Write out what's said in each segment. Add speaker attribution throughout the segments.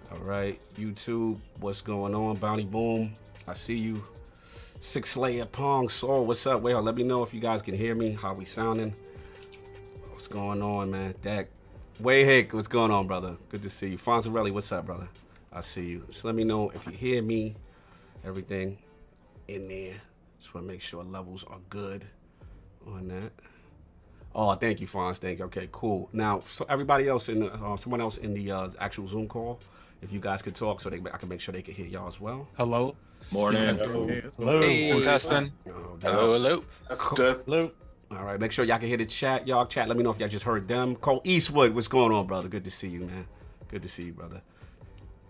Speaker 1: All right, YouTube, what's going on? Bounty Boom, I see you. Six Slayer Pong Soul, what's up? Wait, let me know if you guys can hear me. How we sounding? What's going on, man? Dak, Way Hick, what's going on, brother? Good to see you. Fonzarelli, what's up, brother? I see you. Just let me know if you hear me. Everything in there. Just want to make sure levels are good on that. Oh, thank you, Fonz. Thank you. Okay, cool. Now, so everybody else in the, someone else in the actual Zoom call, if you guys could talk, so I can make sure they can hear y'all as well.
Speaker 2: Hello.
Speaker 3: Morning.
Speaker 4: Hello.
Speaker 2: Hey.
Speaker 4: Testing.
Speaker 1: No doubt.
Speaker 3: Hello.
Speaker 4: That's Steph.
Speaker 5: Hello.
Speaker 1: All right, make sure y'all can hear the chat. Y'all chat. Let me know if y'all just heard them. Cole Eastwood, what's going on, brother? Good to see you, man. Good to see you, brother.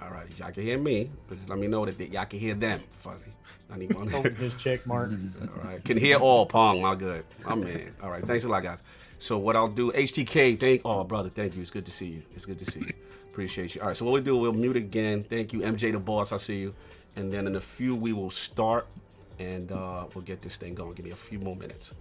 Speaker 1: All right, y'all can hear me, but just let me know that y'all can hear them, Fuzzy. I need one.
Speaker 5: His check mark.
Speaker 1: All right, can hear all, Pong, my good. I'm in. All right, thanks a lot, guys. So what I'll do, HTK, brother, thank you. It's good to see you. It's good to see you. Appreciate you. All right, so what we'll do, we'll mute again. Thank you, MJ the boss, I see you. And then in a few, we will start, and we'll get this thing going. Give me a few more minutes.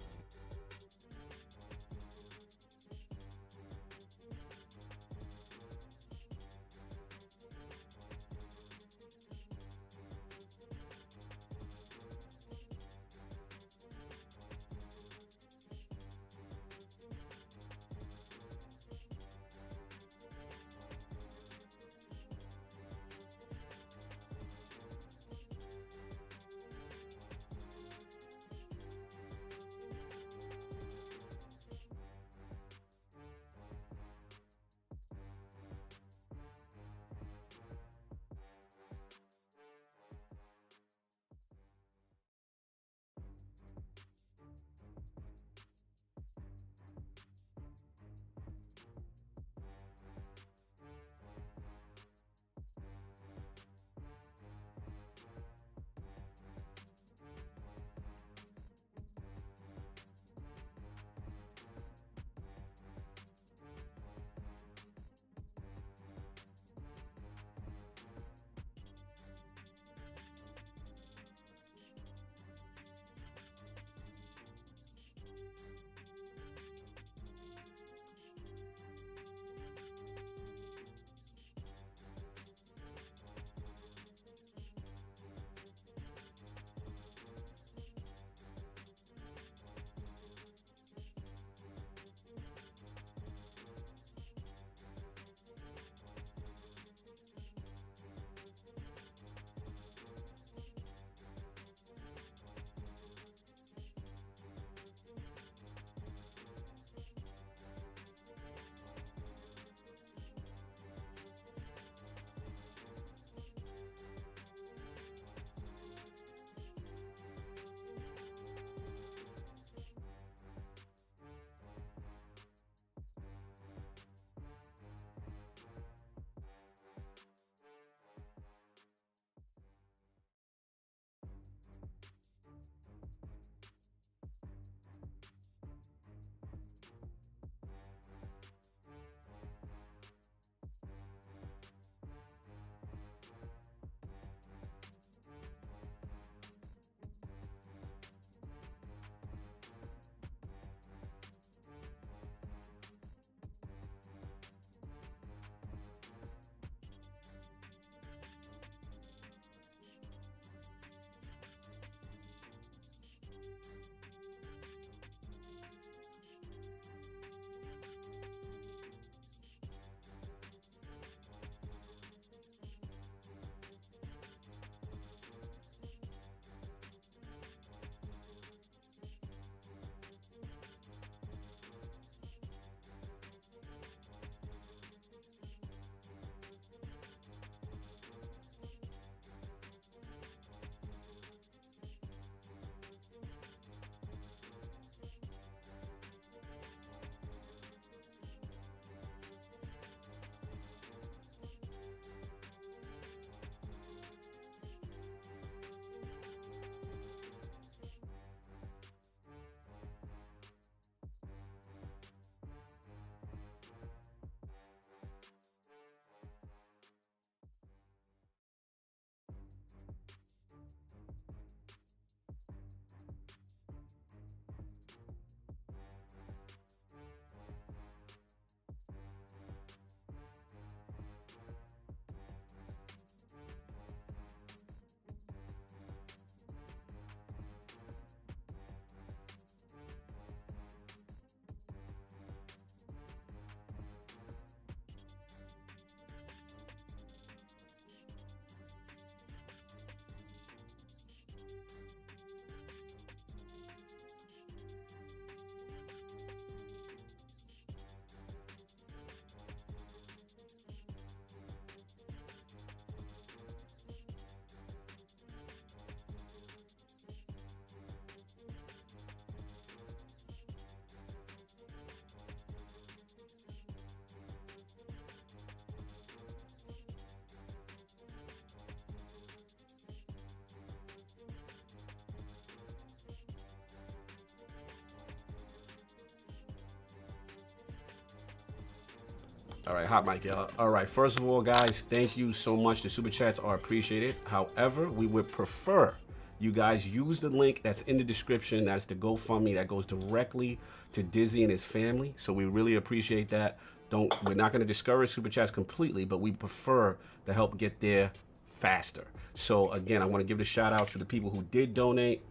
Speaker 1: All right, hot mic, y'all. All right, first of all, guys, thank you so much. The super chats are appreciated. However, we would prefer you guys use the link that's in the description. That's the GoFundMe that goes directly to Dizzy and his family. So we really appreciate that. We're not going to discourage super chats completely, but we prefer to help get there faster. So again, I want to give the shout out to the people who did donate.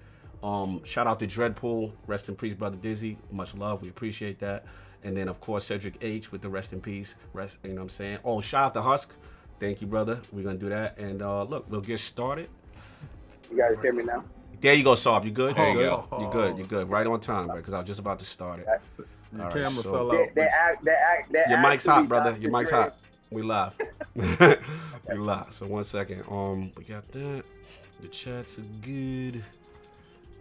Speaker 1: Shout out to Dreadpool, rest in peace, brother Dizzy. Much love, we appreciate that. And then of course Cedric H with the rest in peace. You know what I'm saying? Oh, shout out to Husk. Thank you, brother. We're gonna do that. And look, we'll get started.
Speaker 2: You guys hear me now?
Speaker 1: There you go, Soft. You good?
Speaker 3: There you
Speaker 1: go.
Speaker 3: go.
Speaker 1: You good? You good? Right on time, right? Because I was just about to start it.
Speaker 3: Your camera fell out.
Speaker 1: Your mic's hot, brother. Your mic's hot. We live. We live. So 1 second. We got that. The chats are good.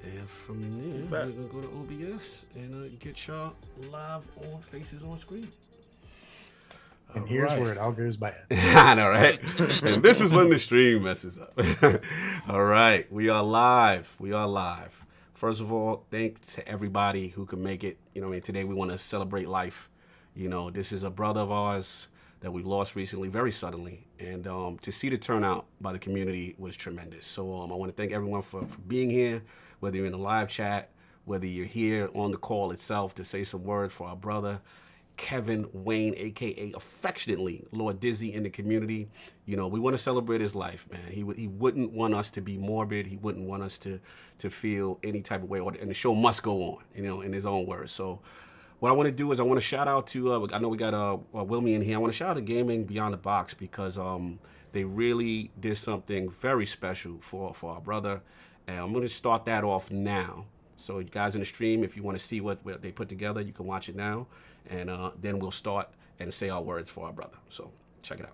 Speaker 1: And from there, we're gonna go to OBS and get y'all live on faces on screen.
Speaker 4: And here's where it all goes bad.
Speaker 1: I know, right? And this is when the stream messes up. All right, we are live. We are live. First of all, thanks to everybody who can make it. You know, today we want to celebrate life. You know, this is a brother of ours that we lost recently, very suddenly, and to see the turnout by the community was tremendous. So I want to thank everyone for being here, whether you're in the live chat, whether you're here on the call itself to say some words for our brother, Kevin Wain, aka affectionately Lord Dizzy in the community. You know, we want to celebrate his life, man. He wouldn't want us to be morbid. He wouldn't want us to feel any type of way, and the show must go on, you know, in his own words. So what I want to do is I want to shout out to, I know we got Wilmy in here. I want to shout out to Gaming Beyond the Box because they really did something very special for our brother. And I'm going to start that off now. So you guys in the stream, if you want to see what they put together, you can watch it now. And then we'll start and say our words for our brother. So check it out.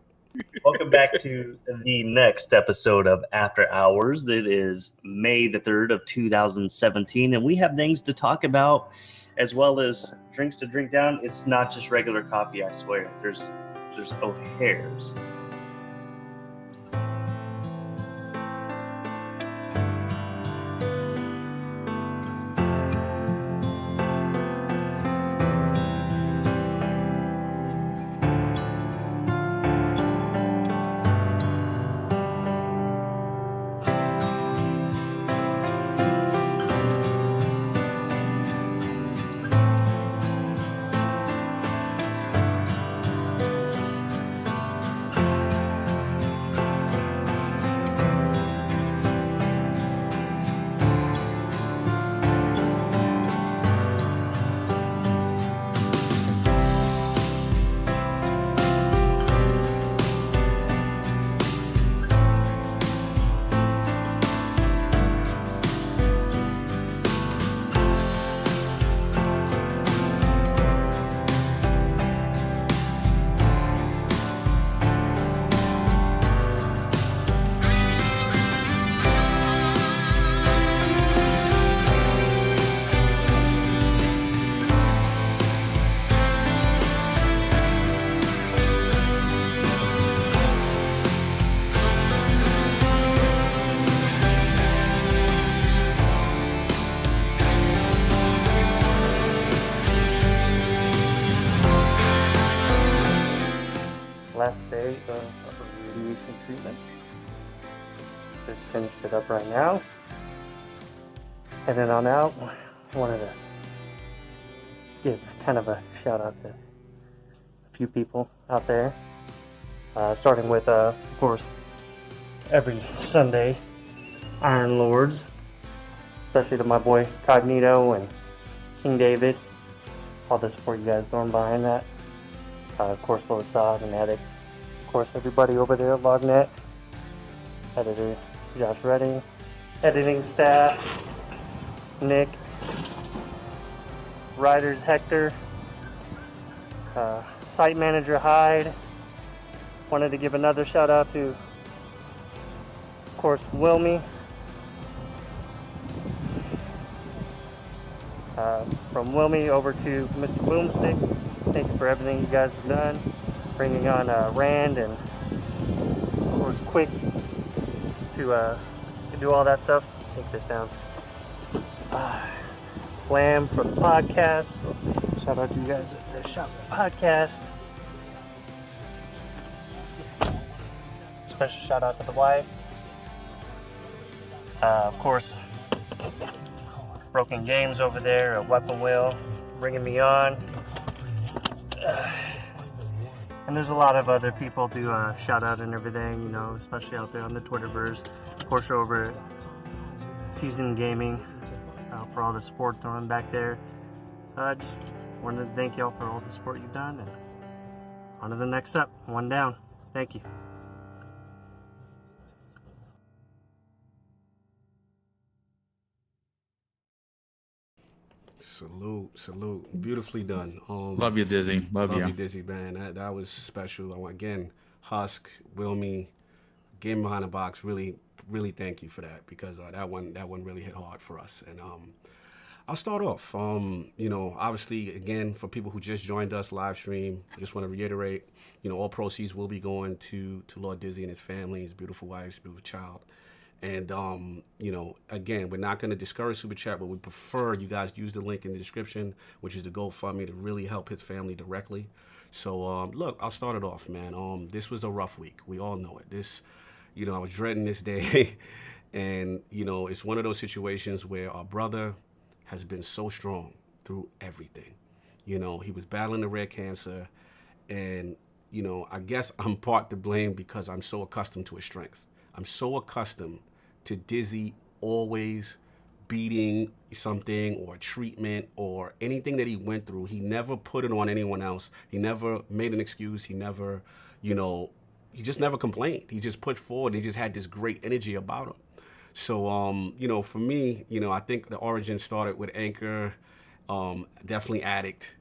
Speaker 5: Welcome back to the next episode of After Hours. It is May the 3rd of 2017, and we have things to talk about as well as drinks to drink down. It's not just regular coffee, I swear. There's O'Hare's. Last day of radiation treatment. Just finished it up right now. Heading on out. I wanted to give kind of a shout out to a few people out there. Starting with, of course, every Sunday, Iron Lords. Especially to my boy Cognito and King David. All the support you guys throwing behind that. Of course, Lord Sod and Edit. Of course, everybody over there at LogNet. Editor Josh Redding. Editing staff Nick. Writers Hector. Site manager Hyde. Wanted to give another shout out to, of course, Wilmy. From Wilmy over to Mr. Boomstick. Thank you for everything you guys have done. Bringing on Rand and, of course, Quick to do all that stuff. Take this down. Lamb for the podcast. Shout out to you guys at the Shop Podcast. special shout out to the wife. Of course, Broken Games over there at Weapon Wheel, bringing me on. And there's a lot of other people to shout out and everything, you know, especially out there on the Twitterverse. Of course, over at Season Gaming for all the support throwing back there. Just wanted to thank y'all for all the support you've done. And on to the next up. One down. Thank you.
Speaker 1: Salute. Beautifully done.
Speaker 6: Love you, Dizzy. Love you,
Speaker 1: Dizzy, man. That was special. Again, Husk, Wilmy, Game Behind the Box. Really thank you for that, because that one really hit hard for us. And I'll start off. You know, obviously, again, for people who just joined us live stream, I just want to reiterate, you know, all proceeds will be going to Lord Dizzy and his family, his beautiful wife, his beautiful child. And, you know, again, we're not going to discourage Super Chat, but we prefer you guys use the link in the description, which is the GoFundMe, to really help his family directly. So, look, I'll start it off, man. This was a rough week. We all know it. You know, I was dreading this day. And, you know, it's one of those situations where our brother has been so strong through everything. You know, he was battling the rare cancer. And, you know, I guess I'm part to blame because I'm so accustomed to his strength. I'm so accustomed to Dizzy always beating something or treatment or anything that he went through. He never put it on anyone else. He never made an excuse. He never, you know, he just never complained. He just put forward. He just had this great energy about him. So, you know, for me, you know, I think the origin started with Anchor, definitely Addict,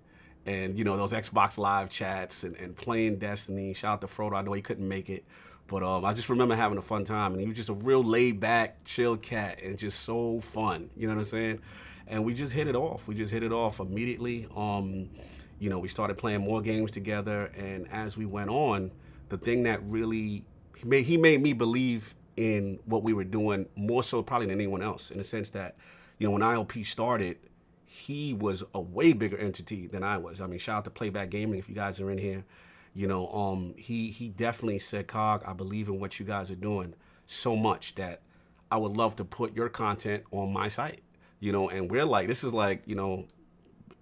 Speaker 1: and, you know, those Xbox Live chats and playing Destiny. Shout out to Frodo. I know he couldn't make it. But I just remember having a fun time, and he was just a real laid-back, chill cat, and just so fun. You know what I'm saying? And we just hit it off. We just hit it off immediately. You know, we started playing more games together, and as we went on, the thing that really he made me believe in what we were doing more so probably than anyone else, in the sense that, you know, when ILP started, he was a way bigger entity than I was. I mean, shout out to Playback Gaming if you guys are in here. You know, he definitely said, Cog, I believe in what you guys are doing so much that I would love to put your content on my site, you know, and we're like, this is like, you know,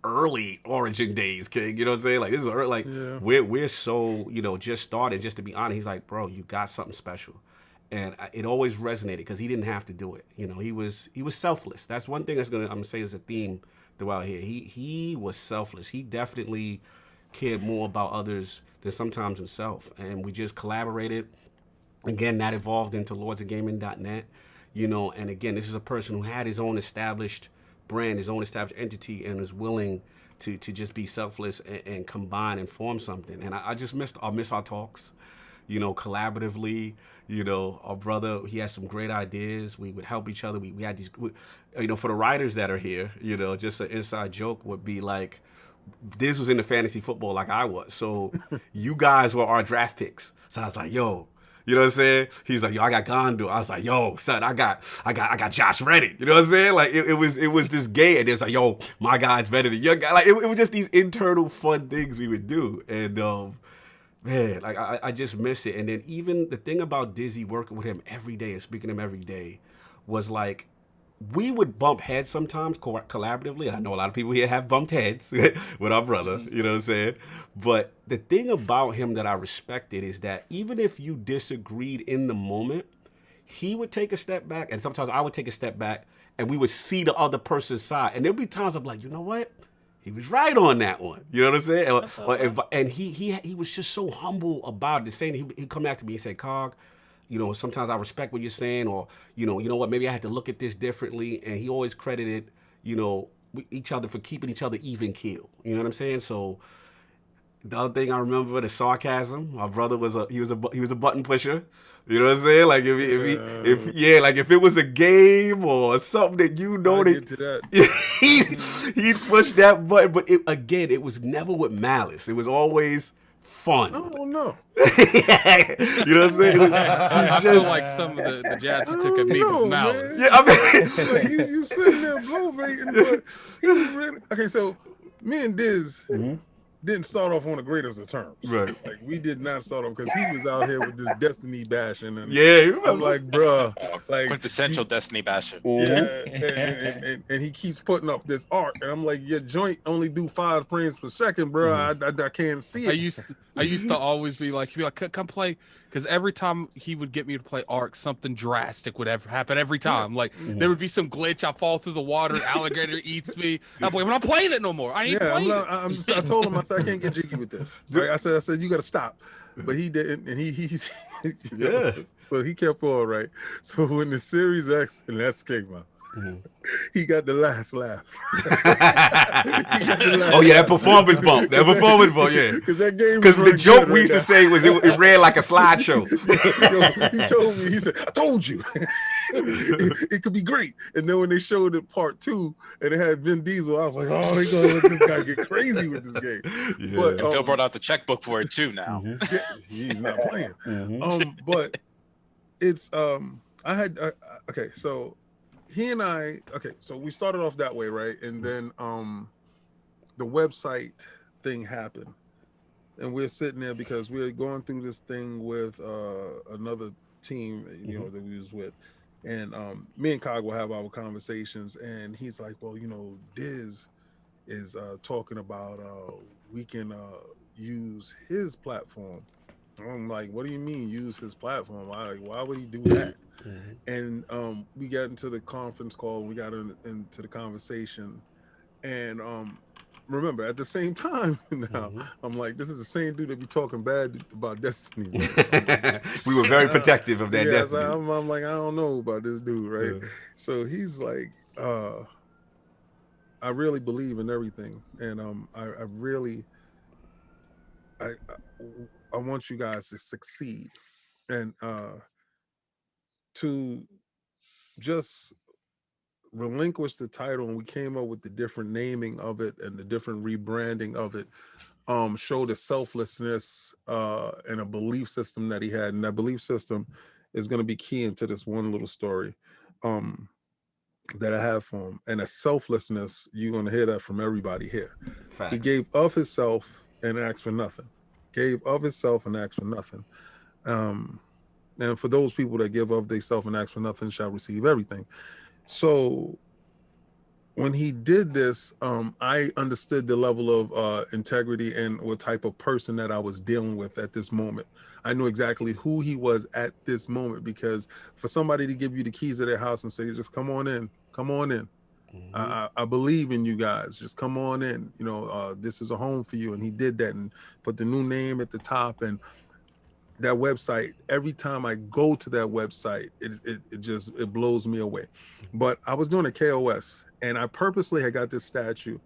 Speaker 1: early Origin days, King, you know what I'm saying? Like, this is early, like, yeah. we're so, you know, just started, just to be honest. He's like, bro, you got something special. And it always resonated because he didn't have to do it. You know, he was selfless. That's one thing I'm gonna say is a theme throughout here. He was selfless. He definitely cared more about others than sometimes himself. And we just collaborated. Again, that evolved into lordsofgaming.net, you know, and again, this is a person who had his own established brand, his own established entity, and is willing to just be selfless and combine and form something. And I miss our talks, you know, collaboratively. You know, our brother, he has some great ideas. We would help each other. We had these, you know, for the writers that are here, you know, just an inside joke would be like, Diz was into fantasy football like I was. So you guys were our draft picks. So I was like, yo, you know what I'm saying? He's like, yo, I got Gondo. I was like, yo, son, I got Josh Reddick. You know what I'm saying? Like it was this game, and it's like, yo, my guy's better than your guy. Like it was just these internal fun things we would do. And man, like I just miss it. And then even the thing about Dizzy working with him every day and speaking to him every day was like, we would bump heads sometimes collaboratively. And I know a lot of people here have bumped heads with our brother, you know what I'm saying? But the thing about him that I respected is that even if you disagreed in the moment, he would take a step back, and sometimes I would take a step back, and we would see the other person's side. And there'd be times I'm like, you know what? He was right on that one. You know what I'm saying? And he was just so humble about it, saying he'd come back to me and say, Cog, you know, sometimes I respect what you're saying, or, you know what, maybe I had to look at this differently. And he always credited, you know, each other for keeping each other even keel. You know what I'm saying? So the other thing I remember, the sarcasm. My brother was a button pusher. You know what I'm saying? Like if it was a game or something that you know he'd push that button. But it was never with malice. It was always fun.
Speaker 3: I don't know.
Speaker 1: You know what I'm saying?
Speaker 6: I feel like some of the jabs you took at me was malice.
Speaker 3: Man. Yeah, I mean, you sitting there blow baiting, but he was really okay. So me and Diz, didn't start off on the greatest of terms.
Speaker 1: Right.
Speaker 3: Like we did not start off because he was out here with this Destiny bashing, and
Speaker 1: I'm
Speaker 3: like, bruh, like
Speaker 7: quintessential Destiny bashing.
Speaker 3: Yeah, and he keeps putting up this art, and I'm like, your joint only do 5 frames per second, bro. I can't see it.
Speaker 6: I used to always be like, he'd be like, come play, because every time he would get me to play Ark, something drastic would ever happen every time. Like there would be some glitch, I fall through the water, an alligator eats me. I'm like, I'm not playing it no more. I ain't playing it.
Speaker 3: I told him, I said, I can't get jiggy with this. Right? I said, you got to stop. But he didn't, and he's so he kept all right. So when the Series X, and that's came out, he got the last laugh.
Speaker 1: That performance bump. Yeah.
Speaker 3: Because
Speaker 1: the joke we used to say was it ran like a slideshow.
Speaker 3: He told me, he said, I told you. it could be great. And then when they showed it part 2 and it had Vin Diesel, I was like, oh, they're gonna let this guy get crazy with this game. Yeah. But
Speaker 7: Phil brought out the checkbook for it too now.
Speaker 3: He's not playing. But it's okay, so he and I, so we started off that way, right? And then the website thing happened. And we're sitting there because we're going through this thing with another team, that we was with. And me and Cog will have our conversations, and he's like, well, Diz is talking about we can use his platform. I'm like, what do you mean use his platform? Why would he do that? And we got into the conference call, we got into the conversation, and remember, at the same time now, I'm like, this is the same dude that be talking bad about Destiny.
Speaker 1: We were very protective of that Destiny.
Speaker 3: So I'm like, I don't know about this dude, right? Yeah. So he's like, I really believe in everything, and I want you guys to succeed, and to just relinquish the title, and we came up with the different naming of it and the different rebranding of it, show the selflessness and a belief system that he had, and that belief system is going to be key into this one little story that I have for him. And a selflessness, you're going to hear that from everybody here. Facts. He gave of himself and asked for nothing. Gave of himself and asked for nothing. And for those people that give of themselves and ask for nothing shall receive everything. So when he did this, I understood the level of integrity and what type of person that I was dealing with at this moment. I knew exactly who he was at this moment, because for somebody to give you the keys to their house and say, just come on in. I believe in you guys. Just come on in. This is a home for you. And he did that and put the new name at the top. And that website, every time I go to that website, it blows me away. But I was doing a KOS, and I purposely had got this statue,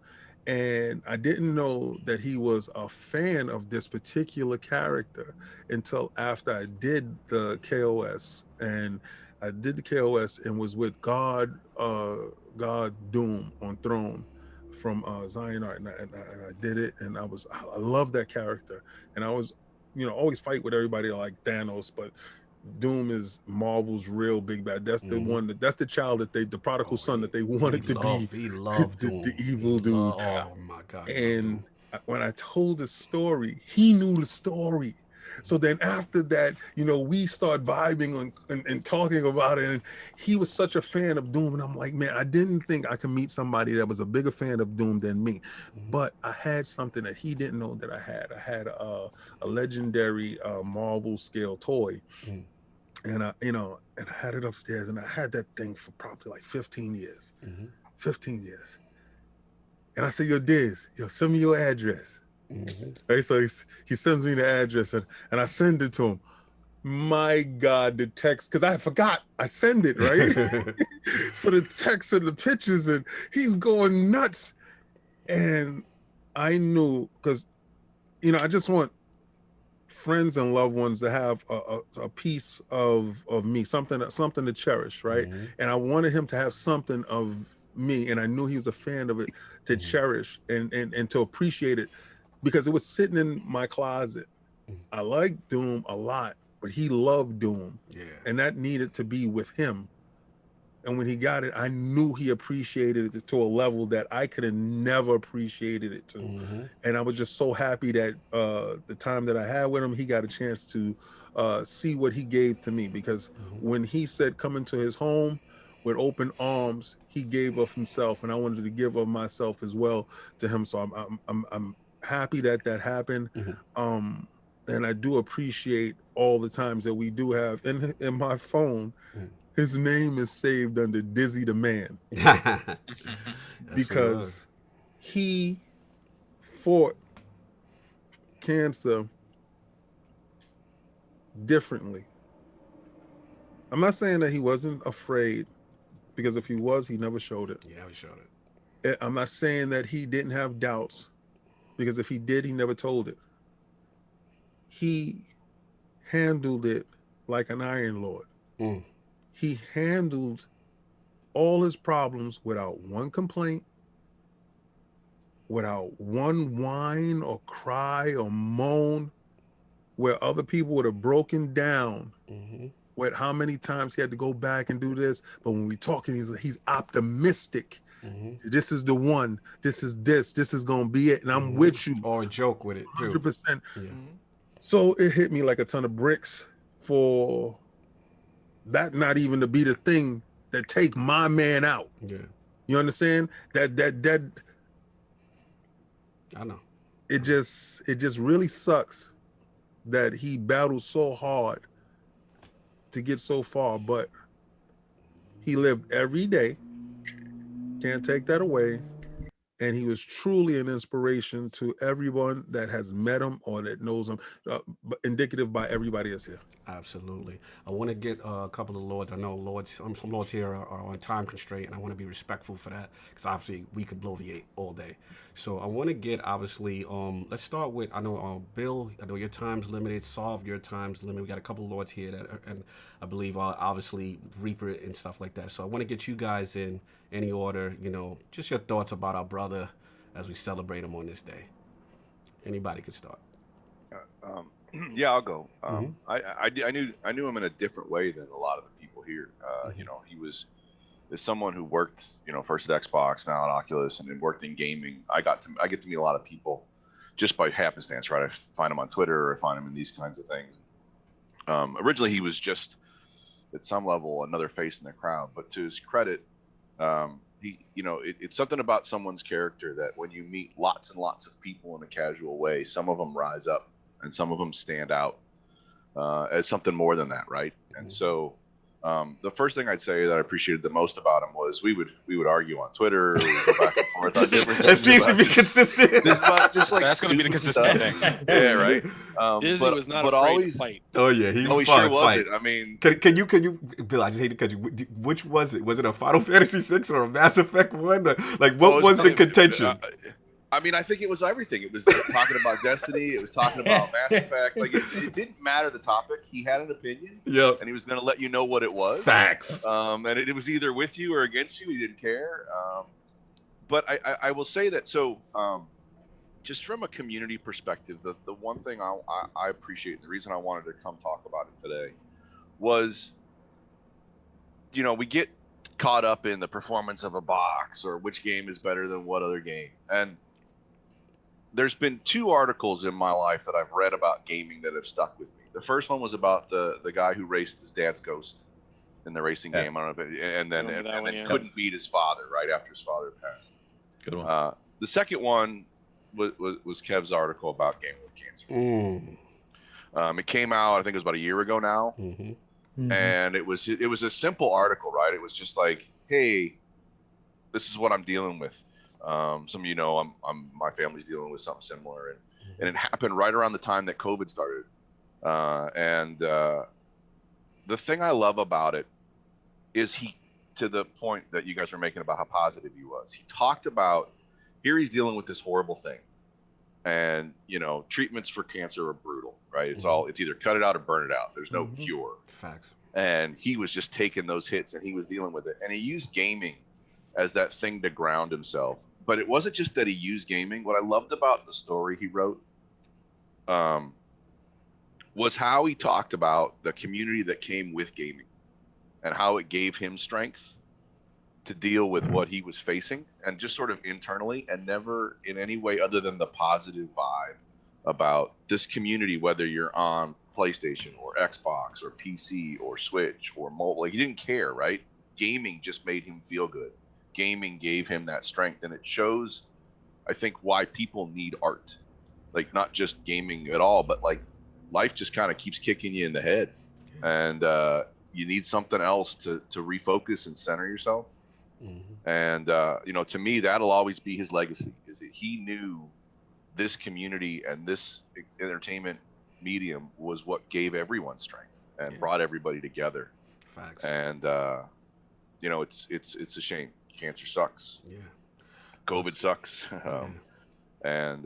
Speaker 3: and I didn't know that he was a fan of this particular character until after I did the KOS. And I did the KOS and was with God Doom on Throne from Zion Art, and I did it, and I love that character, and I was always fight with everybody like Thanos, but Doom is Marvel's real big bad. That's the one that's the child that the prodigal son that they wanted to be.
Speaker 1: He loved
Speaker 3: the evil dude.
Speaker 1: Oh my God.
Speaker 3: And when I told the story, he knew the story. So then after that, we start vibing and talking about it. And he was such a fan of Doom. And I'm like, man, I didn't think I could meet somebody that was a bigger fan of Doom than me. But I had something that he didn't know that I had. I had a legendary Marvel scale toy. And I had it upstairs, and I had that thing for probably like 15 years. 15 years. And I said, yo, Diz, send me your address. Right, so he sends me the address, and I send it to him. My God, the text, because I forgot I send it, right? So the text and the pictures, and he's going nuts. And I knew, because I just want friends and loved ones to have a piece of me, something to cherish, right? And I wanted him to have something of me, and I knew he was a fan of it, to cherish and to appreciate it, because it was sitting in my closet. I like Doom a lot, but he loved Doom, and that needed to be with him. And when he got it, I knew he appreciated it to a level that I could have never appreciated it to.
Speaker 1: Mm-hmm.
Speaker 3: And I was just so happy that the time that I had with him, he got a chance to see what he gave to me. Because when he said come into his home with open arms, he gave of himself, and I wanted to give of myself as well to him. So I'm happy that happened. And I do appreciate all the times that we do have in my phone. His name is saved under Dizzy the Man because he fought cancer differently. I'm not saying that he wasn't afraid, because if he was, he never showed it.
Speaker 1: He never showed it.
Speaker 3: I'm not saying that he didn't have doubts, because if he did, he never told it. He handled it like an Iron Lord. He handled all his problems without one complaint, without one whine or cry or moan, where other people would have broken down with how many times he had to go back and do this. But when we talking, he's optimistic. This is the one. This is gonna be it, and I'm with you.
Speaker 1: Or a joke with it too.
Speaker 3: 100%. So it hit me like a ton of bricks for that not even to be the thing that take my man out. You understand? That
Speaker 1: I know.
Speaker 3: It just really sucks that he battled so hard to get so far, but he lived every day. Can't take that away. And he was truly an inspiration to everyone that has met him or that knows him, indicative by everybody that's here.
Speaker 1: Absolutely. I want to get a couple of lords. I know some lords here are on time constraint, and I want to be respectful for that, because obviously we could bloviate all day. So I want to get, obviously, let's start with, I know Bill, I know your time's limited, Solve, your time's limited. We got a couple of lords here that and I believe obviously Reaper and stuff like that. So I want to get you guys in any order, just your thoughts about our brother as we celebrate him on this day. Anybody could start.
Speaker 8: Yeah, I'll go. I knew him in a different way than a lot of the people here. He was as someone who worked, first at Xbox, now at Oculus, and then worked in gaming. I get to meet a lot of people just by happenstance, right? I find him on Twitter, or I find him in these kinds of things. Originally, he was just at some level another face in the crowd, but to his credit, it's something about someone's character that when you meet lots and lots of people in a casual way, some of them rise up and some of them stand out as something more than that, right? And so the first thing I'd say that I appreciated the most about him was we would argue on Twitter, we would go back and forth on different things.
Speaker 1: It seems to be consistent.
Speaker 8: Just like
Speaker 7: That's going to be the consistent thing.
Speaker 8: Yeah, right.
Speaker 9: Dizzy was not afraid to fight.
Speaker 1: Oh yeah, he
Speaker 8: sure was. I mean,
Speaker 1: can you, Bill? I just hate to cut you. Which was it? Was it a Final Fantasy VI or a Mass Effect 1? Like, what was the contention?
Speaker 8: I mean, I think it was everything. It was talking about Destiny. It was talking about Mass Effect. Like, it didn't matter the topic. He had an opinion.
Speaker 1: Yep.
Speaker 8: And he was going to let you know what it was.
Speaker 1: Facts.
Speaker 8: And it was either with you or against you. He didn't care. But I will say that, so just from a community perspective, the one thing I appreciate, the reason I wanted to come talk about it today was, we get caught up in the performance of a box or which game is better than what other game. And there's been 2 articles in my life that I've read about gaming that have stuck with me. The first one was about the guy who raced his dad's ghost in the racing game. I don't know if and then couldn't beat his father right after his father passed.
Speaker 6: Good one.
Speaker 8: The second one was Kev's article about gaming with cancer. It came out, I think it was about a year ago now. And it was a simple article, right? It was just like, hey, this is what I'm dealing with. Some of you know, my family's dealing with something similar, and it happened right around the time that COVID started. And the thing I love about it is to the point that you guys were making about how positive he was. He talked about, here he's dealing with this horrible thing, and treatments for cancer are brutal, right? It's either cut it out or burn it out. There's no cure.
Speaker 1: Facts.
Speaker 8: And he was just taking those hits, and he was dealing with it, and he used gaming as that thing to ground himself. But it wasn't just that he used gaming. What I loved about the story he wrote was how he talked about the community that came with gaming and how it gave him strength to deal with what he was facing, and just sort of internally, and never in any way other than the positive vibe about this community, whether you're on PlayStation or Xbox or PC or Switch or mobile. Like, he didn't care, right? Gaming just made him feel good. Gaming gave him that strength, and it shows, I think, why people need art. Like, not just gaming at all, but like life just kind of keeps kicking you in the head, and you need something else to refocus and center yourself. And you know, to me, that'll always be his legacy, is that he knew this community and this entertainment medium was what gave everyone strength and brought everybody together.
Speaker 1: Facts.
Speaker 8: And you know, it's a shame. Cancer sucks.
Speaker 1: Yeah.
Speaker 8: COVID sucks. And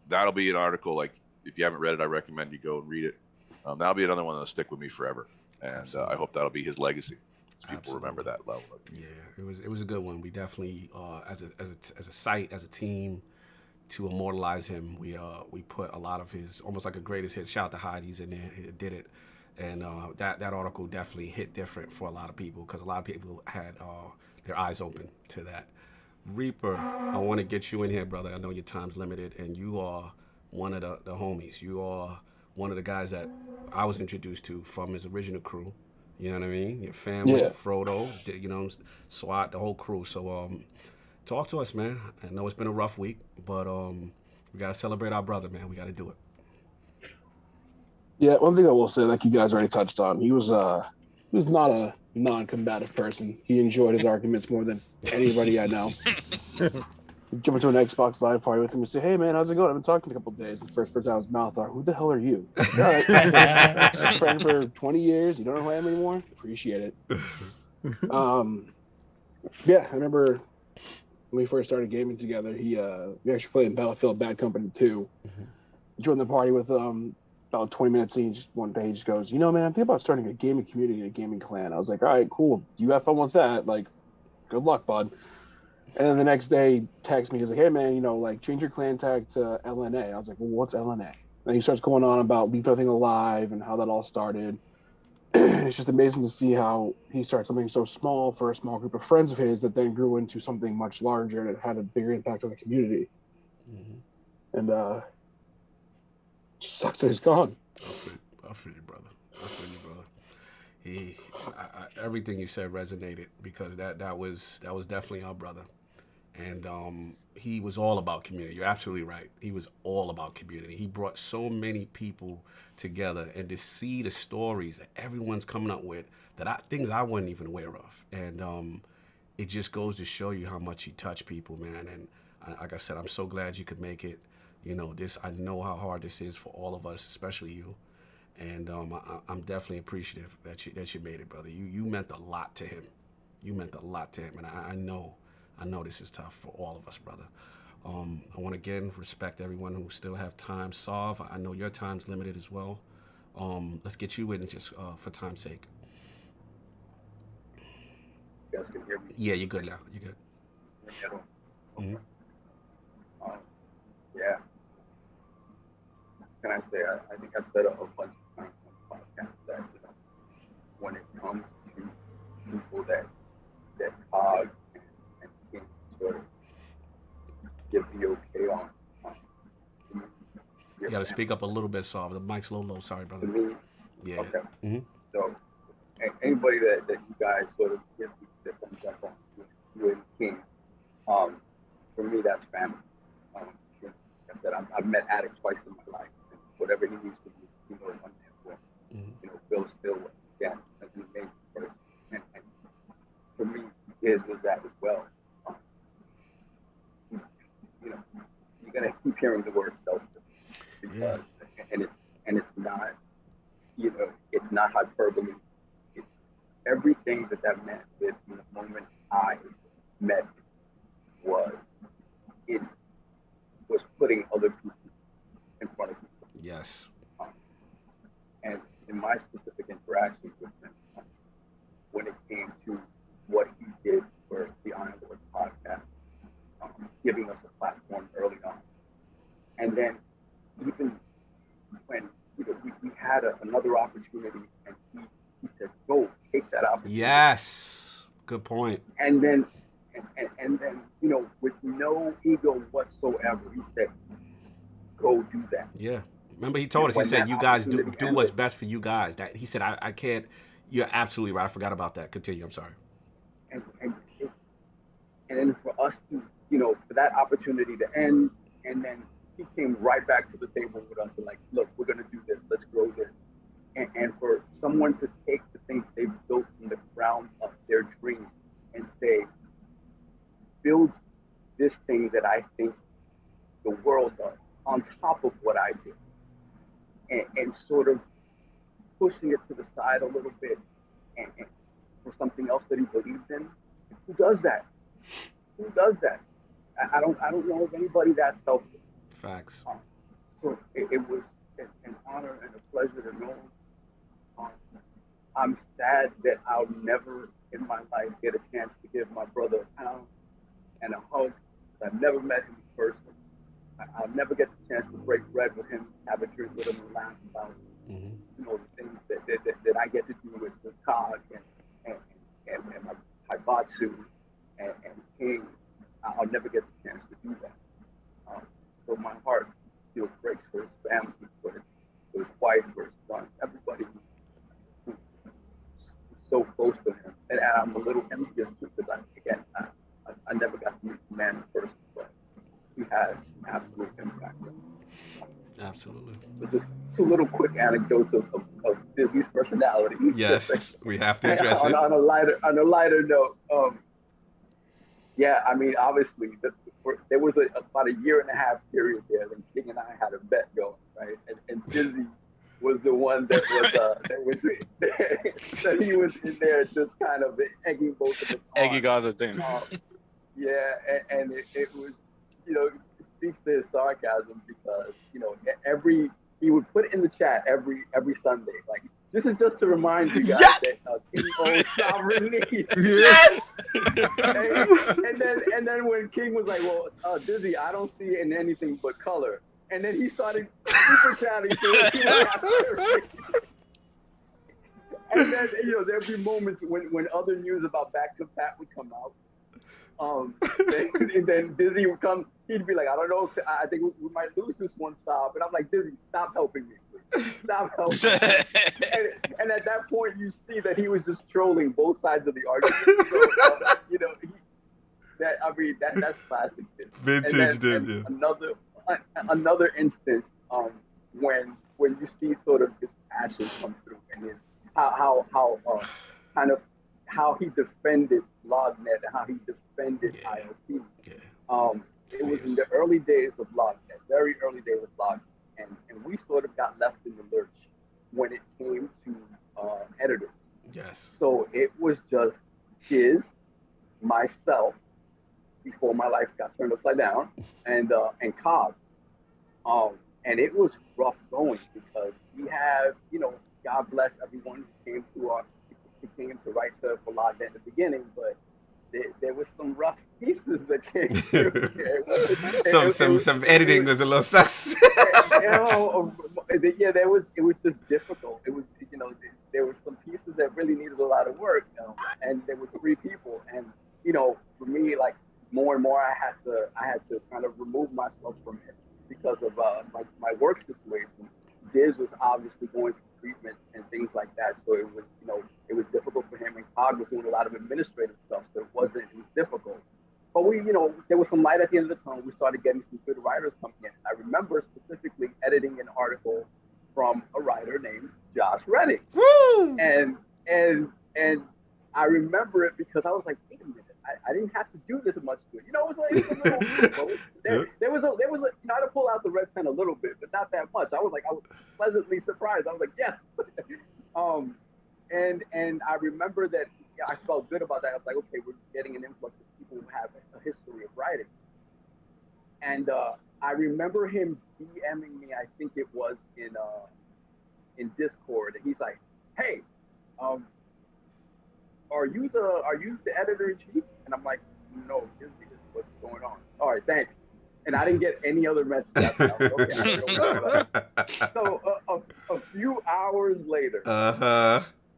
Speaker 8: that'll be an article, like, if you haven't read it, I recommend you go and read it. That'll be another one that'll stick with me forever. And I hope that'll be his legacy, so people remember that level.
Speaker 1: Yeah, it was a good one. We definitely, as a site, as a team, to immortalize him, we put a lot of his, almost like a greatest hit. Shout out to iDizzy in there, he did it, and that article definitely hit different for a lot of people, because a lot of people had their eyes open to that. Reaper, I want to get you in here, brother. I know your time's limited, and you are one of the homies. You are one of the guys that I was introduced to from his original crew. You know what I mean? Your family, Frodo, you know, SWAT, the whole crew. So talk to us, man. I know it's been a rough week, but we got to celebrate our brother, man. We got to do it.
Speaker 2: Yeah, one thing I will say, like you guys already touched on, he was not a non-combative person. He enjoyed his arguments more than anybody I know. Jump into an Xbox Live party with him and say, "Hey man, how's it going? I've been talking to a couple of days." And the first person out of his mouth are, "Who the hell are you?" All right, been friend for 20 years. You don't know who I am anymore? Appreciate it. Yeah, I remember when we first started gaming together. We actually played in Battlefield Bad Company 2. Joined the party with about 20 minutes in. One day he just goes, "You know, man, I'm thinking about starting a gaming community and a gaming clan." I was like, "All right, cool. You have fun with that. Like, good luck, bud." And then the next day, he texts me. He's like, "Hey, man, you know, like, change your clan tag to LNA." I was like, "Well, what's LNA?" And he starts going on about Leave Nothing Alive and how that all started. It's just amazing to see how he started something so small for a small group of friends of his that then grew into something much larger, and it had a bigger impact on the community. And sucks that he's gone.
Speaker 1: I feel you, brother. Everything you said resonated, because that was definitely our brother. And he was all about community. You're absolutely right. He was all about community. He brought so many people together, and to see the stories that everyone's coming up with, things I wasn't even aware of. And it just goes to show you how much he touched people, man. And like I said, I'm so glad you could make it. You know, I know how hard this is for all of us, especially you. And I'm definitely appreciative that you made it, brother. You meant a lot to him. And I know this is tough for all of us, brother. I want to again respect everyone who still have time. Solve, I know your time's limited as well. Let's get you in just for time's sake.
Speaker 2: You guys can hear me?
Speaker 1: Yeah, you're good now. You're good.
Speaker 2: Yeah. Can I say, I think I've said a bunch of times on the podcast that, you know, when it comes to people that cog and can sort of give the okay on
Speaker 1: you got to speak up a little bit, Solve. The mic's a little low. Sorry, brother.
Speaker 2: to me,
Speaker 1: Yeah.
Speaker 2: okay. So anybody that you guys sort of give the thumbs up on, you and King, for me, that's family. Like I said, I've met Addict twice in my life. And whatever he needs to do, you know, one day for. You know, Bill Stillwell, again, as an amazing person. And for me, his was that as well. You know, you're gonna keep hearing the word selfish, because and it's not, you know, it's not hyperbole. It's everything that man did in the moment I met was putting other people in front of people.
Speaker 1: Yes.
Speaker 2: And in my specific interactions with him, when it came to what he did for the IronLordsPodcast, giving us a platform early on, and then even when, you know, we had another opportunity, and he said, "Go take that opportunity."
Speaker 1: Yes. Good point.
Speaker 10: And then, you know, with no ego whatsoever, he said, "Go do that."
Speaker 1: Yeah. Remember, he told us. He said, "You guys do what's best for you guys." That he said, "I can't." You're absolutely right. I forgot about that. Continue. I'm sorry.
Speaker 10: And then for us to, you know, for that opportunity to end, and then he came right back to the table with us and like, look, we're gonna do this. Let's grow this. And for someone to take the things they've built from the ground up, their dream, and say, build this thing that I think the world does on top of what I do, and sort of pushing it to the side a little bit, and for something else that he believes in. Who does that? Who does that? I don't know of anybody that's selfless.
Speaker 1: Facts.
Speaker 10: So it was an honor and a pleasure to know him. I'm sad that I'll never in my life get a chance to give my brother a pound and a hug. I've never met him in person. I'll never get the chance to break bread with him, have a drink with him, and laugh about you know, the things that I get to do with Cog and my Haibatsu and King. I'll never get the chance to do that. So my heart still breaks for his family, for his wife, for his son, everybody who's so close to him. And I'm a little envious too, because I never got to meet the man in person, but he has absolute impact.
Speaker 1: Absolutely.
Speaker 10: So just two little quick anecdotes of Disney's personality.
Speaker 1: Yes, we have to address it.
Speaker 10: On a lighter note, yeah, I mean, obviously, there was about a 1.5 period there when King and I had a bet going, right? And Dizzy was the one that he was in there just kind of egging both of us on.
Speaker 7: Egging all the things.
Speaker 10: Yeah, and it was, you know, speaks to his sarcasm because, you know, he would put it in the chat every Sunday, like, this is just to remind you guys that King owns sovereignty.
Speaker 1: Yes.
Speaker 10: and then when King was like, well, Dizzy, I don't see it in anything but color, and then he started super chatting to it. And then, you know, there'd be moments when other news about Back to Pat would come out. And then Dizzy would come. He'd be like, I don't know. I think we might lose this one stop. And I'm like, Dizzy, stop helping me, please. Stop helping me. And at that point, you see that he was just trolling both sides of the argument. So, you know, that's classic Dizzy.
Speaker 1: Vintage Dizzy.
Speaker 10: Another instance when you see sort of his passion come through and his how he defended LogNet and how he defended IoT. It was in the early days of LogNet, very early days of LogNet, and we sort of got left in the lurch when it came to editors.
Speaker 1: Yes.
Speaker 10: So it was just myself, before my life got turned upside down, and Cog. And it was rough going because we have, you know, God bless everyone who came to write for LogNet in the beginning, but there was some rough pieces that came through.
Speaker 1: Some editing was a little sus.
Speaker 10: Yeah, it was just difficult. It was, you know, there were some pieces that really needed a lot of work, you know, and there were 3 people, and, you know, for me, like, more and more I had to kind of remove myself from it because of my work situation. Diz was obviously going through treatment and things like that, so it was, you know, it was difficult for him, and Cog was doing a lot of administrative stuff, so it was difficult. But we, you know, there was some light at the end of the tunnel. We started getting some good writers coming in. I remember specifically editing an article from a writer named Josh Reddick.
Speaker 1: Woo!
Speaker 10: And I remember it because I was like, wait a minute, I didn't have to do this much to it. You know, it was like a little, there was a, you know, I had to pull out the red pen a little bit, but not that much. I was pleasantly surprised. I was like, yes. And I remember that I felt good about that. I was like, okay, we're getting an influx of people who have a history of writing. And I remember him DMing me, I think it was in Discord, and he's like, hey, are you the editor-in-chief? And I'm like, no, this is what's going on. All right, thanks. And I didn't get any other message after that. Okay, I don't know what that. So a few hours later,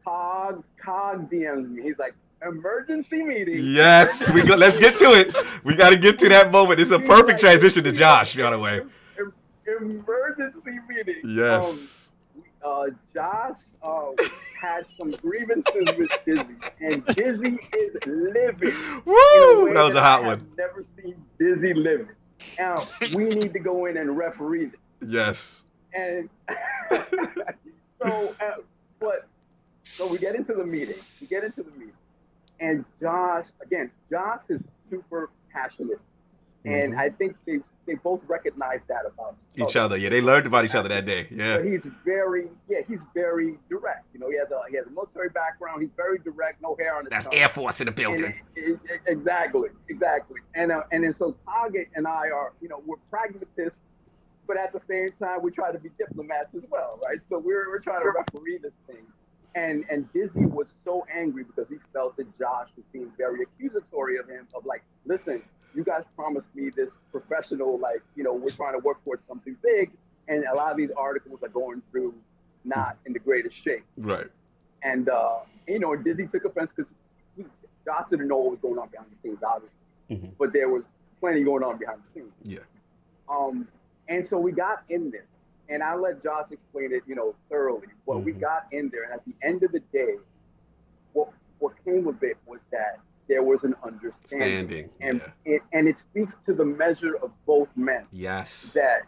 Speaker 10: Cog DMs me. He's like, emergency meeting.
Speaker 1: Yes, let's get to it. We got to get to that moment. It's a perfect transition to Josh, by the way.
Speaker 10: Emergency meeting.
Speaker 1: Yes.
Speaker 10: Josh had some grievances with Dizzy, and Dizzy is living.
Speaker 1: Woo! That was a hot one.
Speaker 10: I've never seen Dizzy living. Now we need to go in and referee it.
Speaker 1: Yes.
Speaker 10: And so we get into the meeting. And Josh is super passionate. And I think they both recognize that about
Speaker 1: each other. Yeah, they learned about each other that day. Yeah.
Speaker 10: But he's very direct. You know, he has a military background. He's very direct, no hair on his
Speaker 1: That's Air Force in the building.
Speaker 10: Exactly. And then so Target and I are, you know, we're pragmatists, but at the same time we try to be diplomats as well, right? So we're trying to referee this thing. And Dizzy was so angry because he felt that Josh was being very accusatory of him, of like, listen, you guys promised me this professional, like, you know, we're trying to work towards something big, and a lot of these articles are going through not in the greatest shape.
Speaker 1: Right.
Speaker 10: And, you know, Dizzy took offense because Josh didn't know what was going on behind the scenes, obviously. But there was plenty going on behind the scenes.
Speaker 1: Yeah.
Speaker 10: And so we got in there. And I let Josh explain it, you know, thoroughly. But we got in there, and at the end of the day, what came of it was that there was an understanding, and it speaks to the measure of both men.
Speaker 1: Yes.
Speaker 10: That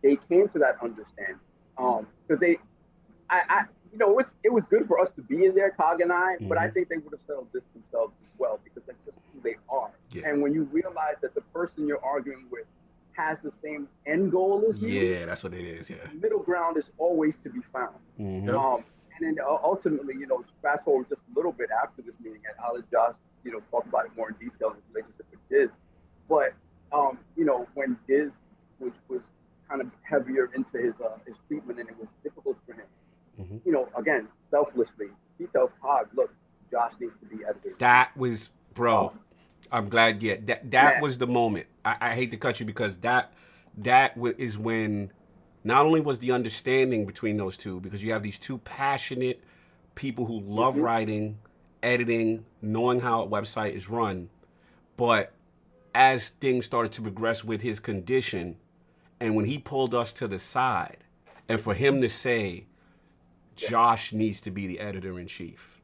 Speaker 10: they came to that understanding, because you know, it was good for us to be in there, Tog and I, but I think they would have settled this themselves as well, because that's just who they are.
Speaker 1: Yeah.
Speaker 10: And when you realize that the person you're arguing with has the same end goal as you.
Speaker 1: Yeah, that's what it is. Yeah.
Speaker 10: Middle ground is always to be found. And then ultimately, you know, fast forward just a little bit after this meeting, and I'll let Josh, you know, talk about it more in detail in his relationship with Diz. But you know, when Diz was kind of heavier into his treatment, and it was difficult for him, you know, again, selflessly, he tells Todd, look, Josh needs to be editor.
Speaker 1: That was, bro. I'm glad. Yeah, that was the moment. I hate to cut you because that is when not only was the understanding between those two, because you have these two passionate people who love writing, editing, knowing how a website is run, but as things started to progress with his condition, and when he pulled us to the side, and for him to say, Josh needs to be the editor-in-chief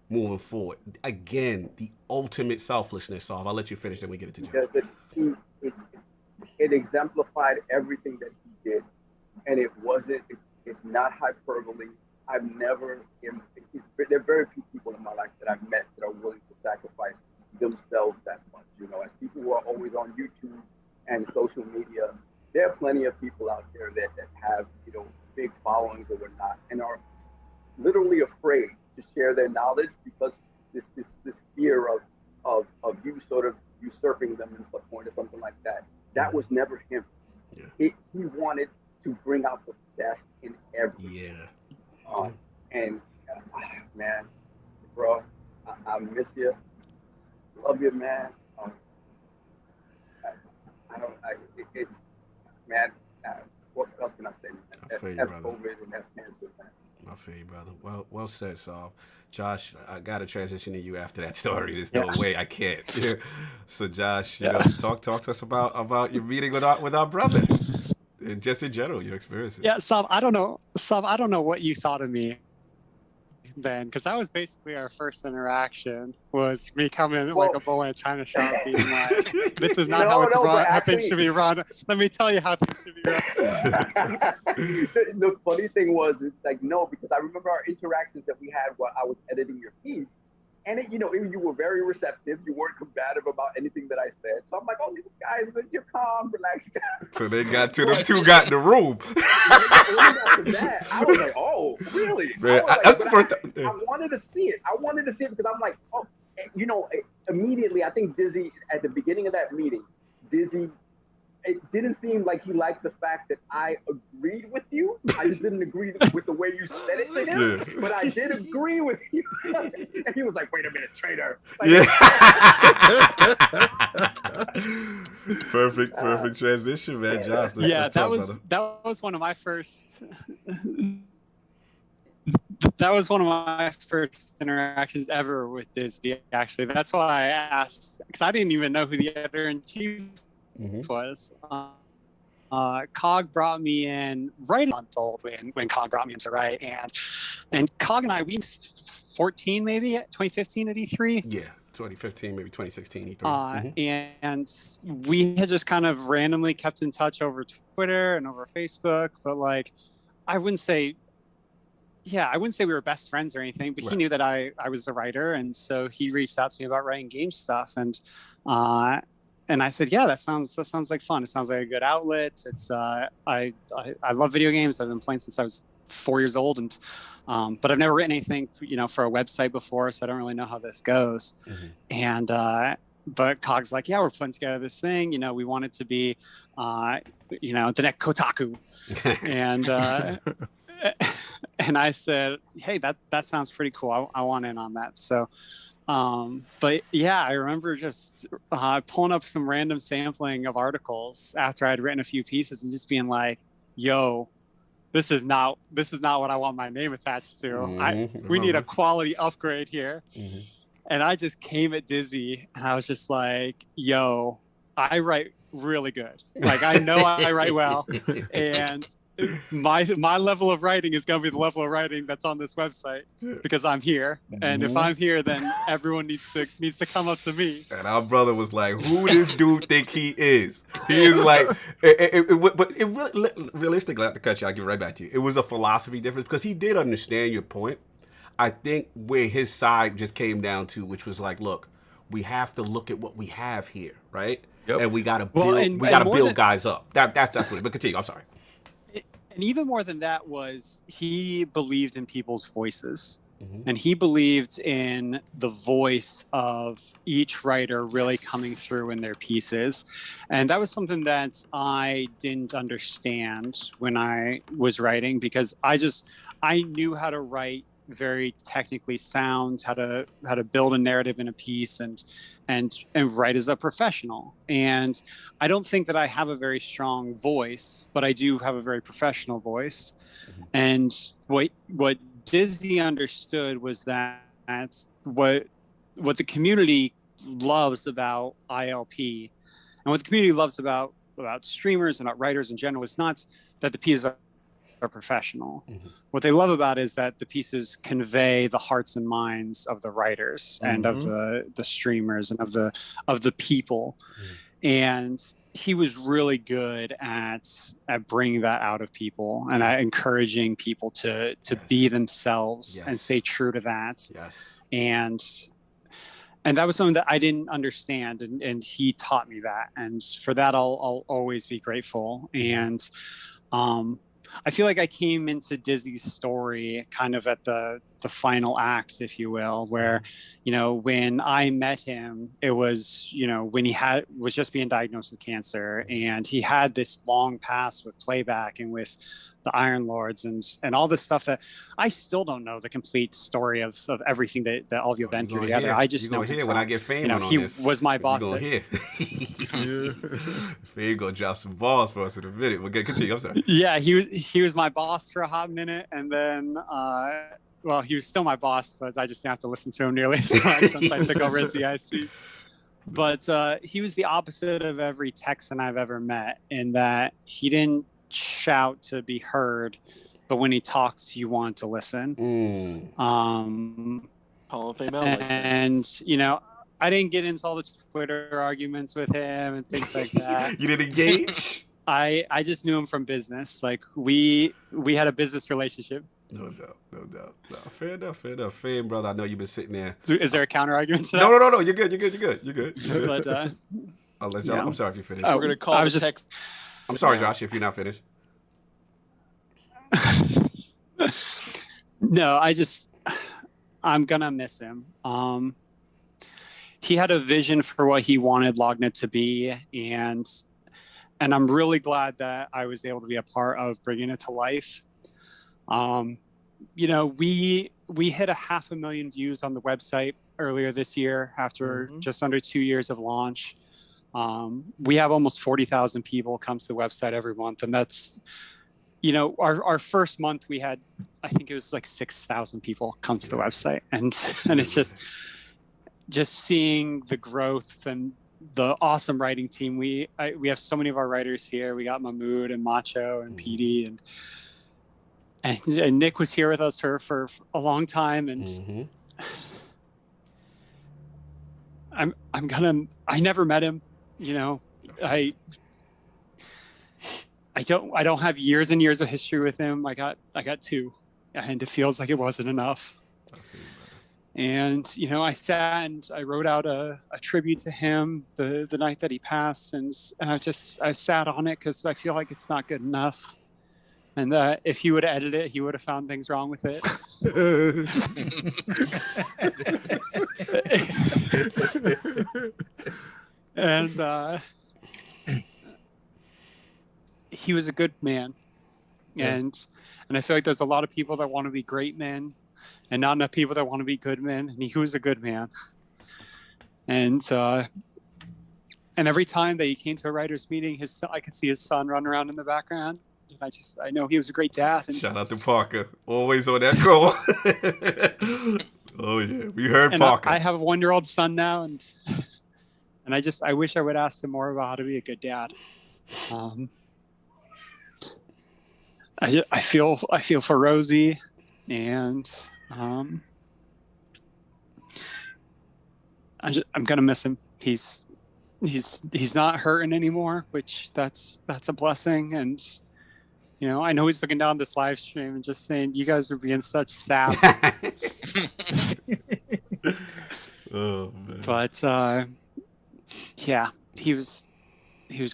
Speaker 1: moving forward. Again, the ultimate selflessness of. I'll let you finish, then we get it to Josh.
Speaker 10: It exemplified everything that he did, and it's not hyperbole. There are very few people in my life that I've met that are willing to sacrifice themselves that much. You know, as people who are always on YouTube and social media, there are plenty of people out there that have, you know, big followings or whatnot, and are literally afraid to share their knowledge because this fear of you sort of usurping them in some point or something like that. That was never him.
Speaker 1: Yeah.
Speaker 10: He wanted to bring out the best in everyone.
Speaker 1: Yeah.
Speaker 10: And man, bro, I miss you. Love you, man. What else can I say?
Speaker 1: I feel you,
Speaker 10: That's
Speaker 1: brother.
Speaker 10: COVID and that's cancer, man.
Speaker 1: I feel you, brother. Well said, Saul. Josh, I got to transition to you after that story. There's no way I can't. Yeah. So, Josh, you know, talk to us about your meeting with our brother, and just in general, your experiences.
Speaker 11: Yeah, Sub, I don't know what you thought of me then, because that was basically our first interaction. Was me coming like a bull in a china shop, being like, "This is not how it's run. How things should be run. Let me tell you how things should be run."
Speaker 10: The funny thing was, it's like, no, because I remember our interactions that we had while I was editing your piece, and you were very receptive. You weren't combative about anything that I said. So I'm like, oh, this guy is you're calm, relaxed.
Speaker 1: So they got to them two got in the room.
Speaker 10: I was like, oh, really?
Speaker 1: Man,
Speaker 10: that's the first time. I wanted to see it. Because I'm like, oh, you know, immediately, I think Dizzy, at the beginning of that meeting, it didn't seem like he liked the fact that I agreed with you. I just didn't agree with the way you said it to him, but I did agree with you. And he was like, wait a minute, traitor. Like,
Speaker 1: Perfect transition, man, Josh.
Speaker 11: That was one of my first that was one of my first interactions ever with Disney. Actually, that's why I asked, because I didn't even know who the editor-in-chief was. Cog brought me in right a month old when Cog brought me in to write, and Cog and I, we 14 maybe 2015 at E3.
Speaker 1: Yeah, 2015, maybe 2016 E3.
Speaker 11: And we had just kind of randomly kept in touch over Twitter and over Facebook, but like I wouldn't say we were best friends or anything, but he knew that I was a writer, and so he reached out to me about writing game stuff, and I said, yeah, that sounds like fun. It sounds like a good outlet. It's I love video games. I've been playing since I was 4 years old, and but I've never written anything, for a website before, so I don't really know how this goes. And but Cog's like, yeah, we're putting together this thing. We want it to be, the next Kotaku, and and I said, hey, that sounds pretty cool. I want in on that. So. But yeah, I remember just pulling up some random sampling of articles after I'd written a few pieces and just being like, yo, this is not what I want my name attached to. We need a quality upgrade here. And I just came at Dizzy and I was just like, yo, I write really good. Like, I know I write well, and my level of writing is going to be the level of writing that's on this website because I'm here. And if I'm here, then everyone needs to come up to me.
Speaker 1: And our brother was like, who this dude think he is? He is like, but it really, realistically, I have to cut you, I'll give it right back to you. It was a philosophy difference because he did understand your point. I think where his side just came down to, which was like, look, we have to look at what we have here, right? Yep. And we got to build guys up. That's what it, but continue, I'm sorry.
Speaker 11: And even more than that was he believed in people's voices, and he believed in the voice of each writer really coming through in their pieces. And that was something that I didn't understand when I was writing, because I knew how to write very technically sound, how to build a narrative in a piece and write as a professional. And I don't think that I have a very strong voice, but I do have a very professional voice. And what Disney understood was that what the community loves about ILP and what the community loves about streamers and about writers in general is not that the pieces are professional. What they love about is that the pieces convey the hearts and minds of the writers and of the streamers and of the people. And he was really good at bringing that out of people and at encouraging people to be themselves and stay true to that. And that was something that I didn't understand, and he taught me that, and for that I'll always be grateful. And I feel like I came into Dizzy's story kind of at the final act, if you will, where, when I met him, it was, when he was just being diagnosed with cancer, and he had this long past with Playback and with the Iron Lords and all this stuff that I still don't know the complete story of everything that all of you have been through together. I just know
Speaker 1: when I get famous
Speaker 11: he was my boss.
Speaker 1: Fame gonna drop some balls for us in a minute. We'll get continue. I'm sorry.
Speaker 11: Yeah, he was my boss for a hot minute, and then he was still my boss, but I just didn't have to listen to him nearly as much once I took over as the IC. But he was the opposite of every Texan I've ever met, in that he didn't shout to be heard, but when he talks, you want to listen.
Speaker 9: Hall of Fame outlet.
Speaker 11: And I didn't get into all the Twitter arguments with him and things like that.
Speaker 1: You didn't engage?
Speaker 11: I just knew him from business. Like we had a business relationship.
Speaker 1: No doubt. No, fair enough. Fame, brother, I know you've been sitting there.
Speaker 11: Is there a counter argument to that?
Speaker 1: No. You're good.
Speaker 11: But
Speaker 1: I'll let y'all. I'm sorry if you finished.
Speaker 9: We're gonna call.
Speaker 1: I'm sorry, Josh, if you're not finished.
Speaker 11: No, I'm gonna miss him. He had a vision for what he wanted Lognet to be, and I'm really glad that I was able to be a part of bringing it to life. We hit 500,000 views on the website earlier this year after just under 2 years of launch. We have almost 40,000 people come to the website every month, and you know, our first month we had, I think it was like 6,000 people come to the website, and it's just seeing the growth and the awesome writing team. We have so many of our writers here. We got Mahmood and Macho and PD and Nick was here with us for a long time, and I never met him, you know. I don't have years and years of history with him. I got 2, and it feels like it wasn't enough. And, you know, I sat and I wrote out a tribute to him the night that he passed. And I sat on it because I feel like it's not good enough. And if he would have edited it, he would have found things wrong with it. And he was a good man. And I feel like there's a lot of people that want to be great men, and not enough people that want to be good men. And he was a good man. And every time that he came to a writer's meeting, I could see his son run around in the background. And I know he was a great dad. And
Speaker 1: shout out to Parker, always on that call. Oh yeah, we heard Parker.
Speaker 11: I have a 1-year-old son now, and I wish I would ask him more about how to be a good dad. I feel for Rosie, and I'm gonna miss him. He's not hurting anymore, which that's a blessing. And you know, I know he's looking down this live stream and just saying, "You guys are being such saps."
Speaker 1: Oh man!
Speaker 11: But yeah, he was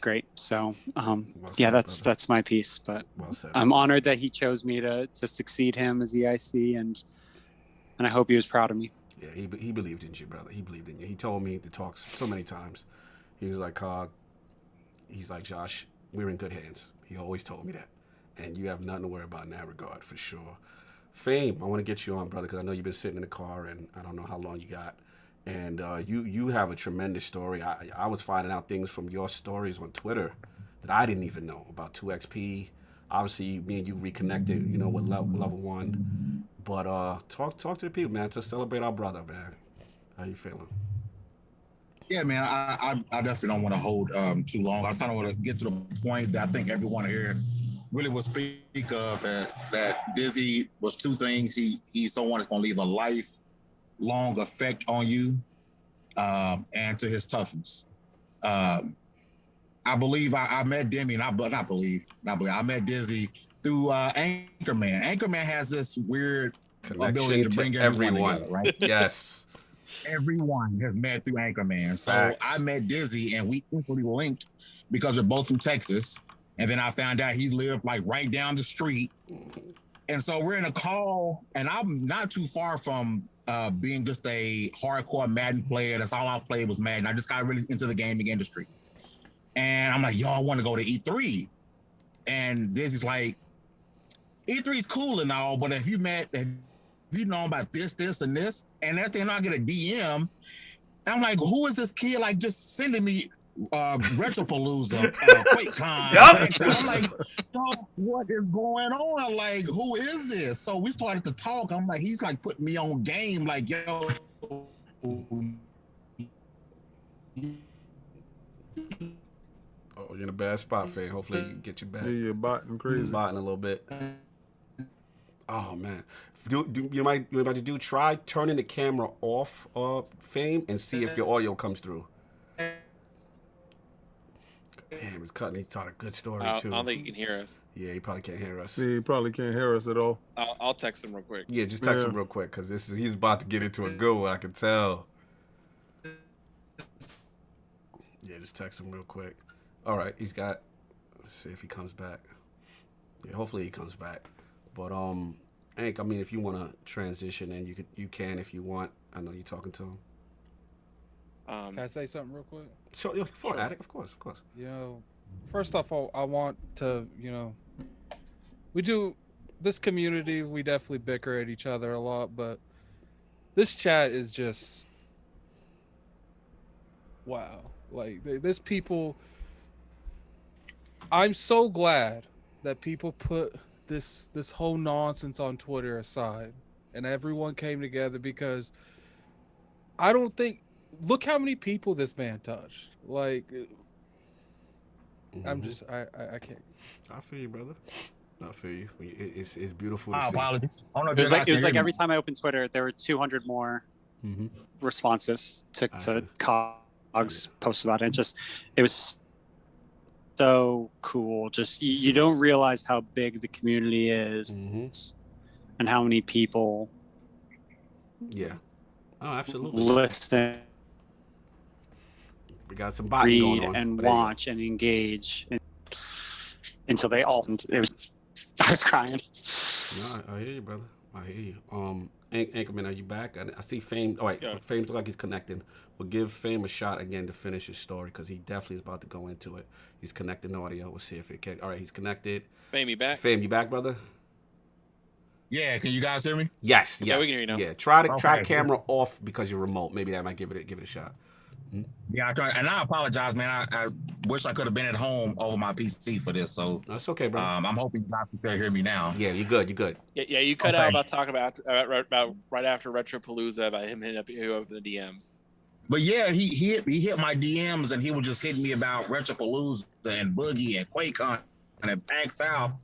Speaker 11: great. So that's my piece. But I'm honored that he chose me to succeed him as EIC, and I hope he was proud of me.
Speaker 1: Yeah, he believed in you, brother. He believed in you. He told me to talk so many times. He was like, Josh, we're in good hands. He always told me that. And you have nothing to worry about in that regard, for sure. Fame, I want to get you on, brother, because I know you've been sitting in the car, and I don't know how long you got. And you have a tremendous story. I was finding out things from your stories on Twitter that I didn't even know about 2XP. Obviously, me and you reconnected, you know, with level 1. But talk to the people, man, to celebrate our brother, man. How you feeling?
Speaker 12: Yeah, man, I definitely don't want to hold too long. I kind of want to get to the point that I think everyone here really will speak of, that Dizzy was 2 things. He's someone that's going to leave a lifelong effect on you, and to his toughness. I believe I met Demi, and I met Dizzy through Anchorman. Anchorman has this weird ability to bring everyone together, right?
Speaker 1: Yes.
Speaker 12: Everyone has met through Anchorman. So I met Dizzy, and we instantly linked because we're both from Texas. And then I found out he lived like right down the street. And so we're in a call, and I'm not too far from being just a hardcore Madden player. That's all I played was Madden. I just got really into the gaming industry. And I'm like, yo, I want to go to E3. And Dizzy's like, E3's cool and all, but if you know about this, and this, and that's then I get a DM. I'm like, who is this kid? Like, just sending me Retropalooza, QuakeCon. Yep. I'm like, yo, what is going on? Like, who is this? So we started to talk. I'm like, he's like putting me on game. Like, yo.
Speaker 1: Oh, you're in a bad spot, Faye. Hopefully you get you back.
Speaker 3: Yeah, you're botting crazy.
Speaker 1: Botting a little bit. Oh man. You might try turning the camera off, Fame, and see if your audio comes through. Damn, it's cutting. He taught a good story too.
Speaker 9: I don't think he can hear us.
Speaker 1: Yeah, he probably can't hear us.
Speaker 3: Yeah, he probably can't hear us at all.
Speaker 9: I'll text him real quick.
Speaker 1: Yeah, just text him real quick, because he's about to get into a good one. I can tell. Yeah, just text him real quick. All right, let's see if he comes back. Yeah, hopefully he comes back. But Hank, I mean, if you want to transition, and you can if you want. I know you're talking to him.
Speaker 6: Can I say something real quick?
Speaker 1: Sure, Attic, of course.
Speaker 6: You know, first off, I want to, you know, we do this community. We definitely bicker at each other a lot, but this chat is just wow. Like, there's people. I'm so glad that people put this whole nonsense on Twitter aside, and everyone came together, because I don't think. Look how many people this man touched. Like, I'm just, I can't.
Speaker 1: I feel you, brother. I feel you. It's beautiful to
Speaker 12: My
Speaker 1: see.
Speaker 12: apologies. I don't know if
Speaker 11: It was
Speaker 12: you
Speaker 11: like
Speaker 12: guys can hear me.
Speaker 11: every time I opened Twitter, there were 200 more responses to Cog's post about it. It was so cool. Just you don't realize how big the community is, and how many people.
Speaker 1: Yeah. Oh, absolutely.
Speaker 11: Listen.
Speaker 1: We got some botting going on.
Speaker 11: And watch and engage until they all. It was. I was crying.
Speaker 1: No, I hear you, brother. I hear you. Anchorman, are you back? I see Fame. Oh, wait. Yeah. Fame looks like he's connecting. We'll give Fame a shot again to finish his story, because he definitely is about to go into it. He's connecting audio. We'll see if it can. All right, he's connected.
Speaker 9: Fame, you back?
Speaker 1: Fame, you back, brother?
Speaker 12: Yeah, can you guys hear me?
Speaker 1: Yes.
Speaker 9: Yeah, we can hear you now.
Speaker 1: Yeah, try camera off because you're remote. Maybe that might give it a shot.
Speaker 12: Yeah, I tried, and I apologize, man. I wish I could have been at home over my PC for this. So
Speaker 1: that's okay, bro.
Speaker 12: I'm hoping you guys can still hear me now.
Speaker 1: Yeah, you're good. You're good.
Speaker 9: Yeah, you cut out about talking about right after Retropalooza about him hitting up you over the DMs.
Speaker 12: But yeah, he hit my DMs, and he was just hitting me about Retropalooza and Boogie and QuakeCon and Back South.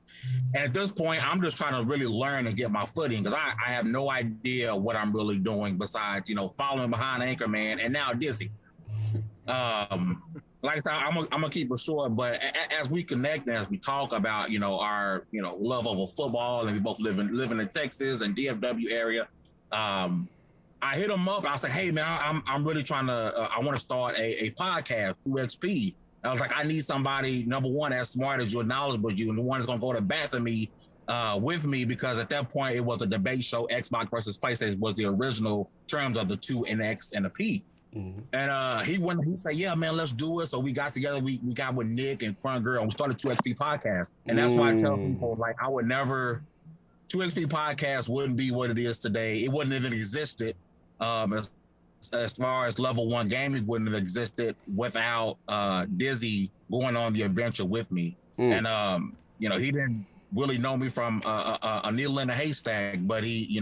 Speaker 12: And at this point, I'm just trying to really learn and get my footing, because I have no idea what I'm really doing besides, following behind Anchorman and now Dizzy. Like I said, I'm gonna keep it short, but as we connect and as we talk about, our, love of football, and we both living in Texas and DFW area, I hit him up. I said, hey man, I'm really trying to, I want to start a podcast through XP. I was like, I need somebody, number one, as smart as you and knowledgeable as you, and the one that's gonna go to bat for me, with me, because at that point it was a debate show. Xbox versus PlayStation was the original terms of the 2 and X and a P. And he said, yeah, man, let's do it. So we got together, we got with Nick and Front Girl, and we started 2XP Podcast. And that's why I tell people, like, I would never, 2XP Podcast wouldn't be what it is today. It wouldn't even existed. As far as level 1 gaming wouldn't have existed without Dizzy going on the adventure with me. And he didn't really know me from a needle in a haystack, but he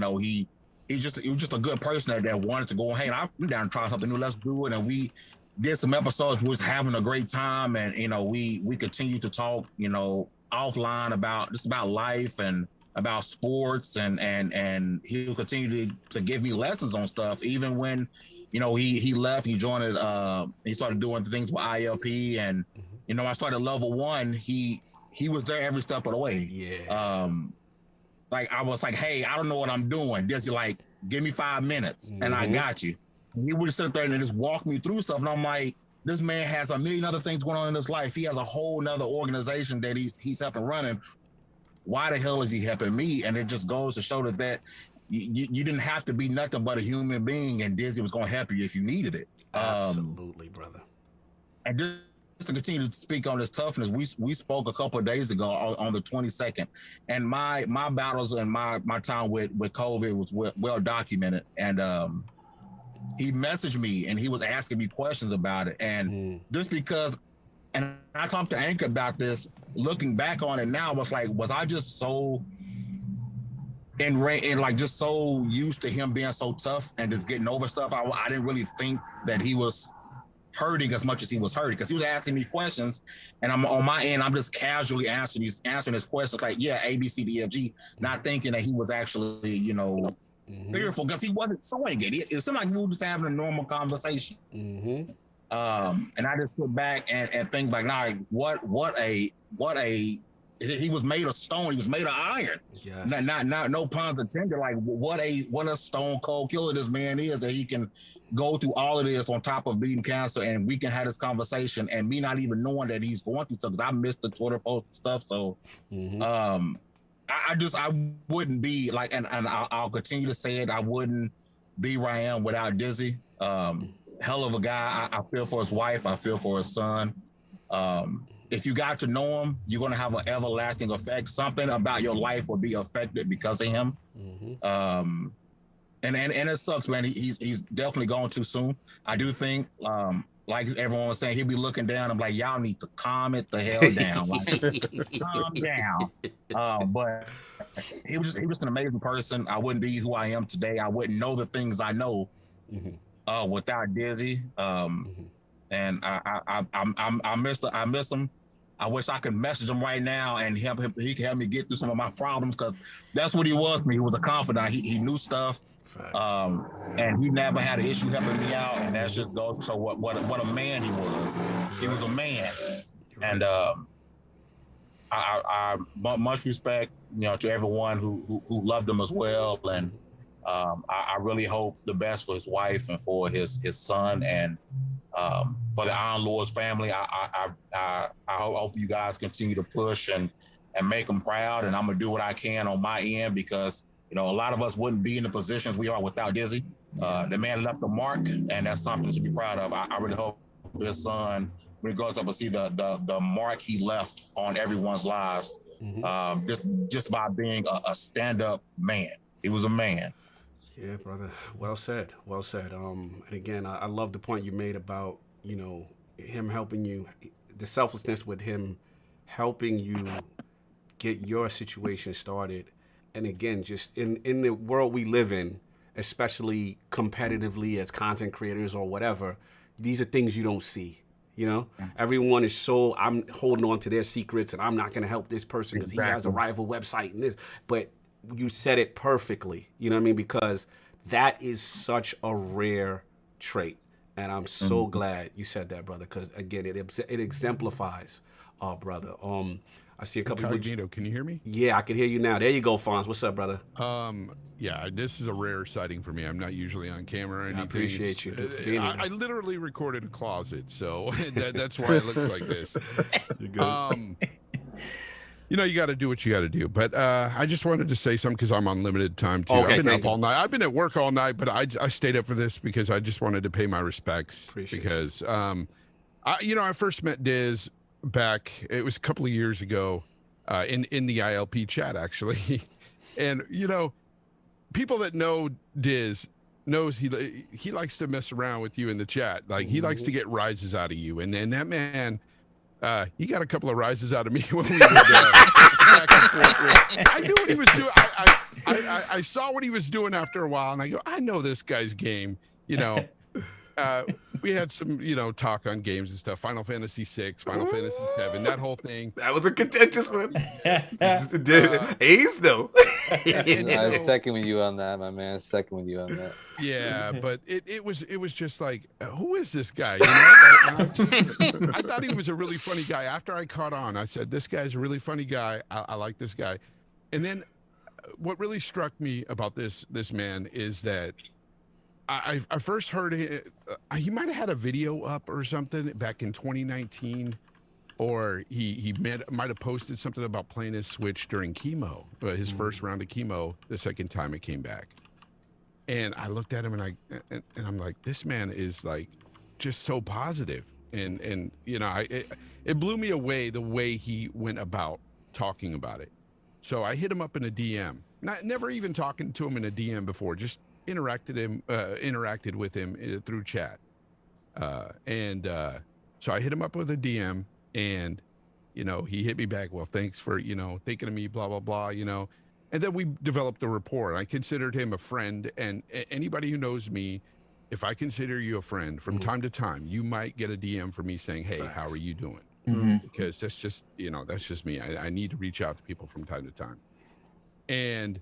Speaker 12: was just a good person that wanted to go, hey, I'm down to try something new. Let's do it. And we did some episodes. We was having a great time. And, we continue to talk, offline about life and about sports. And he'll continue to give me lessons on stuff. Even when, he left, he joined he started doing things with ILP. And, I started level 1. He was there every step of the way.
Speaker 1: Yeah.
Speaker 12: Like, I was like, hey, I don't know what I'm doing. Just like, give me 5 minutes and I got you. And he would sit there and just walk me through stuff. And I'm like, this man has a million other things going on in his life. He has a whole nother organization that he's helping running. Why the hell is he helping me? And it just goes to show that you didn't have to be nothing but a human being, and Dizzy was going to help you if you needed it.
Speaker 1: Absolutely, brother.
Speaker 12: And just to continue to speak on this toughness, we spoke a couple of days ago on the 22nd, and my battles and my time with COVID was well documented. And he messaged me and he was asking me questions about it. And just because, and I talked to Anchor about this, looking back on it now, was I just so just so used to him being so tough and just getting over stuff? I didn't really think that he was hurting as much as he was hurting, because he was asking me questions, and I'm on my end, I'm just casually answering his questions, like, yeah, A, B, C, D, F, G, not thinking that he was actually, fearful, because he wasn't showing it. It seemed like we were just having a normal conversation. And I just sit back and think, like, nah, what a he was made of stone. He was made of iron.
Speaker 1: Yes.
Speaker 12: Not no puns intended. Like, what a stone cold killer this man is, that he can go through all of this on top of beating cancer, and we can have this conversation and me not even knowing that he's going through stuff, because I missed the Twitter post stuff. So I wouldn't be like, and I'll continue to say it, I wouldn't be where I am without Dizzy. Hell of a guy. I feel for his wife. I feel for his son. If you got to know him, you're going to have an everlasting effect. Something about your life will be affected because of him. And it sucks, man. He's definitely gone too soon. I do think like everyone was saying, he'd be looking down. I'm like, y'all need to calm it the hell down. Like, calm down. But he was just an amazing person. I wouldn't be who I am today. I wouldn't know the things I know without Dizzy. And I miss him. I wish I could message him right now and he could help me get through some of my problems, because that's what he was to me. He was a confidant. He knew stuff. And he never had an issue helping me out, and that's just goes to show what a man he was. He was a man, and I much respect, to everyone who loved him as well, and I really hope the best for his wife and for his son, and for the Iron Lords family. I hope you guys continue to push and make them proud, and I'm gonna do what I can on my end, because a lot of us wouldn't be in the positions we are without Dizzy. The man left a mark, and that's something to be proud of. I really hope his son, when he goes up and see the mark he left on everyone's lives, just by being a stand-up man. He was a man.
Speaker 1: Yeah, brother. Well said. Well said. And again, I love the point you made about, him helping you, the selflessness with him helping you get your situation started. And again, just in the world we live in, especially competitively as content creators or whatever, these are things you don't see. Everyone is so, I'm holding on to their secrets and I'm not going to help this person because he has a rival website and this. But you said it perfectly, you know what I mean? Because that is such a rare trait. And I'm so glad you said that, brother, because again, it exemplifies our brother. I see a couple
Speaker 13: Incognito, can you hear me?
Speaker 1: Yeah, I can hear you now. There you go, Fonz. What's up, brother?
Speaker 13: Yeah, this is a rare sighting for me. I'm not usually on camera or anything.
Speaker 1: I appreciate you for being here.
Speaker 13: I literally recorded a closet, so that's why it looks like this.
Speaker 1: You're good.
Speaker 13: You got to do what you got to do. But I just wanted to say something because I'm on limited time too.
Speaker 1: Okay,
Speaker 13: I've been up all night. I've been at work all night, but I stayed up for this because I just wanted to pay my respects. Because I first met Diz back. It was a couple of years ago in the ILP chat actually, and people that know Diz knows he likes to mess around with you in the chat. Like he likes to get rises out of you, and that man. He got a couple of rises out of me when we were back and forth. I knew what he was doing. I saw what he was doing after a while, and I go, I know this guy's game. We had some, talk on games and stuff. Final Fantasy VI, Final Fantasy VII, that whole thing.
Speaker 1: That was a contentious one. Ace though.
Speaker 14: I was second with you on that, my man. Second with you on that.
Speaker 13: Yeah, but it was just like, who is this guy? I thought he was a really funny guy. After I caught on, I said, this guy's a really funny guy. I like this guy. And then what really struck me about this man is that I first heard it. He might have had a video up or something back in 2019, or he might have posted something about playing his Switch during chemo, but his first round of chemo, the second time it came back. And I looked at him and I'm like, this man is like just so positive, and it blew me away the way he went about talking about it. So I hit him up in a DM, never even talking to him in a DM before, just interacted with him through chat, so I hit him up with a DM, and he hit me back, well, thanks for thinking of me, blah blah blah, and then we developed a rapport. I considered him a friend, and anybody who knows me, if I consider you a friend, from time to time you might get a DM from me saying, hey, how are you doing? Because that's just me. I need to reach out to people from time to time, and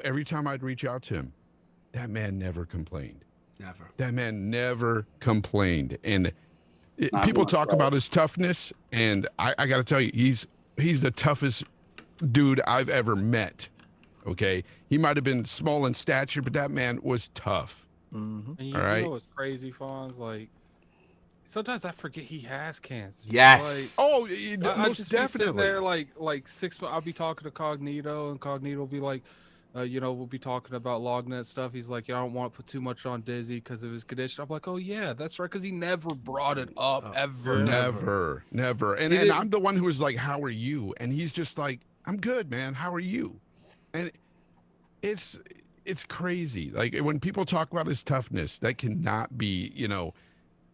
Speaker 13: every time I'd reach out to him, that man never complained.
Speaker 1: Never.
Speaker 13: That man never complained. And people talk about his toughness, and I got to tell you, he's the toughest dude I've ever met. Okay, he might have been small in stature, but that man was tough.
Speaker 6: And
Speaker 13: all right.
Speaker 6: What's crazy, Fonz? Like sometimes I forget he has cancer.
Speaker 1: Yes.
Speaker 6: Like,
Speaker 13: most
Speaker 6: I just be
Speaker 13: definitely.
Speaker 6: sitting there like 6 months. I'll be talking to Cognito, and Cognito will be like, we'll be talking about LogNet stuff. He's like, I don't want to put too much on Dizzy because of his condition. I'm like, oh yeah, that's right, because he never brought it up ever.
Speaker 13: Never. And I'm the one who was like, how are you? And he's just like, I'm good, man. How are you? And it's crazy. Like when people talk about his toughness, that cannot be,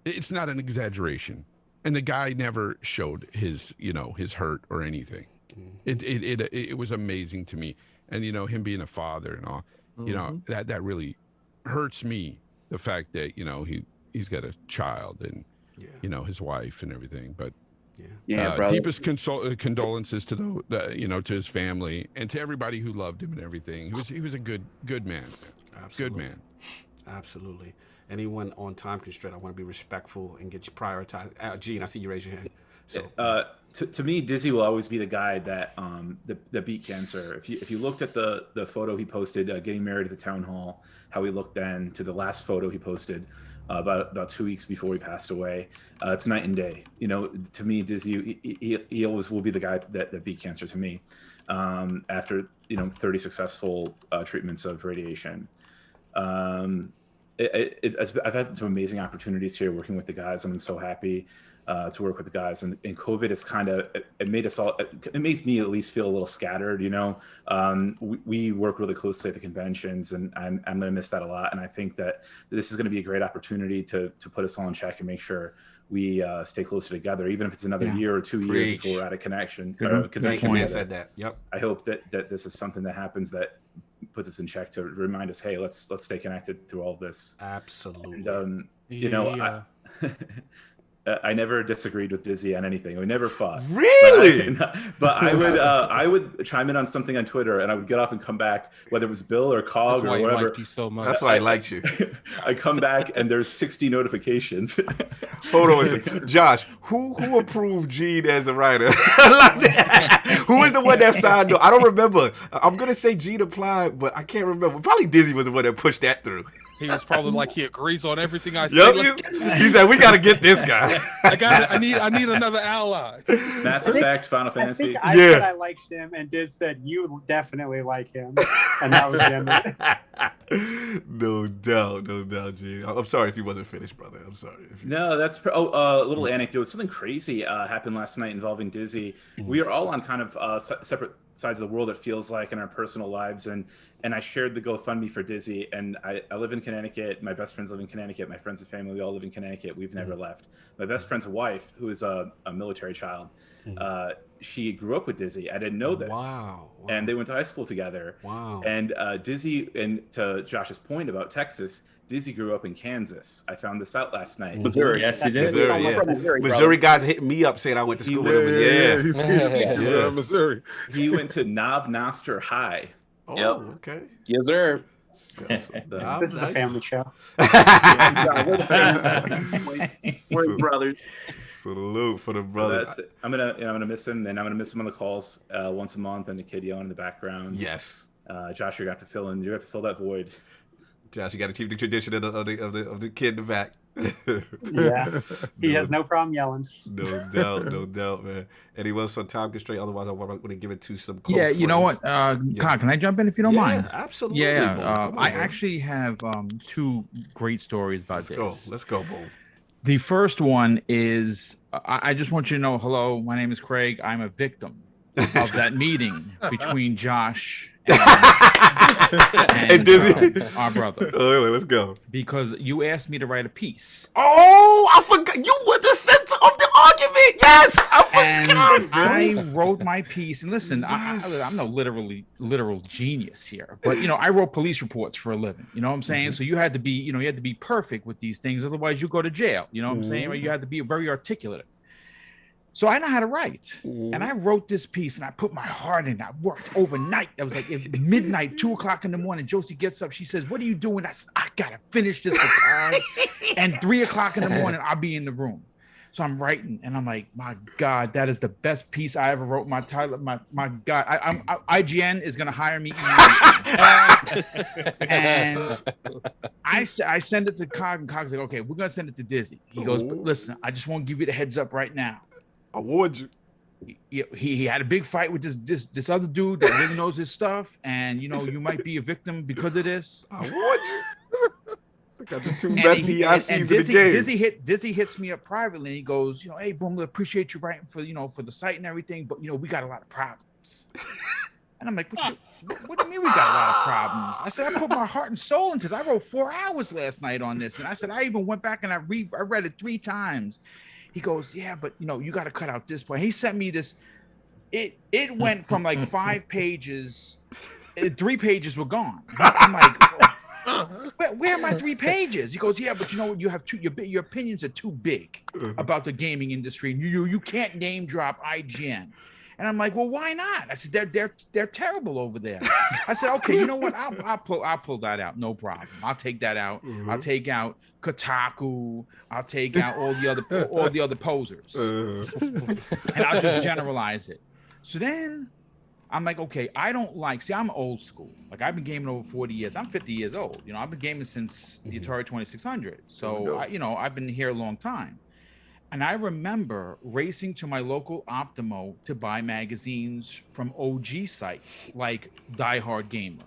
Speaker 13: It's not an exaggeration. And the guy never showed his, his hurt or anything. It was amazing to me. And, him being a father and all, that really hurts me. The fact that, he's got a child and, his wife and everything. But deepest condolences to to his family and to everybody who loved him and everything. He was a good man.
Speaker 1: Absolutely.
Speaker 13: Good man.
Speaker 1: Absolutely. Anyone on time constraint, I want to be respectful and get you prioritized. Gene, I see you raise your hand. So,
Speaker 15: to me, Dizzy will always be the guy that that beat cancer. If you looked at the photo he posted, getting married at the town hall, how he looked then to the last photo he posted about 2 weeks before he passed away, it's night and day. To me, Dizzy, he always will be the guy that beat cancer to me. After 30 successful treatments of radiation. I've had some amazing opportunities here working with the guys. I'm so happy to work with the guys, and COVID is it made me at least feel a little scattered. We work really closely at the conventions, and I'm going to miss that a lot. And I think that this is going to be a great opportunity to put us all in check and make sure we stay closer together, even if it's another year or 2 years before we're at a convention.
Speaker 1: Said that. Yep.
Speaker 15: I hope that this is something that happens that puts us in check to remind us, hey, let's stay connected through all of this.
Speaker 1: Absolutely.
Speaker 15: And I never disagreed with Dizzy on anything. We never fought.
Speaker 1: Really?
Speaker 15: But I would chime in on something on Twitter, and I would get off and come back, whether it was Bill or Cog or whatever.
Speaker 6: That's why he liked you so much.
Speaker 1: That's why I liked you.
Speaker 15: I come back and there's 60 notifications.
Speaker 1: Hold on a second. Josh, who approved Gene as a writer? Who is the one that signed it? I don't remember. I'm gonna say Gene applied, but I can't remember. Probably Dizzy was the one that pushed that through.
Speaker 6: He was probably like, he agrees on everything I say.
Speaker 1: Yep, he said, we got to get this guy.
Speaker 6: I need another ally.
Speaker 15: Mass Effect, Final Fantasy.
Speaker 11: I said I liked him, and Diz said, you definitely like him. And that was the end.
Speaker 1: No doubt, Gene. I'm sorry if he wasn't finished, brother. I'm sorry.
Speaker 15: No, that's a little anecdote. Something crazy happened last night involving Dizzy. We are all on kind of separate sides of the world, it feels like, in our personal lives, and I shared the GoFundMe for Dizzy, and I live in Connecticut. My best friends live in Connecticut. My friends and family, we all live in Connecticut. We've never left. My best friend's wife, who is a military child, she grew up with Dizzy. I didn't know this.
Speaker 1: Wow.
Speaker 15: And they went to high school together.
Speaker 1: Wow.
Speaker 15: And Dizzy, and to Josh's point about Texas, Dizzy grew up in Kansas. I found this out last night.
Speaker 16: Missouri, yes, he did.
Speaker 1: Missouri guys hitting me up saying I went to school with him.
Speaker 3: Yeah, Missouri.
Speaker 15: He went to Knob Noster High.
Speaker 1: Oh,
Speaker 16: Yep.
Speaker 1: Okay.
Speaker 16: Yes, sir.
Speaker 11: This is a family show.
Speaker 16: We're brothers.
Speaker 1: Salute for the brothers.
Speaker 15: That's it. I'm gonna miss him, and I'm gonna miss him on the calls once a month, and the kid yelling in the background.
Speaker 1: Yes.
Speaker 15: Josh, you have to fill in. You have to fill that void.
Speaker 1: Josh, you got to keep the tradition of the kid in the back.
Speaker 11: Yeah, he has no problem yelling.
Speaker 1: No doubt, man. Anyone else on time constraint? Otherwise, I want to give it to some.
Speaker 17: Yeah, you know what? Con, can I jump in if you don't mind?
Speaker 1: Absolutely.
Speaker 17: Yeah, I actually have two great stories about this.
Speaker 1: Let's go, Boom.
Speaker 17: The first one is I just want you to know, hello, my name is Craig. I'm a victim of that meeting between Josh and
Speaker 1: Dizzy.
Speaker 17: Our brother.
Speaker 1: Wait, let's go.
Speaker 17: Because you asked me to write a piece.
Speaker 1: Oh, I forgot. You were the center of the argument. Yes, I forgot.
Speaker 17: And I wrote my piece. And listen, I'm no literal genius here. But, I wrote police reports for a living. You know what I'm saying? So you had to be, perfect with these things. Otherwise, you go to jail. You know what I'm saying? Or you had to be very articulate. So I know how to write. And I wrote this piece and I put my heart in it. I worked overnight. That was like at midnight, 2 o'clock in the morning. Josie gets up. She says, what are you doing? I said, I got to finish this for time. And 3 o'clock in the morning, I'll be in the room. So I'm writing and I'm like, my God, that is the best piece I ever wrote. My title, my God, IGN is going to hire me. And I send it to Cog, and Cog's like, okay, we're going to send it to Dizzy. He goes, but listen, I just want to give you the heads up right now.
Speaker 1: I warned you.
Speaker 17: He had a big fight with this other dude that really knows his stuff, and you might be a victim because of this.
Speaker 1: I warned you. I got the two best PICs in the game.
Speaker 17: Dizzy hits me up privately, and he goes, hey, Boom, appreciate you writing for the site and everything, but we got a lot of problems. And I'm like, what do you mean we got a lot of problems? I said, I put my heart and soul into this. I wrote 4 hours last night on this. And I said, I even went back and I read it 3 times. He goes, yeah, but you got to cut out this point. He sent me this. It went from like 5 pages, 3 pages were gone. I'm like, where are my 3 pages? He goes, yeah, but you know what? You have your opinions are too big about the gaming industry. And you can't name drop IGN. And I'm like, well, why not? I said, they're terrible over there. I said, okay, you know what? I'll pull that out. No problem. I'll take that out. I'll take out Kotaku. I'll take out all the other posers. And I'll just generalize it. So then I'm like, okay, I don't like, see, I'm old school. Like I've been gaming over 40 years. I'm 50 years old. I've been gaming since the Atari 2600. So, I've been here a long time. And I remember racing to my local Optimo to buy magazines from OG sites like Die Hard Gamer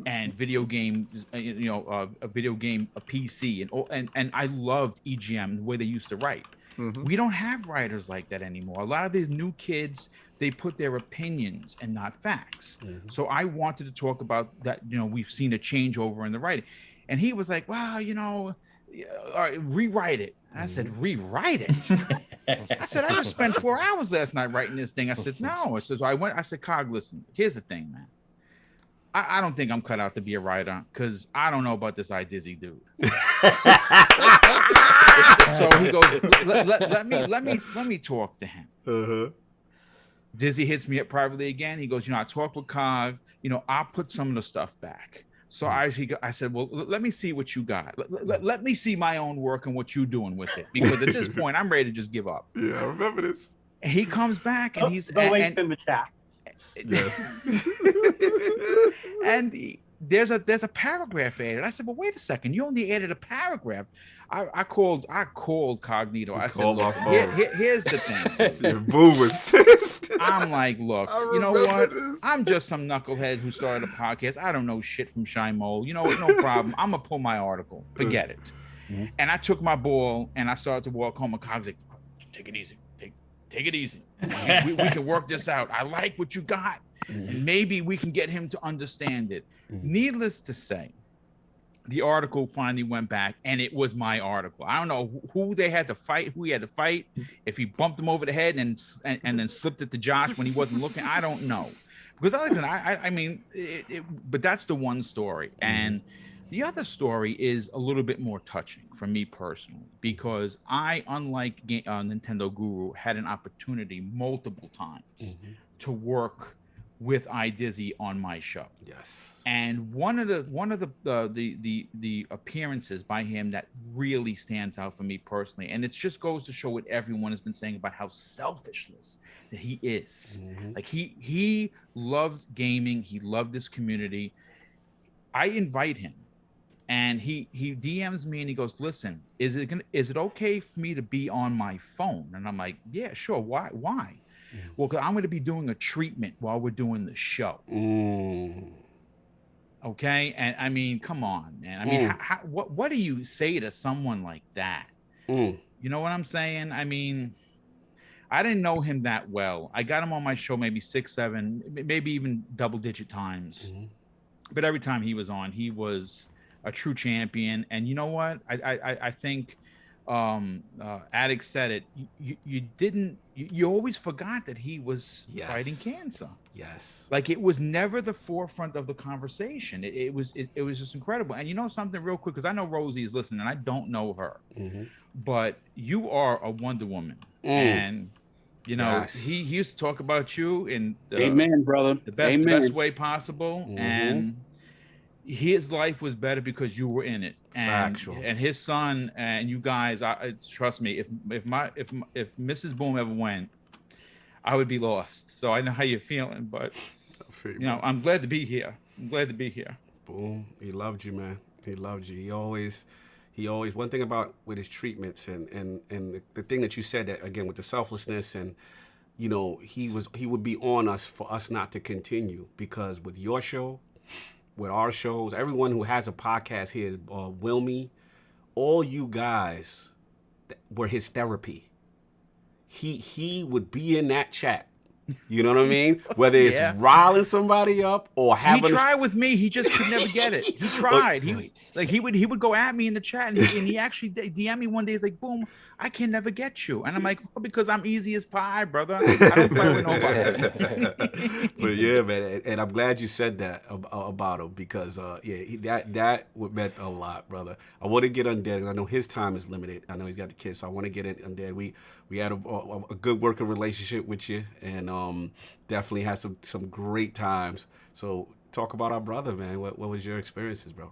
Speaker 17: and Video Game, a PC. And I loved EGM, the way they used to write. We don't have writers like that anymore. A lot of these new kids, they put their opinions and not facts. So I wanted to talk about that. We've seen a changeover in the writing. And he was like, wow, all right, rewrite it. I said, rewrite it? I said, I just spent 4 hours last night writing this thing. I said, no. So I said, Cog, listen, here's the thing, man. I don't think I'm cut out to be a writer because I don't know about this iDizzy dude. So he goes, let me talk to him. Dizzy hits me up privately again. He goes, I talked with Cog. I'll put some of the stuff back. So I said, well, let me see what you got. Let me see my own work and what you're doing with it. Because at this point, I'm ready to just give up.
Speaker 1: Yeah, I remember this.
Speaker 17: And he comes back and he's...
Speaker 5: The link's in the chat.
Speaker 1: Yes.
Speaker 17: And there's a paragraph added. I said, well, wait a second. You only added a paragraph. I called Cognito. I said, look, here's the thing.
Speaker 1: Boom was pissed.
Speaker 17: I'm like, look, you know what? I'm just some knucklehead who started a podcast. I don't know shit from Shy Mole. No problem. I'm going to pull my article. Forget it. And I took my ball and I started to walk home. And Cog's like, take it easy. Take it easy. We can work this out. I like what you got. And maybe we can get him to understand it. Needless to say, the article finally went back, and it was my article. I don't know who he had to fight, if he bumped him over the head and then slipped it to Josh when he wasn't looking. I don't know. Because I mean, but that's the one story. And the other story is a little bit more touching for me personally, because I, unlike Nintendo Guru, had an opportunity multiple times to work with iDizzy on my show.
Speaker 1: Yes.
Speaker 17: And one of the appearances by him that really stands out for me personally, and it just goes to show what everyone has been saying about how selfishness that he is. Like he loved gaming, he loved this community. I invite him, and he DMs me and he goes, "Listen, is it okay for me to be on my phone?" And I'm like, "Yeah, sure. Why?" Well, because I'm going to be doing a treatment while we're doing the show. Okay, and I mean, come on, man. I mean, what do you say to someone like that? You know what I'm saying? I mean, I didn't know him that well. I got him on my show maybe 6, 7, maybe even double-digit times. But every time he was on, he was a true champion. And you know what? I think Addict said it. You always forgot that he was fighting cancer.
Speaker 1: Yes.
Speaker 17: Like it was never the forefront of the conversation. It was just incredible. And you know something real quick, because I know Rosie is listening and I don't know her, but you are a Wonder Woman. And he used to talk about you in the
Speaker 16: Amen, brother.
Speaker 17: The best way possible. And his life was better because you were in it. And his son and you guys, trust me, if Mrs. Boom ever went, I would be lost. So I know how you're feeling, but I'm glad to be here.
Speaker 1: Boom, he loved you, man. He loved you. He always one thing about with his treatments and the thing that you said, that again with the selflessness, and he would be on us for us not to continue, because with your show, with our shows, everyone who has a podcast here, Wilmy, all you guys were his therapy. He would be in that chat You know what I mean? Whether it's riling somebody up or having.
Speaker 17: He tried with me. He just could never get it. He tried. He would go at me in the chat, and he actually DM me one day. He's like, "Boom, I can never get you," and I'm like, well, "Because I'm easy as pie, brother. I don't fight with nobody."
Speaker 1: But yeah, man, and I'm glad you said that about him because that meant a lot, brother. I want to get Undead. I know his time is limited. I know he's got the kids, so I want to get it Undead. We had a good working relationship with you, and definitely had some great times. So talk about our brother, man. What was your experiences, bro?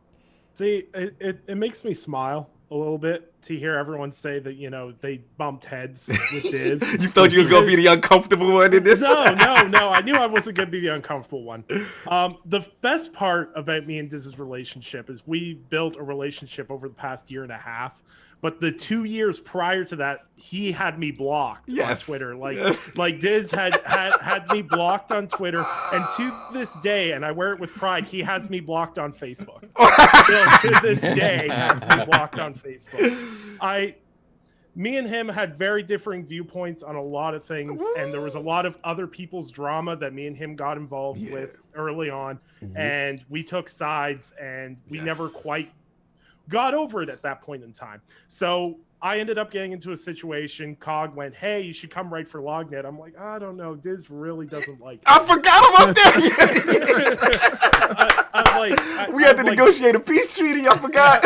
Speaker 18: See, it makes me smile a little bit to hear everyone say that, you know, they bumped heads with Diz.
Speaker 1: You thought you was going to be the uncomfortable one in this?
Speaker 18: No. I knew I wasn't going to be the uncomfortable one. The best part about me and Diz's relationship is we built a relationship over the past year and a half. But the 2 years prior to that, he had me blocked on Twitter. Like Diz had me blocked on Twitter, and to this day, and I wear it with pride, he has me blocked on Facebook. Still to this day, has me blocked on Facebook. Me and him had very differing viewpoints on a lot of things, and there was a lot of other people's drama that me and him got involved with early on, and we took sides, and we never quite got over it at that point in time. So I ended up getting into a situation. Cog went, "Hey, you should come write for Lognet." I'm like, I don't know. Diz really doesn't like me.
Speaker 1: I forgot about that. We had to negotiate a peace treaty. I forgot.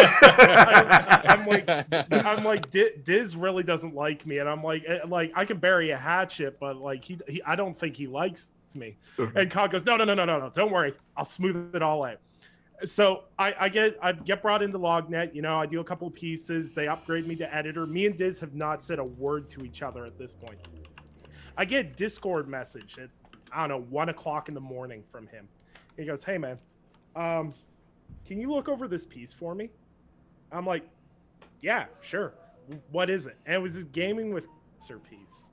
Speaker 18: I'm like, Diz really doesn't like me, and I'm like I can bury a hatchet, but like he I don't think he likes me. And Cog goes, no, don't worry, I'll smooth it all out. So I get brought into Lognet, you know, I do a couple of pieces, they upgrade me to editor. Me and Diz have not said a word to each other at this point. I get a Discord message at, I don't know, 1 o'clock in the morning from him. He goes, "Hey man, can you look over this piece for me?" I'm like, "Yeah, sure. What is it?" And it was this Gaming with Cancer piece.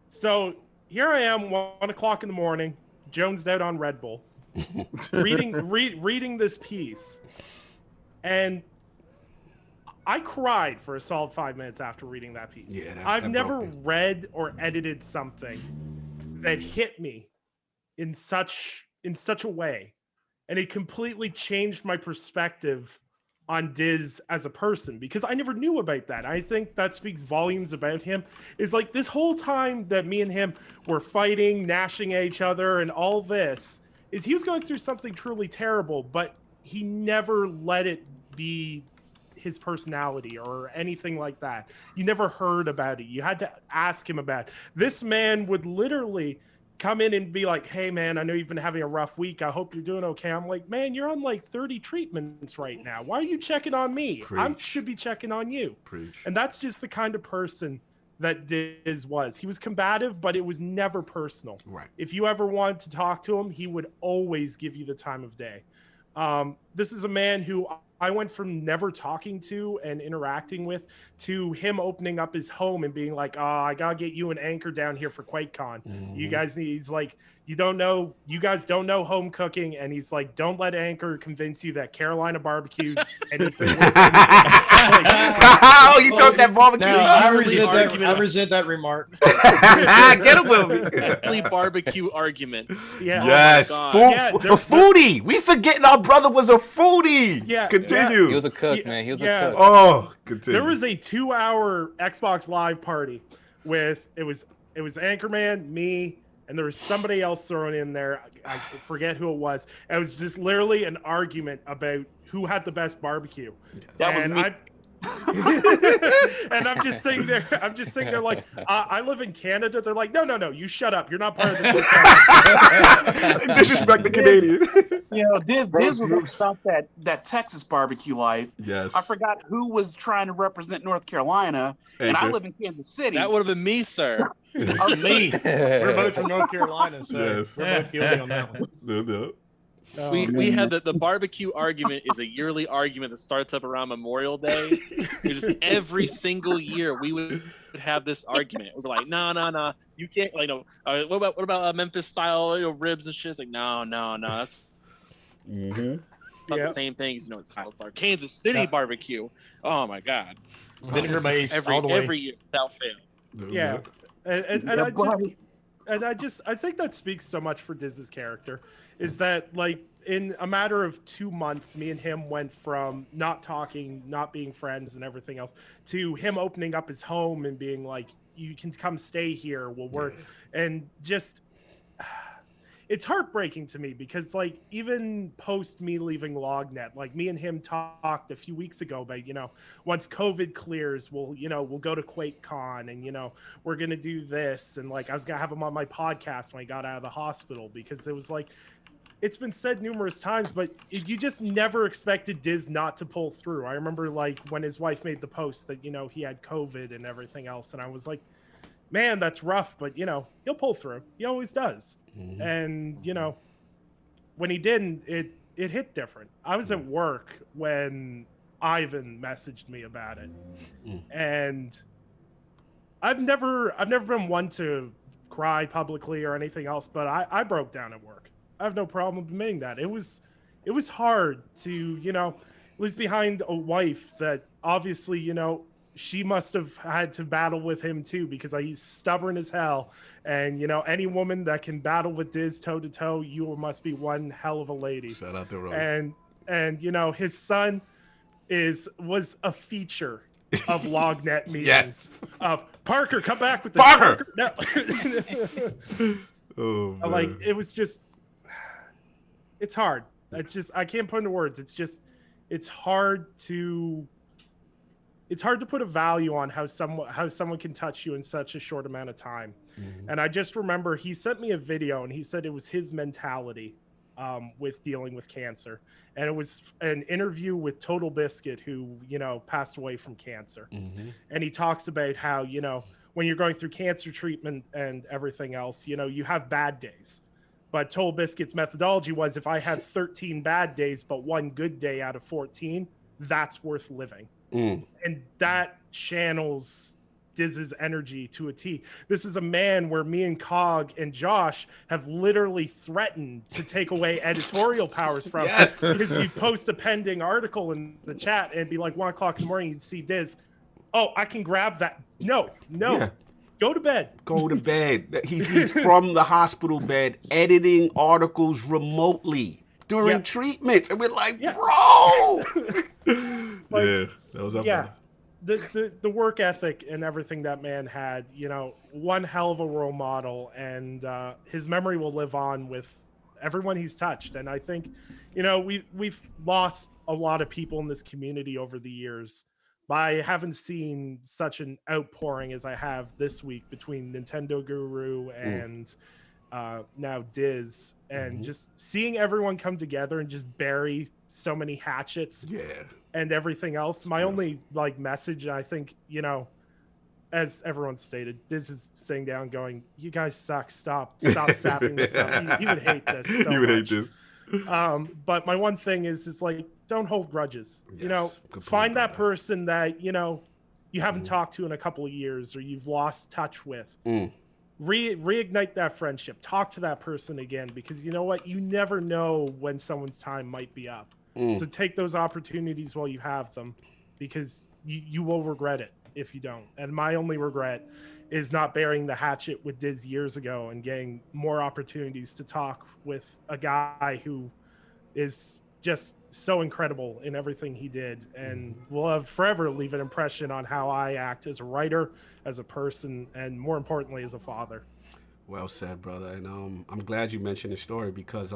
Speaker 18: So here I am, 1 o'clock in the morning, jonesed out on Red Bull. reading this piece, and I cried for a solid 5 minutes after reading that piece. I've never read or edited something that hit me in such a way, and it completely changed my perspective on Diz as a person, because I never knew about that. I think that speaks volumes about him. Is like this whole time that me and him were fighting, gnashing at each other, and all this. Is he was going through something truly terrible, but he never let it be his personality or anything like that. You never heard about it. You had to ask him about it. This man would literally come in and be like, "Hey man, I know you've been having a rough week. I hope you're doing okay." I'm like, "Man, you're on like 30 treatments right now. Why are you checking on me? I should be checking on you." And that's just the kind of person that Diz was. He was combative, but it was never personal.
Speaker 1: Right.
Speaker 18: If you ever wanted to talk to him, he would always give you the time of day. This is a man who I went from never talking to and interacting with to him opening up his home and being like, "Oh, I gotta get you an anchor down here for QuakeCon. You guys need," he's like, you guys don't know home cooking. And he's like, "Don't let Anchor convince you that Carolina barbecues anything."
Speaker 1: Oh, you took that barbecue.
Speaker 19: No, I resent that remark.
Speaker 1: Get him with me.
Speaker 9: Definitely barbecue argument.
Speaker 18: Yeah.
Speaker 1: Yes.
Speaker 9: Oh
Speaker 1: a foodie. We forgetting our brother was a foodie.
Speaker 18: Yeah.
Speaker 1: Continue.
Speaker 14: He was a cook, man. He was a cook.
Speaker 1: Oh, continue.
Speaker 18: There was a 2-hour Xbox Live party with it was Anchorman, me, and there was somebody else thrown in there. I forget who it was. It was just literally an argument about who had the best barbecue.
Speaker 16: That was me.
Speaker 18: And I'm just sitting there like, I live in Canada. They're like, no, you shut up. You're not part of this.
Speaker 1: Disrespect the Canadian.
Speaker 16: You know, Diz was about that Texas barbecue life.
Speaker 1: Yes.
Speaker 16: I forgot who was trying to represent North Carolina, and I live in Kansas City.
Speaker 9: That would have been me, sir.
Speaker 19: Me. We're both from North Carolina, so we're both guilty on that one.
Speaker 1: No.
Speaker 9: We had the barbecue argument is a yearly argument that starts up around Memorial Day. Just every single year we would have this argument. We're like, no, you can't. Like, no. What about Memphis style ribs and shit? It's like, no, that's not the same things. It's our Kansas City barbecue. Oh my God.
Speaker 19: Vinegar base all the way.
Speaker 9: Every year without fail.
Speaker 18: Yeah, and I just. and I think that speaks so much for Diz's character, is that like in a matter of 2 months, me and him went from not talking, not being friends and everything else, to him opening up his home and being like, you can come stay here, we'll work. And just, it's heartbreaking to me because like even post me leaving LogNet, like me and him talked a few weeks ago about, you know, once COVID clears, we'll go to QuakeCon and, you know, we're going to do this. And like, I was going to have him on my podcast when I got out of the hospital, because it was like, it's been said numerous times, but you just never expected Diz not to pull through. I remember like when his wife made the post that, you know, he had COVID and everything else. And I was like, man, that's rough, but you know, he'll pull through. He always does. Mm-hmm. And you know, when he didn't, it hit different. I was at work when Ivan messaged me about it. And I've never been one to cry publicly or anything else, but I broke down at work. I have no problem admitting that. It was hard to, you know, lose behind a wife that obviously, you know, she must have had to battle with him too, because he's stubborn as hell. And, you know, any woman that can battle with Diz toe to toe, you must be one hell of a lady.
Speaker 1: Shout out to Rose.
Speaker 18: And you know, his son was a feature of LogNet meetings.
Speaker 1: Yes.
Speaker 18: Of Parker, come back with this.
Speaker 1: Parker!
Speaker 18: No.
Speaker 1: Oh, man.
Speaker 18: Like, it was just, it's hard. It's just, I can't put into words. It's just, it's hard to put a value on how someone can touch you in such a short amount of time. Mm-hmm. And I just remember he sent me a video and he said it was his mentality with dealing with cancer. And it was an interview with Total Biscuit, who, you know, passed away from cancer. Mm-hmm. And he talks about how, you know, when you're going through cancer treatment and everything else, you know, you have bad days. But Total Biscuit's methodology was, if I had 13 bad days, but one good day out of 14, that's worth living. And that channels Diz's energy to a T. This is a man where me and Cog and Josh have literally threatened to take away editorial powers from him, because you post a pending article in the chat and be like 1 o'clock in the morning, you'd see Diz, oh, I can grab that. No. Yeah. Go to bed.
Speaker 1: Go to bed. He's from the hospital bed editing articles remotely during treatments. And we're like, bro!
Speaker 18: Like,
Speaker 1: that was up.
Speaker 18: Yeah. The work ethic and everything that man had, you know, one hell of a role model, and his memory will live on with everyone he's touched. And I think, you know, we've lost a lot of people in this community over the years. But I haven't seen such an outpouring as I have this week between Nintendo Guru and now Diz, and just seeing everyone come together and just bury so many hatchets and everything else. My only like message, I think, you know, as everyone stated, Diz is sitting down going, you guys suck, stop sapping this up. He would hate this so
Speaker 1: you would
Speaker 18: much.
Speaker 1: hate this.
Speaker 18: But my one thing is like, don't hold grudges. You know, find that person that, you know, you haven't talked to in a couple of years or you've lost touch with. Reignite that friendship. Talk to that person again, because you know what? You never know when someone's time might be up. So take those opportunities while you have them, because you will regret it if you don't. And my only regret is not burying the hatchet with Diz years ago and getting more opportunities to talk with a guy who is just so incredible in everything he did, and will have forever leave an impression on how I act as a writer, as a person, and more importantly, as a father.
Speaker 1: Well said, brother. And I'm glad you mentioned the story, because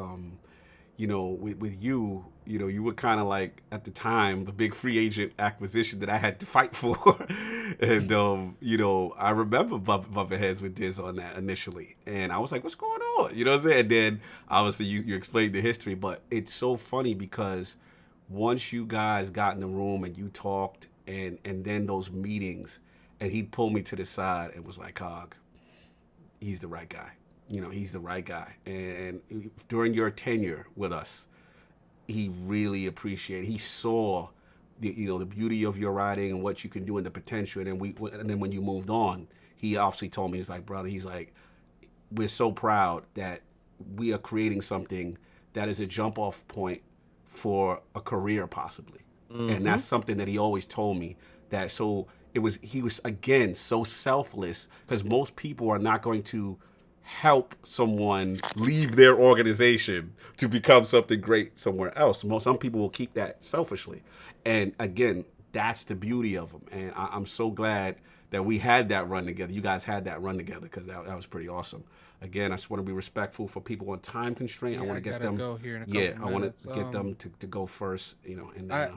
Speaker 1: you know, with you, you know, you were kind of like, at the time, the big free agent acquisition that I had to fight for. And, you know, I remember bumping heads with Diz on that initially. And I was like, what's going on? You know what I'm saying? And then, obviously, you explained the history. But it's so funny because once you guys got in the room and you talked, and then those meetings, and he'd pull me to the side and was like, Cog, he's the right guy. You know, he's the right guy. And during your tenure with us, he really appreciated, he saw the beauty of your writing and what you can do and the potential. And then when you moved on, he obviously told me, he's like, brother, he's like, we're so proud that we are creating something that is a jump off point for a career possibly. And that's something that he always told me, that he was again so selfless, because most people are not going to help someone leave their organization to become something great somewhere else. Some people will keep that selfishly. And again, that's the beauty of them. And I'm so glad that we had that run together. You guys had that run together because that was pretty awesome. Again, I just want to be respectful for people on time constraint.
Speaker 6: Yeah,
Speaker 1: I want to get them.
Speaker 6: Go here in a couple
Speaker 1: I want
Speaker 6: minutes.
Speaker 1: to get them to go first. And then,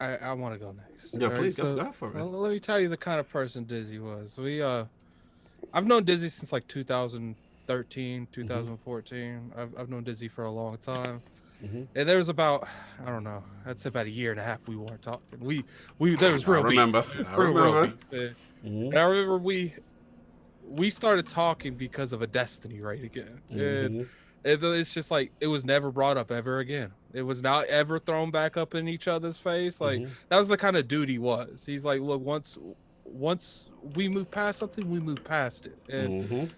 Speaker 6: I want to go next.
Speaker 1: Yeah,
Speaker 6: All
Speaker 1: please
Speaker 6: right,
Speaker 1: go for it.
Speaker 6: Well, let me tell you the kind of person Dizzy was. I've known Dizzy since like 2013, 2014. I've known Dizzy for a long time. And there was about, I don't know, that's about a year and a half we weren't talking. There was real beef.
Speaker 1: I remember.
Speaker 6: And I remember we started talking because of a Destiny raid again. And it's just like, it was never brought up ever again. It was not ever thrown back up in each other's face. Like, that was the kind of dude he was. He's like, look, once we move past something, we move past it. And,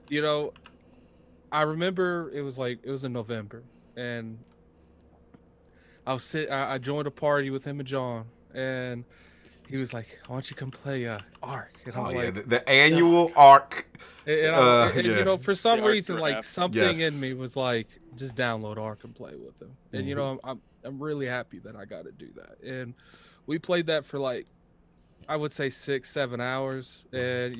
Speaker 6: I remember it was in November. And I joined a party with him and John. And he was like, why don't you come play Ark? And I'm like,
Speaker 1: the annual Ark.
Speaker 6: And for some reason, like something in me was like, just download Ark and play with him. And I'm really happy that I got to do that. And we played that for like, I would say 6-7 hours. And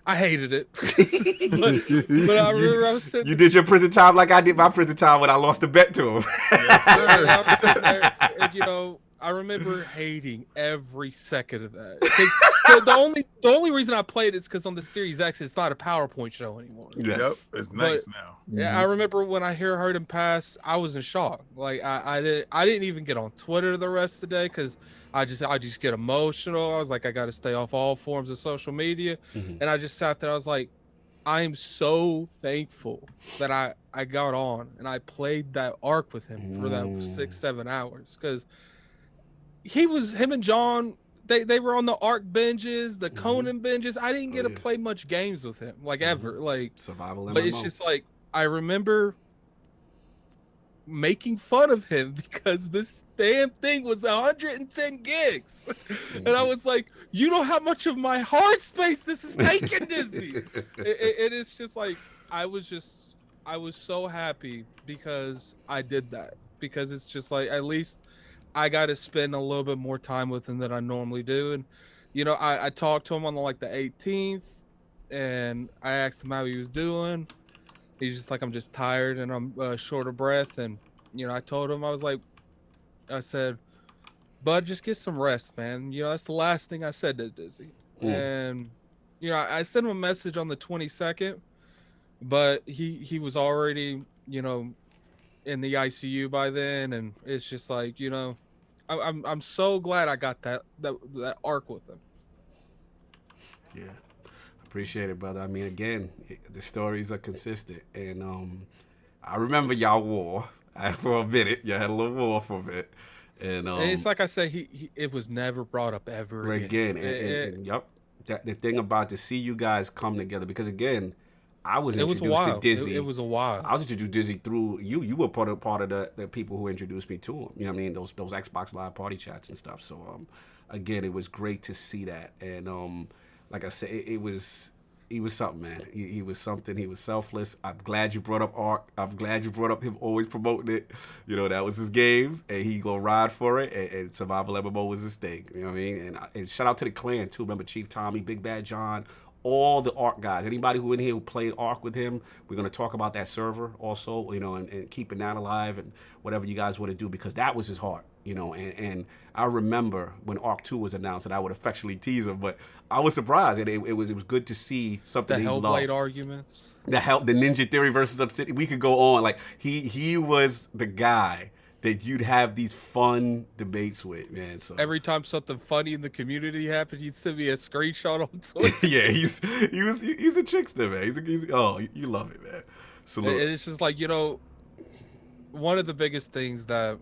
Speaker 6: I hated it. but I remember I was sitting.
Speaker 1: You did your prison time like I did my prison time when I lost a bet to him.
Speaker 6: Yes, sir. I was sitting there, and I remember hating every second of that. Because the only reason I played it is because on the Series X, it's not a PowerPoint show anymore.
Speaker 3: Yes. Yep, it's nice now.
Speaker 6: Yeah, I remember when I heard him pass, I was in shock. Like I didn't even get on Twitter the rest of the day because I just get emotional. I was like, I got to stay off all forms of social media, and I just sat there. I was like, I am so thankful that I got on and I played that Ark with him for that 6-7 hours because. Him and John, they were on the Ark binges, the Conan binges. I didn't get to play much games with him, like ever. Like
Speaker 1: survival MMO.
Speaker 6: But it's just like I remember making fun of him because this damn thing was 110 gigs. And I was like, you know how much of my hard space this is taking, Dizzy. It is just like I was so happy because I did that. Because it's just like at least I got to spend a little bit more time with him than I normally do. And, I talked to him on the 18th and I asked him how he was doing. He's just like, I'm just tired and I'm short of breath. And, I told him, I said, bud, just get some rest, man. That's the last thing I said to Dizzy. And, I sent him a message on the 22nd, but he was already, in the ICU by then, and it's just like I'm so glad I got that Ark with him.
Speaker 1: Yeah, appreciate it, brother. I mean, again, the stories are consistent, and I remember y'all war for a minute. Y'all had a little war for a bit, and
Speaker 6: it's like I said, it was never brought up ever again.
Speaker 1: And yep, the thing about to see you guys come together because again. I was introduced to Dizzy.
Speaker 6: It was a while.
Speaker 1: I was introduced to Dizzy through you. You were part of the people who introduced me to him. You know what I mean? Those Xbox Live party chats and stuff. So again, it was great to see that. And like I said, he was something, man. He was something. He was selfless. I'm glad you brought up Ark. I'm glad you brought up him always promoting it. That was his game, and he gonna ride for it. And survival MMO was his thing. You know what I mean? And shout out to the clan too. Remember Chief Tommy, Big Bad John. All the Ark guys, anybody who in here who played Ark with him, we're going to talk about that server also, and keeping that alive and whatever you guys want to do because that was his heart, and I remember when Ark 2 was announced and I would affectionately tease him, but I was surprised and it was good to see something
Speaker 6: the
Speaker 1: he
Speaker 6: Hellblade
Speaker 1: loved.
Speaker 6: Arguments.
Speaker 1: The Ninja Theory versus Obsidian. We could go on. Like he was the guy that you'd have these fun debates with, man. So
Speaker 6: every time something funny in the community happened, he'd send me a screenshot on Twitter.
Speaker 1: Yeah, he's a trickster, man. You love it, man. Salute.
Speaker 6: And it's just like one of the biggest things that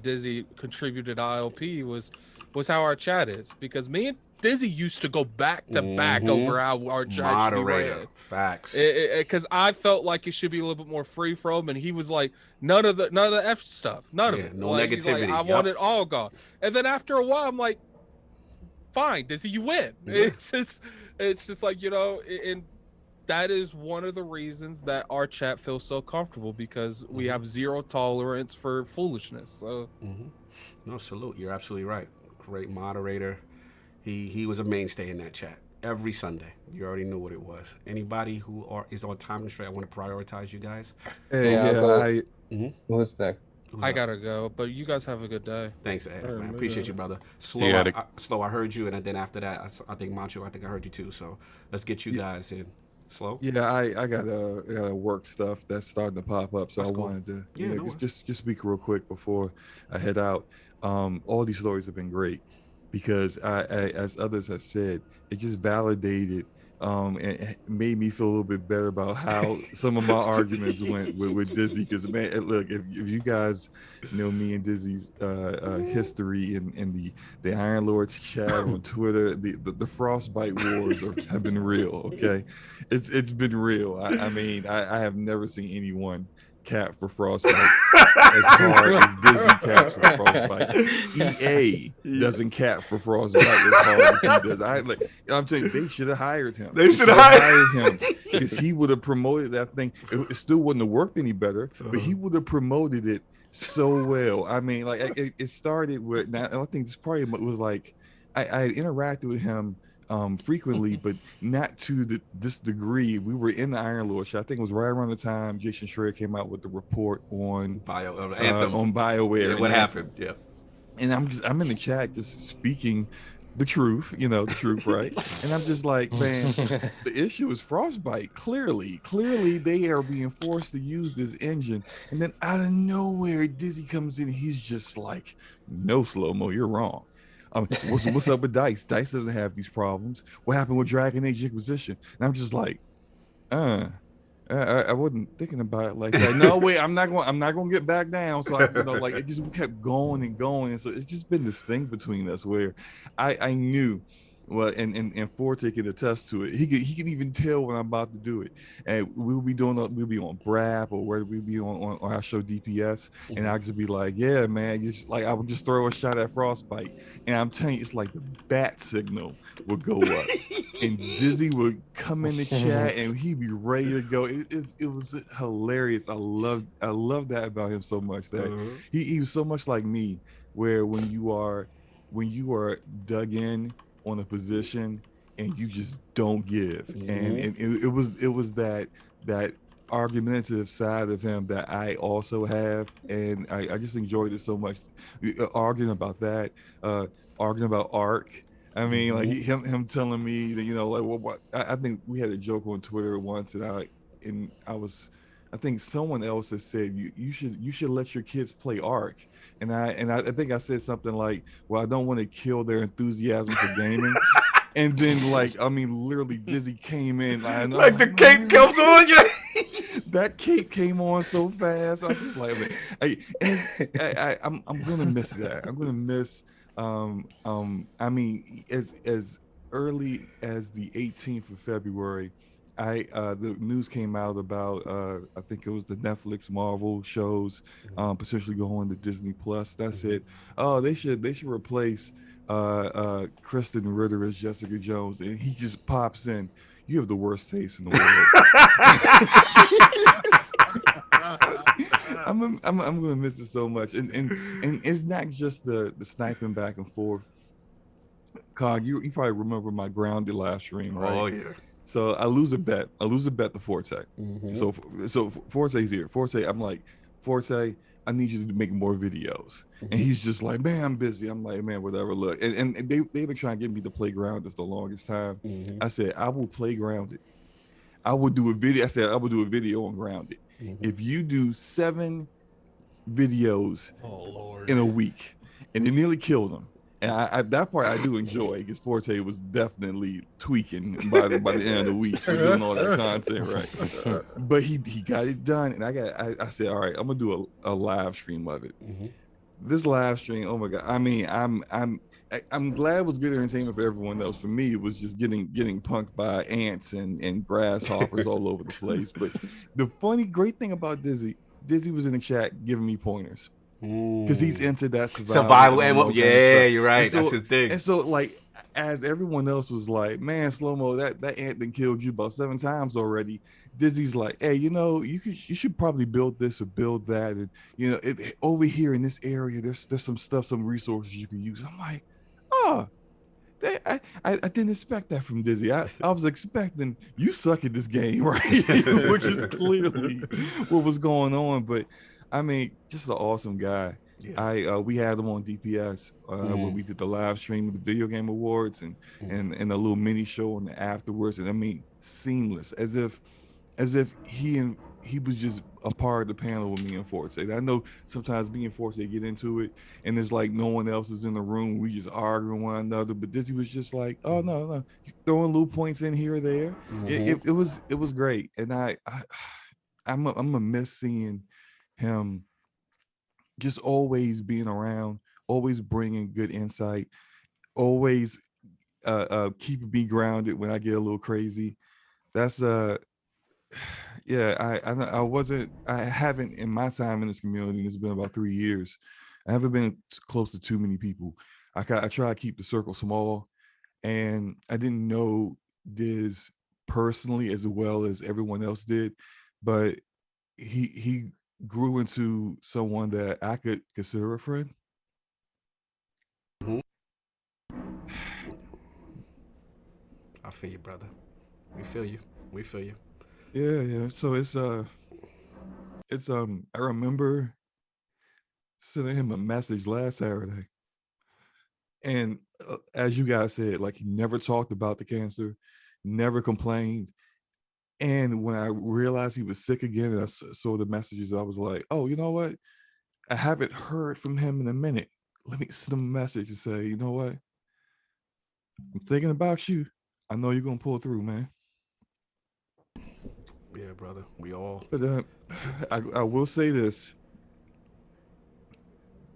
Speaker 6: Dizzy contributed to ILP was how our chat is because me and Dizzy used to go back to back over how our chat should be ran.
Speaker 1: Facts.
Speaker 6: Because I felt like it should be a little bit more free from, and he was like, none of the F stuff, none of it.
Speaker 1: No
Speaker 6: like,
Speaker 1: negativity.
Speaker 6: Like, I want it all gone. And then after a while, I'm like, fine, Dizzy, you win. Yeah. It's just like and that is one of the reasons that our chat feels so comfortable, because we have zero tolerance for foolishness. So
Speaker 1: no, salute. You're absolutely right. Great moderator. He was a mainstay in that chat every Sunday. You already knew what it was. Anybody who is on time constraint, I want to prioritize you guys.
Speaker 14: Hey, yeah, who's back?
Speaker 6: I gotta go, but you guys have a good day.
Speaker 1: Thanks, Ed. Man. Appreciate you, brother. Slow, I heard you, and then after that, I think Mancho, I think I heard you too. So let's get you guys in. Slow.
Speaker 20: Yeah, I got work stuff that's starting to pop up, so
Speaker 1: That's
Speaker 20: I
Speaker 1: cool.
Speaker 20: wanted to
Speaker 1: No
Speaker 20: just speak real quick before I head out. All these stories have been great because I as others have said, it just validated and it made me feel a little bit better about how some of my arguments went with Dizzy. Because man, look, if you guys know me and Dizzy's history in the Iron Lords chat on Twitter, the frostbite wars have been real. Okay, it's been real. I mean, I have never seen anyone cap for frostbite as hard as Dizzy caps for frostbite. EA doesn't cap for frostbite as hard as he does. I'm telling you, they should have hired him.
Speaker 1: They should have hired
Speaker 20: him because he would have promoted that thing. It still wouldn't have worked any better, but he would have promoted it so well. I mean, like it started with. Now I think this probably was like I interacted with him frequently, but not to this degree. We were in the Iron Lords. I think it was right around the time Jason Schreier came out with the report on on BioWare.
Speaker 1: Yeah, what happened? Yeah,
Speaker 20: and I'm in the chat just speaking the truth, the truth, right? And I'm just like, man, the issue is frostbite. Clearly they are being forced to use this engine, and then out of nowhere, Dizzy comes in. And he's just like, no, Slow-Mo, you're wrong. What's up with Dice? Dice doesn't have these problems. What happened with Dragon Age Inquisition? And I'm just like, I wasn't thinking about it like that. No, wait, I'm not going to get back down. So it just kept going and going, and so it's just been this thing between us where I knew. Well, and Forte can attest to it. He can even tell when I'm about to do it. And we'll be on Brap or whether we'll be on our show DPS, and I'll just be like, yeah, man, you just like I would just throw a shot at frostbite, and I'm telling you, it's like the bat signal would go up, and Dizzy would come in the chat, and he'd be ready to go. It was hilarious. I love that about him so much. That he was so much like me, where when you are dug in on a position and you just don't give, and it was that argumentative side of him that I also have, and I just enjoyed it so much, arguing about that, arguing about Ark. I mean, like him telling me that I think we had a joke on Twitter once, and I think someone else has said you should let your kids play Ark, and I think I said something like, well, I don't want to kill their enthusiasm for gaming, and then literally Dizzy came in
Speaker 1: like the cape comes on you.
Speaker 20: That cape came on so fast. I'm just like, I'm gonna miss that. I'm gonna miss. As early as the 18th of February. The news came out about I think it was the Netflix Marvel shows potentially going to Disney Plus. That's it. Oh, they should replace Kristen Ritter as Jessica Jones, and he just pops in. You have the worst taste in the world. I'm gonna miss it so much, and it's not just the sniping back and forth. Cog, you probably remember my Grounded live stream, right?
Speaker 1: Oh yeah.
Speaker 20: So I lose a bet to Forte. So Forte's here. Forte, I'm like, Forte, I need you to make more videos. And he's just like, man, I'm busy. I'm like, man, whatever. Look, and they've been trying to get me to play Grounded for the longest time. I said, I will play Grounded. I would do a video. I said, I would do a video on Grounded. If you do 7 videos in a week, and it nearly killed him. And that part I do enjoy, because Forte was definitely tweaking by the end of the week for doing all that content, right? But he got it done, and I said, all right, I'm gonna do a live stream of it. This live stream, oh my god! I mean, I'm glad it was good entertainment for everyone else. For me, it was just getting punked by ants and grasshoppers all over the place. But the great thing about Dizzy was in the chat giving me pointers. Because he's into that survival.
Speaker 1: Yeah, you're right. So, that's his thing.
Speaker 20: And so, like, as everyone else was like, man, Slow-Mo, that ant done killed you about 7 times already. Dizzy's like, hey, you should probably build this or build that, and over here in this area, there's some stuff, some resources you can use. I'm like, oh, I didn't expect that from Dizzy. I was expecting you suck at this game, right? Which is clearly what was going on. But I mean, just an awesome guy. Yeah. We had him on DPS when we did the live stream of the Video Game Awards and a little mini show on the afterwards. And I mean, seamless, as if he was just a part of the panel with me and Forte. I know sometimes me and Forte get into it and it's like no one else is in the room. We just arguing one another. But Dizzy was just like, oh no, throwing little points in here or there. It was great. And I'm gonna miss seeing him just always being around, always bringing good insight, always keeping me grounded when I get a little crazy. That's yeah, I haven't in my time in this community, it's been about 3 years. I haven't been close to too many people. I try to keep the circle small, and I didn't know Diz personally as well as everyone else did, but he grew into someone that I could consider a friend.
Speaker 1: I feel you, brother. We feel you.
Speaker 20: Yeah. So I remember sending him a message last Saturday, and as you guys said, like, he never talked about the cancer, never complained. And when I realized he was sick again and I saw the messages, I was like, oh, you know what? I haven't heard from him in a minute. Let me send him a message and say, you know what? I'm thinking about you. I know you're gonna pull through, man.
Speaker 1: Yeah, brother. We all.
Speaker 20: But I will say this: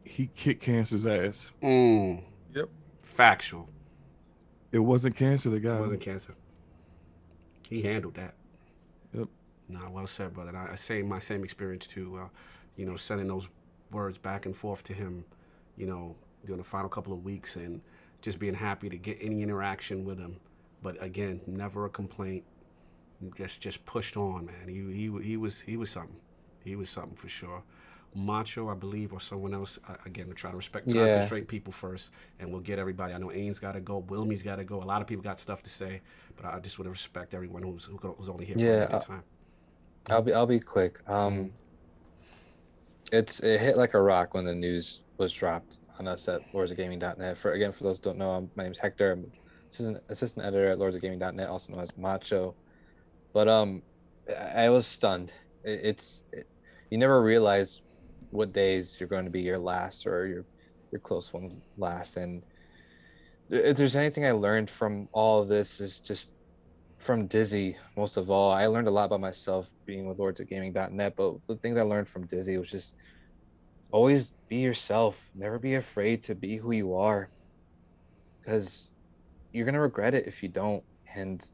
Speaker 20: he kicked cancer's ass.
Speaker 1: Yep. Factual.
Speaker 20: It wasn't cancer that got him.
Speaker 1: It wasn't cancer. He handled that.
Speaker 20: Yep.
Speaker 1: Nah, well said, brother. I say my same experience too. Sending those words back and forth to him, during the final couple of weeks, and just being happy to get any interaction with him. But again, never a complaint. Just pushed on, man. He was something. He was something for sure. Macho, I believe, or someone else. Again, we try to respect time constraint people first, and we'll get everybody. I know Ain's got to go, Wilmy's got to go. A lot of people got stuff to say, but I just want to respect everyone who's only here for a limited time.
Speaker 14: I'll be quick. It hit like a rock when the news was dropped on us at lordsofgaming.net. For those who don't know, my name's Hector. I'm assistant editor at lordsofgaming.net, also known as Macho. But I was stunned. You never realize what days you're going to be your last or your close one's last. And if there's anything I learned from all of this, is just from Dizzy. Most of all, I learned a lot about myself being with lordsofgaming.net, but the things I learned from Dizzy was just always be yourself. Never be afraid to be who you are, because you're gonna regret it if you don't. And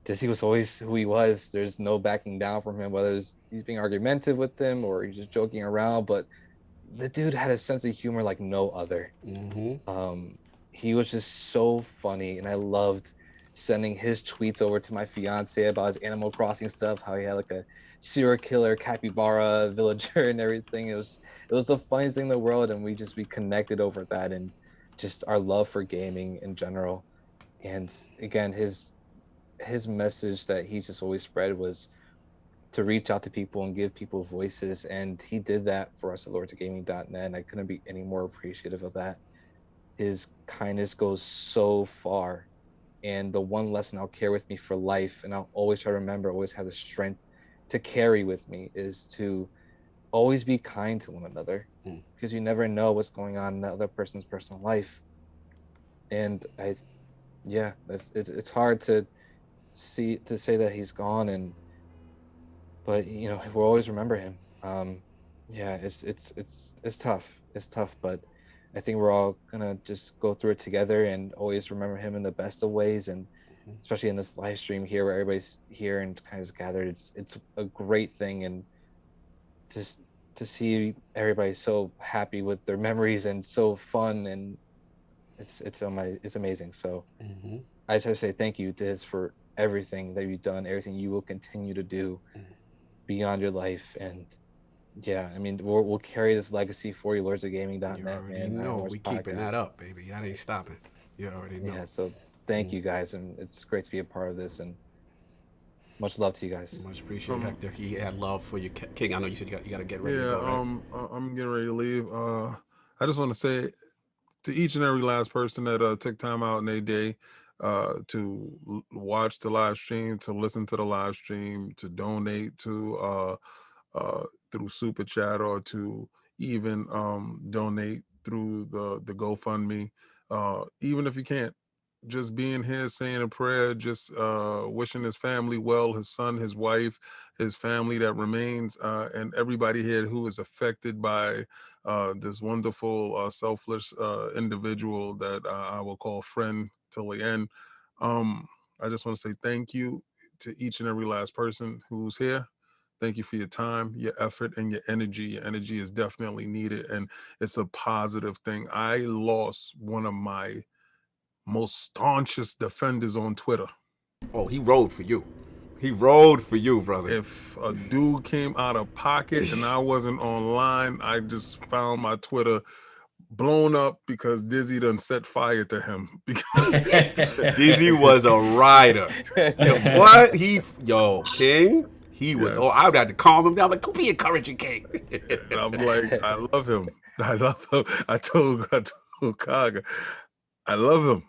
Speaker 14: Dizzy was always who he was. There's no backing down from him, whether he's being argumentative with them or he's just joking around. But the dude had a sense of humor like no other. He was just so funny, and I loved sending his tweets over to my fiance about his Animal Crossing stuff, how he had like a serial killer capybara villager and everything. It was the funniest thing in the world, and we connected over that and just our love for gaming in general. And again, his message that he just always spread was to reach out to people and give people voices, and he did that for us at lordsofgaming.net, and I couldn't be any more appreciative of that. His kindness goes so far, and the one lesson I'll carry with me for life, and I'll always try to remember, always have the strength to carry with me, is to always be kind to one another, because you never know what's going on in the other person's personal life. And it's hard to say that he's gone, but we'll always remember him. It's tough, but I think we're all gonna just go through it together and always remember him in the best of ways. And especially in this live stream here where everybody's here and kind of gathered, it's a great thing. And just to see everybody so happy with their memories and so fun, and it's amazing. So I just have to say thank you to Diz for everything that you've done, everything you will continue to do beyond your life. And yeah, I mean, we'll carry this legacy for you, LordsOfGaming.net, man.
Speaker 1: No, we keeping that up, baby. That ain't stopping. You already know.
Speaker 14: Yeah, so thank you guys, and it's great to be a part of this, and much love to you guys.
Speaker 1: Much appreciated, Hector. He had love for you, King. I know you said you got to get ready to go, right?
Speaker 3: I'm getting ready to leave. I just want to say to each and every last person that took time out in their day to watch the live stream, to listen to the live stream, to donate to through Super Chat, or to even donate through the GoFundMe. Even if you can't, just being here, saying a prayer, just wishing his family well, his son, his wife, his family that remains, and everybody here who is affected by this wonderful, selfless individual that I will call friend till the end. I just want to say thank you to each and every last person who's here. Thank you for your time, your effort, and your energy. Your energy is definitely needed, and it's a positive thing. I lost one of my most staunchest defenders on Twitter.
Speaker 1: Oh, he rode for you. He rode for you, brother.
Speaker 3: If a dude came out of pocket and I wasn't online, I just found my Twitter blown up because Dizzy done set fire to him.
Speaker 1: Dizzy was a rider. What? King? He was. Yes. Oh, I would have to calm him down. Like, don't be encouraging, King.
Speaker 3: And I'm like, I love him. I love him. I told Kaga, I love him.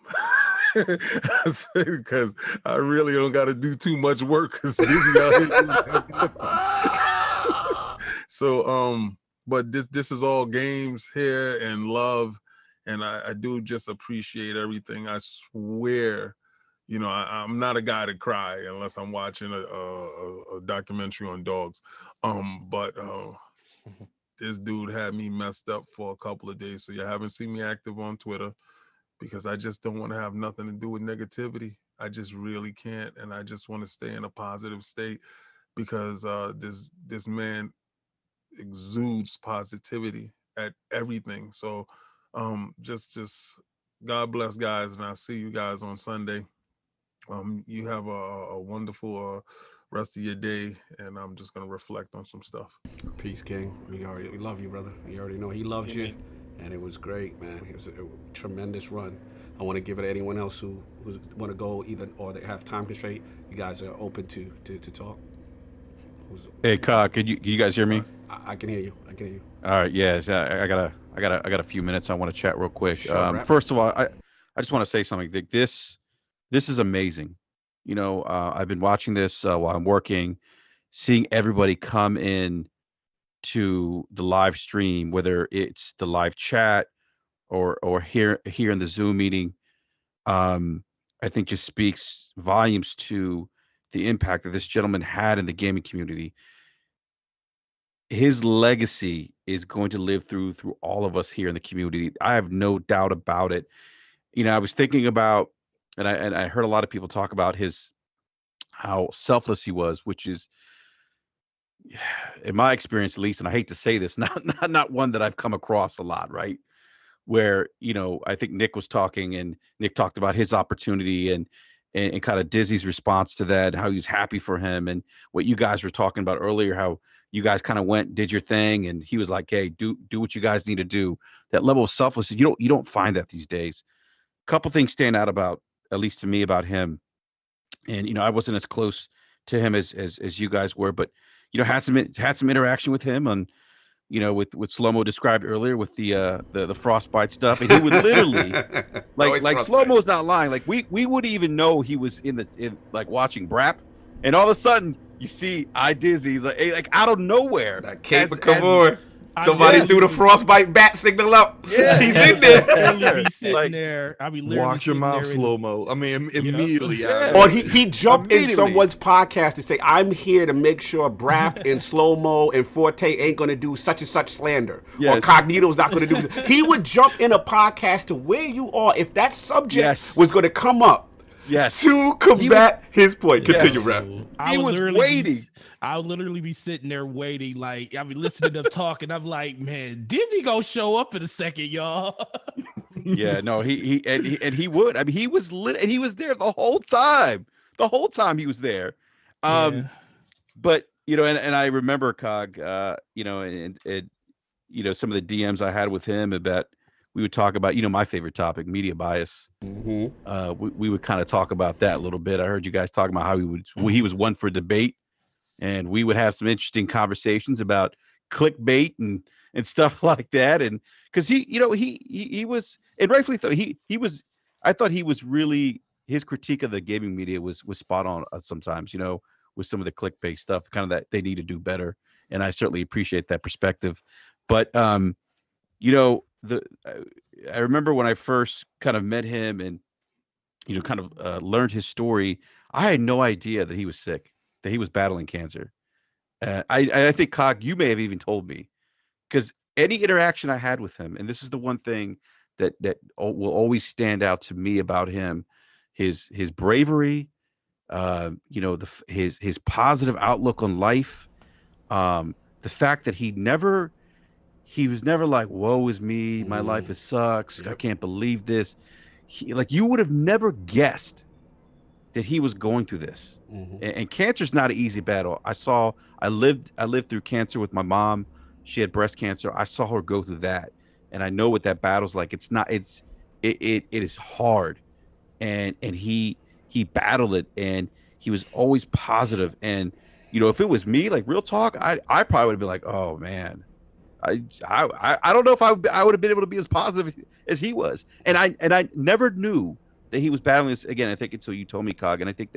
Speaker 3: Because I really don't got to do too much work because Dizzy out here. So, but this is all games here and love, and I do just appreciate everything. I swear, you know, I'm not a guy to cry unless I'm watching a documentary on dogs. But this dude had me messed up for a couple of days. So you haven't seen me active on Twitter because I just don't want to have nothing to do with negativity. I just really can't. And I just want to stay in a positive state because this man exudes positivity at everything. So just God bless, guys. And I'll see you guys on Sunday. You have a wonderful rest of your day, and I'm just gonna reflect on some stuff.
Speaker 1: Peace, King. We love you, brother. You already know he loved you, and it was great, man. It was a tremendous run. I want to give it to anyone else who want to go either or they have time constraint. You guys are open to talk.
Speaker 21: Hey, could you guys hear me?
Speaker 1: I can hear you. I can hear you.
Speaker 21: All right. Yes. I got a few minutes. I want to chat real quick.
Speaker 1: Sure,
Speaker 21: first of all, I just want to say something. This is amazing. You know, I've been watching this while I'm working, seeing everybody come in to the live stream, whether it's the live chat or here in the Zoom meeting. I think just speaks volumes to the impact that this gentleman had in the gaming community. His legacy is going to live through all of us here in the community. I have no doubt about it. You know, I was thinking about, and I heard a lot of people talk about how selfless he was, which is, in my experience at least, and I hate to say this, not one that I've come across a lot, right? Where, you know, I think Nick was talking, and Nick talked about his opportunity and kind of Dizzy's response to that, how he's happy for him, and what you guys were talking about earlier, how you guys kind of went, did your thing, and he was like, hey, do what you guys need to do. That level of selflessness, you don't find that these days. A couple things stand out about, at least to me, about him. And, you know, I wasn't as close to him as you guys were, but, you know, had some interaction with him on, you know, with Slow-Mo described earlier with the frostbite stuff. And he would literally like Slow-Mo's not lying. Like we wouldn't even know he was in like watching Brap. And all of a sudden you see iDizzy like out of nowhere.
Speaker 1: That cape come on. Somebody threw the frostbite bat signal up. Yeah. He's in there.
Speaker 6: Be sitting there. I be literally
Speaker 20: watch your mouth, Slow-Mo. I mean, immediately.
Speaker 1: Or he jumped in someone's podcast to say, I'm here to make sure Brap and Slow-Mo and Forte ain't going to do such and such slander. Yes. Or Cognito's not going to do this. He would jump in a podcast to where you are if that subject was going to come up.
Speaker 21: Yes.
Speaker 1: To combat his point. Continue, Brap.
Speaker 21: He was waiting.
Speaker 6: I would literally be sitting there waiting, like I'd be listening to them talking. I'm like, man, Dizzy gonna show up in a second, y'all.
Speaker 21: Yeah, no, he would. I mean, he was lit, and he was there the whole time. The whole time he was there. But and I remember Cog, and some of the DMs I had with him about, we would talk about, my favorite topic, media bias. We would kind of talk about that a little bit. I heard you guys talking about how he was one for debate, and we would have some interesting conversations about clickbait and stuff like that. And because he was, and rightfully so, he was. I thought he was really, his critique of the gaming media was spot on sometimes. With some of the clickbait stuff, kind of that they need to do better. And I certainly appreciate that perspective. But I remember when I first kind of met him and kind of learned his story, I had no idea that he was sick, that he was battling cancer. I think, Cog, you may have even told me, because any interaction I had with him, and this is the one thing that will always stand out to me about him, his bravery, his positive outlook on life, the fact that he was never like, woe is me, my life sucks, I can't believe this. You would have never guessed that he was going through this. And cancer's not an easy battle. I lived through cancer with my mom. She had breast cancer. I saw her go through that, and I know what that battle's like. It is hard, and he battled it, and he was always positive. And if it was me, like, real talk, I probably would have been like, oh man, I don't know if I would have been able to be as positive as he was. And I never knew that he was battling this, again, I think, until you told me, Cog. And I think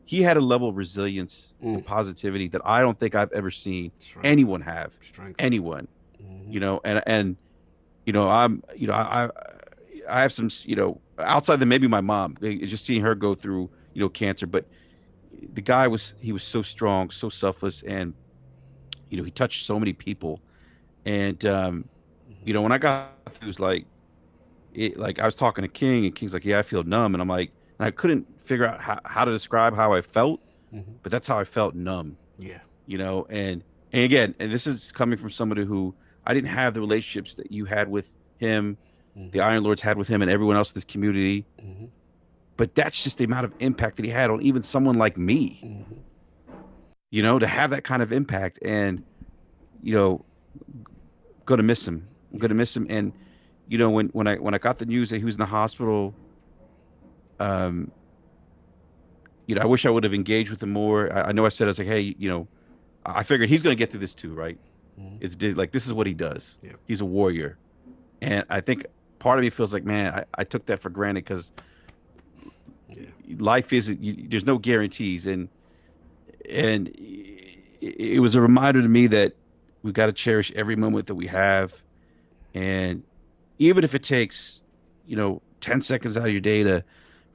Speaker 21: he had a level of resilience and positivity that I don't think I've ever seen anyone have. Anyone, and I have some, outside than maybe my mom, just seeing her go through, cancer. But the guy was so strong, so selfless, and he touched so many people. And when I got through, it was like I was talking to King, and King's like, yeah, I feel numb. And I'm like, and I couldn't figure out how to describe how I felt, but that's how I felt, numb.
Speaker 1: Yeah.
Speaker 21: And again, and this is coming from somebody who, I didn't have the relationships that you had with him, the Iron Lords had with him, and everyone else in this community. But that's just the amount of impact that he had on even someone like me. To have that kind of impact, and gonna miss him. I'm gonna miss him. And when I got the news that he was in the hospital, I wish I would have engaged with him more. I know I said, I was like, hey, I figured he's gonna get through this too, right? It's like, this is what he does.
Speaker 1: Yeah.
Speaker 21: He's a warrior. And I think part of me feels like, man, I took that for granted, because life isn't, there's no guarantees. And it was a reminder to me that we've got to cherish every moment that we have. And even if it takes, 10 seconds out of your day to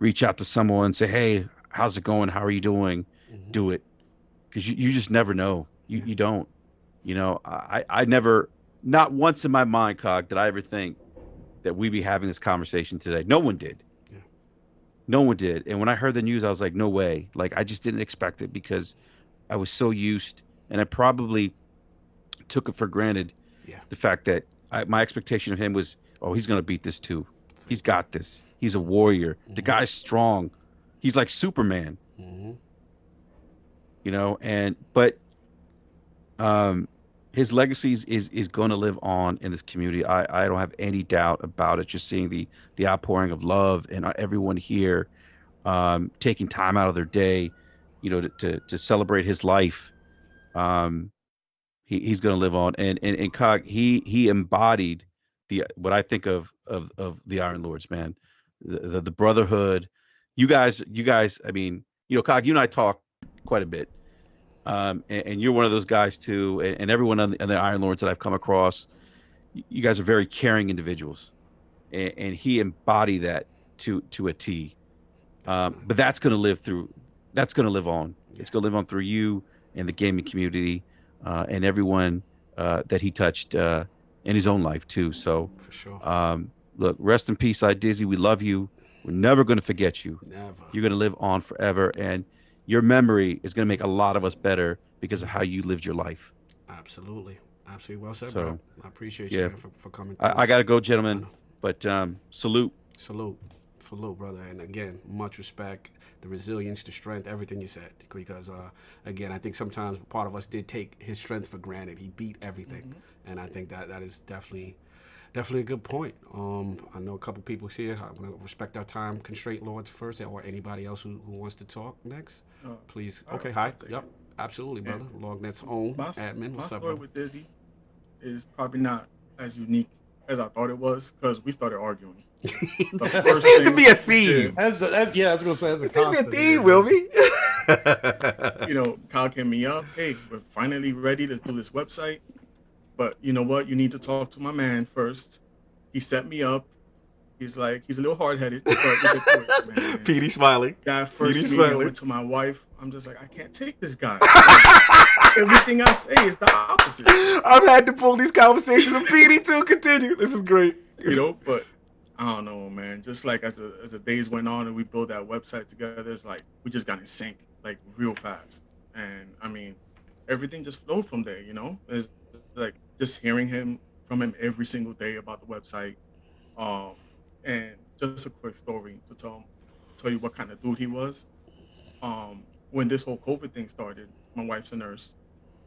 Speaker 21: reach out to someone and say, hey, how's it going? How are you doing? Do it. Because you just never know. You don't. I never, not once in my mind, Cog, did I ever think that we'd be having this conversation today. No one did.
Speaker 1: Yeah.
Speaker 21: No one did. And when I heard the news, I was like, no way. Like, I just didn't expect it, because I was so used, and I probably took it for granted.
Speaker 1: Yeah.
Speaker 21: The fact that my expectation of him was, oh, he's going to beat this too. He's got this. He's a warrior. The guy's strong. He's like Superman. But his legacy is going to live on in this community. I don't have any doubt about it. Just seeing the outpouring of love, and everyone here taking time out of their day, to celebrate his life. He's going to live on. And Cog, he embodied what I think of the Iron Lords, man. The brotherhood. You guys, I mean, Cog, you and I talk quite a bit. And you're one of those guys too, and everyone on the Iron Lords that I've come across, you guys are very caring individuals, and he embodied that to a T. But that's going to live on. Yeah. It's going to live on through you and the gaming community, and everyone that he touched in his own life too. So,
Speaker 1: for sure.
Speaker 21: Look, rest in peace, iDizzy. We love you. We're never going to forget you.
Speaker 1: Never.
Speaker 21: You're going to live on forever, and your memory is going to make a lot of us better because of how you lived your life.
Speaker 1: Absolutely. Well said, bro. I appreciate you, man, for coming.
Speaker 21: I got to go, gentlemen. But salute.
Speaker 1: Salute, brother. And again, much respect, the resilience, the strength, everything you said. Because again, I think sometimes part of us did take his strength for granted. He beat everything, and I think that is definitely a good point. I know a couple people here. I want to respect our time constraint, Lords, first, or anybody else who wants to talk next. Please. Okay, hi. Yep, absolutely, brother. LogNet's own admin.
Speaker 4: My
Speaker 1: What's up,
Speaker 4: story
Speaker 1: brother?
Speaker 4: with Dizzy is probably not as unique as I thought it was because we started arguing.
Speaker 1: There seems to be a theme.
Speaker 19: I was gonna say that's a constant.
Speaker 1: Theme, Wilby.
Speaker 4: You know, Kyle came me up. Hey, we're finally ready to do this website, but you know what? You need to talk to my man first. He set me up. He's like, he's a little hard-headed, but we get through it, man.
Speaker 1: Petey smiling.
Speaker 4: That first
Speaker 1: Petey
Speaker 4: meeting I
Speaker 1: smiling.
Speaker 4: went to my wife. I'm just like, I can't take this guy. Everything I say is the opposite.
Speaker 1: I've had to pull these conversations with Petey too. Continue. This is great.
Speaker 4: You know, but I don't know, man. Just like as the days went on and we built that website together, it's like we just got in sync like real fast. And I mean, everything just flowed from there, you know? It's like just hearing from him every single day about the website. And just a quick story to tell you what kind of dude he was. When this whole COVID thing started, my wife's a nurse.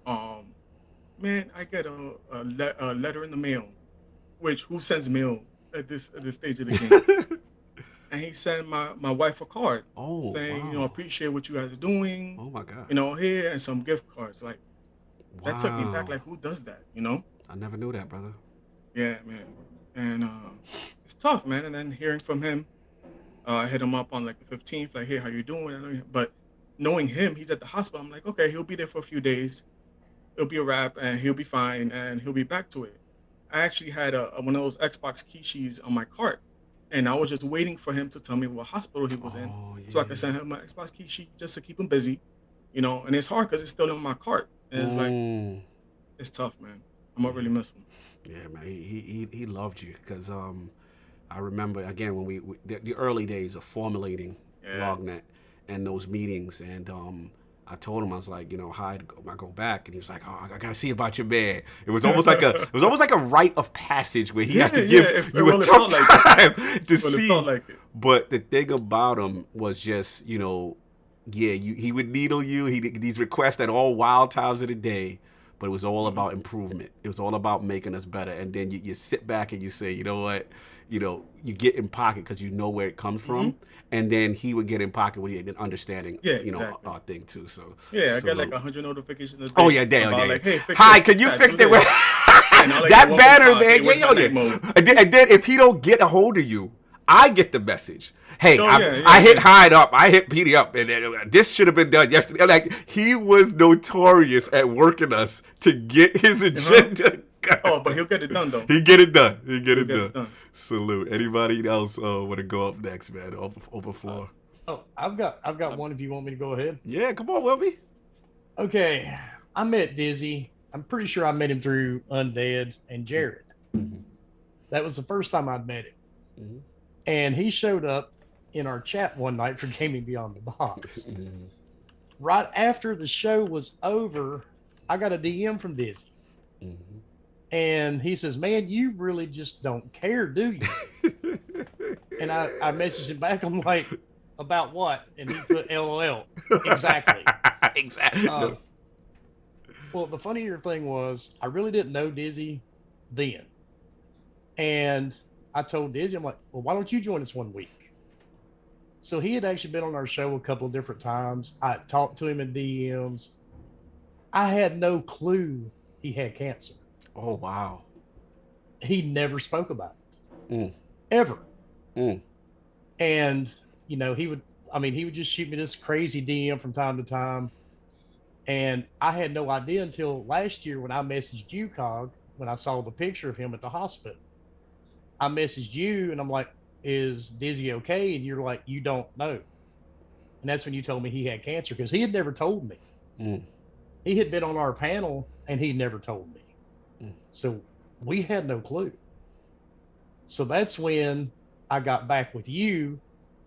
Speaker 4: Man, I get a letter in the mail, which who sends mail at this stage of the game? And he sent my wife a card saying,
Speaker 1: wow.
Speaker 4: you know, appreciate what you guys are doing.
Speaker 1: Oh my God.
Speaker 4: You know, here and some gift cards. Like that took me
Speaker 1: Wow.
Speaker 4: back. Like who does that? You know?
Speaker 1: I never knew that, brother.
Speaker 4: Yeah, man. And it's tough, man. And then hearing from him, I hit him up on like the 15th, like, hey, how you doing? But knowing him, he's at the hospital. I'm like, okay, he'll be there for a few days. It'll be a wrap, and he'll be fine, and he'll be back to it. I actually had one of those Xbox keychains on my cart, and I was just waiting for him to tell me what hospital he was in, so I could send him my Xbox keychain just to keep him busy, you know. And it's hard because it's still in my cart, and it's like, it's tough, man. I'm gonna really miss him.
Speaker 1: Yeah, man. He loved you because I remember again when we the early days of formulating LogNet and those meetings, and I told him, I was like, you know, I go back, and he was like, oh, I gotta see about your man. It was almost like a rite of passage where he has to give you a tough time to see. But the thing about him was just, you know, he would needle you. These requests at all wild times of the day, but it was all about improvement. It was all about making us better. And then you sit back and you say, you know what, you know, you get in pocket because you know where it comes from, and then he would get in pocket with an understanding, you know, our thing too. So
Speaker 4: I got like 100 notifications a day.
Speaker 1: Oh yeah, damn.
Speaker 4: Like, hey,
Speaker 1: hi, can you fix that? That banner there, and then if he don't get a hold of you, I get the message. Hey, I hit Hyde up. I hit Petey up. And this should have been done yesterday. Like, he was notorious at working us to get his agenda.
Speaker 4: Oh, but he'll get it done, though.
Speaker 1: He get it done. He get it done. Salute. Anybody else want to go up next, man? Open floor.
Speaker 19: I've got one if you want me to go ahead.
Speaker 1: Yeah, come on, Wilby.
Speaker 19: Okay. I met Dizzy. I'm pretty sure I met him through Undead and Jared. That was the first time I'd met him. And he showed up in our chat one night for Gaming Beyond the Box. Right after the show was over, I got a DM from Dizzy. And he says, man, you really just don't care, do you? And I messaged him back. I'm like, about what? And he put LOL. Exactly.
Speaker 1: Exactly.
Speaker 19: Well, the funnier thing was, I really didn't know Dizzy then. And I told Dizzy, I'm like, well, why don't you join us one week? So he had actually been on our show a couple of different times. I talked to him in DMs. I had no clue he had cancer.
Speaker 1: Oh, wow.
Speaker 19: He never spoke about it. Ever. And, you know, he would just shoot me this crazy DM from time to time. And I had no idea until last year when I messaged you, Cog, when I saw the picture of him at the hospital. I messaged you and I'm like, is Dizzy okay? And you're like, you don't know. And that's when you told me he had cancer, because he had never told me. He had been on our panel and he never told me. So we had no clue. So that's when I got back with you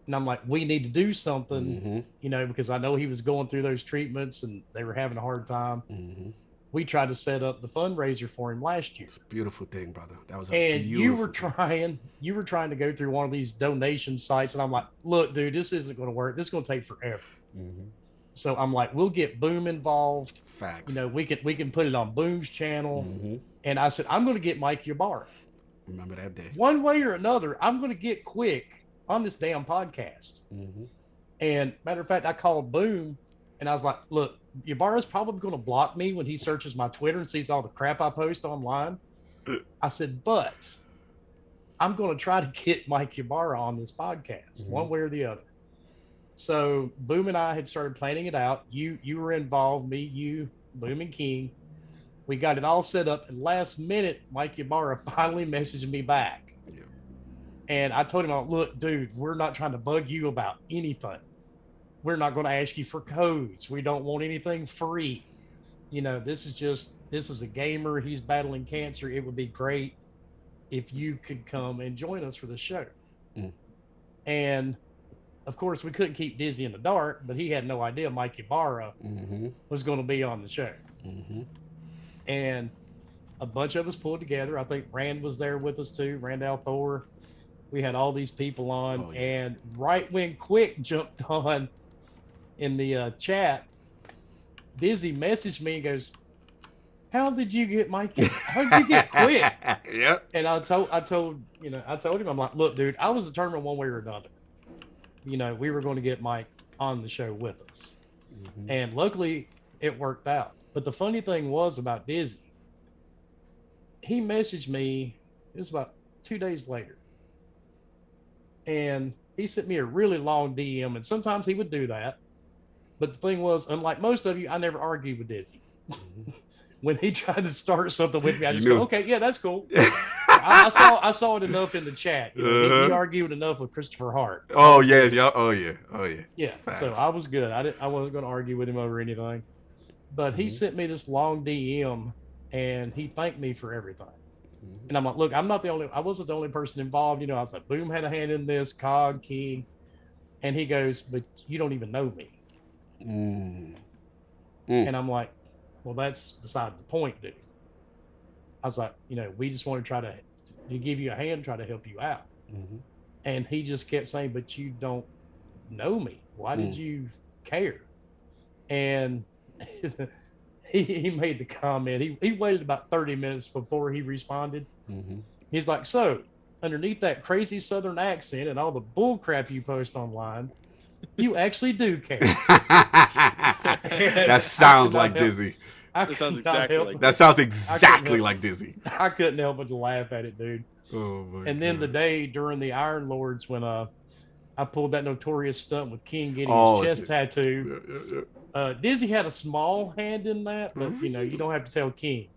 Speaker 19: and I'm like, we need to do something, you know, because I know he was going through those treatments and they were having a hard time. We tried to set up the fundraiser for him last year.
Speaker 1: It's a beautiful thing, brother. That was
Speaker 19: and you were trying you were trying to go through one of these donation sites, and I'm like, look, dude, this isn't going to work. This is going to take forever. So I'm like, we'll get Boom involved.
Speaker 1: Facts.
Speaker 19: You know, we can put it on Boom's channel. And I said, I'm going to get Mike Ybarra.
Speaker 1: Remember that day.
Speaker 19: One way or another, I'm going to get Quick on this damn podcast. And matter of fact, I called Boom and I was like, look, Ybarra's probably going to block me when he searches my Twitter and sees all the crap I post online. I said, but I'm going to try to get Mike Ybarra on this podcast, one way or the other. So Boom and I had started planning it out. You were involved, me, you, Boom and King. We got it all set up, and last minute, Mike Ybarra finally messaged me back. And I told him, look, dude, we're not trying to bug you about anything. We're not going to ask you for codes. We don't want anything free. You know, this is a gamer. He's battling cancer. It would be great if you could come and join us for the show. And of course, we couldn't keep Dizzy in the dark, but he had no idea Mike Ybarra was going to be on the show. And a bunch of us pulled together. I think Rand was there with us too, Randall Thor. We had all these people on. And right when Quick jumped on in the chat, Dizzy messaged me and goes, how did you get Mike? How did you get Quick? And I told him, I'm like, look, dude, I was determined one way or another. You know, we were going to get Mike on the show with us. And luckily it worked out. But the funny thing was about Dizzy, he messaged me, it was about 2 days later. And he sent me a really long DM, and sometimes he would do that. But the thing was, unlike most of you, I never argued with Dizzy. When he tried to start something with me, I just go, okay, yeah, that's cool. I saw it enough in the chat. You know, he argued enough with Christopher Hart. Yeah.
Speaker 1: Facts.
Speaker 19: So I was good. I wasn't going to argue with him over anything. But he sent me this long DM, and he thanked me for everything. And I'm like, look, I wasn't the only person involved. You know, I was like, Boom had a hand in this, Cog, King. And he goes, but you don't even know me. And I'm like, well, that's beside the point, dude. I was like, you know, we just want to try to give you a hand, try to help you out. And he just kept saying, but you don't know me. Why did you care? And he made the comment. He waited about 30 minutes before he responded. He's like, so underneath that crazy Southern accent and all the bull crap you post online, you actually do care.
Speaker 1: That sounds like Dizzy.
Speaker 9: That sounds
Speaker 1: exactly like Dizzy.
Speaker 19: I couldn't help but to laugh at it, dude.
Speaker 1: Oh my
Speaker 19: and then
Speaker 1: God.
Speaker 19: the day during the Iron Lords when I pulled that notorious stunt with King getting his chest tattoo. Dizzy had a small hand in that, but you know, you don't have to tell King.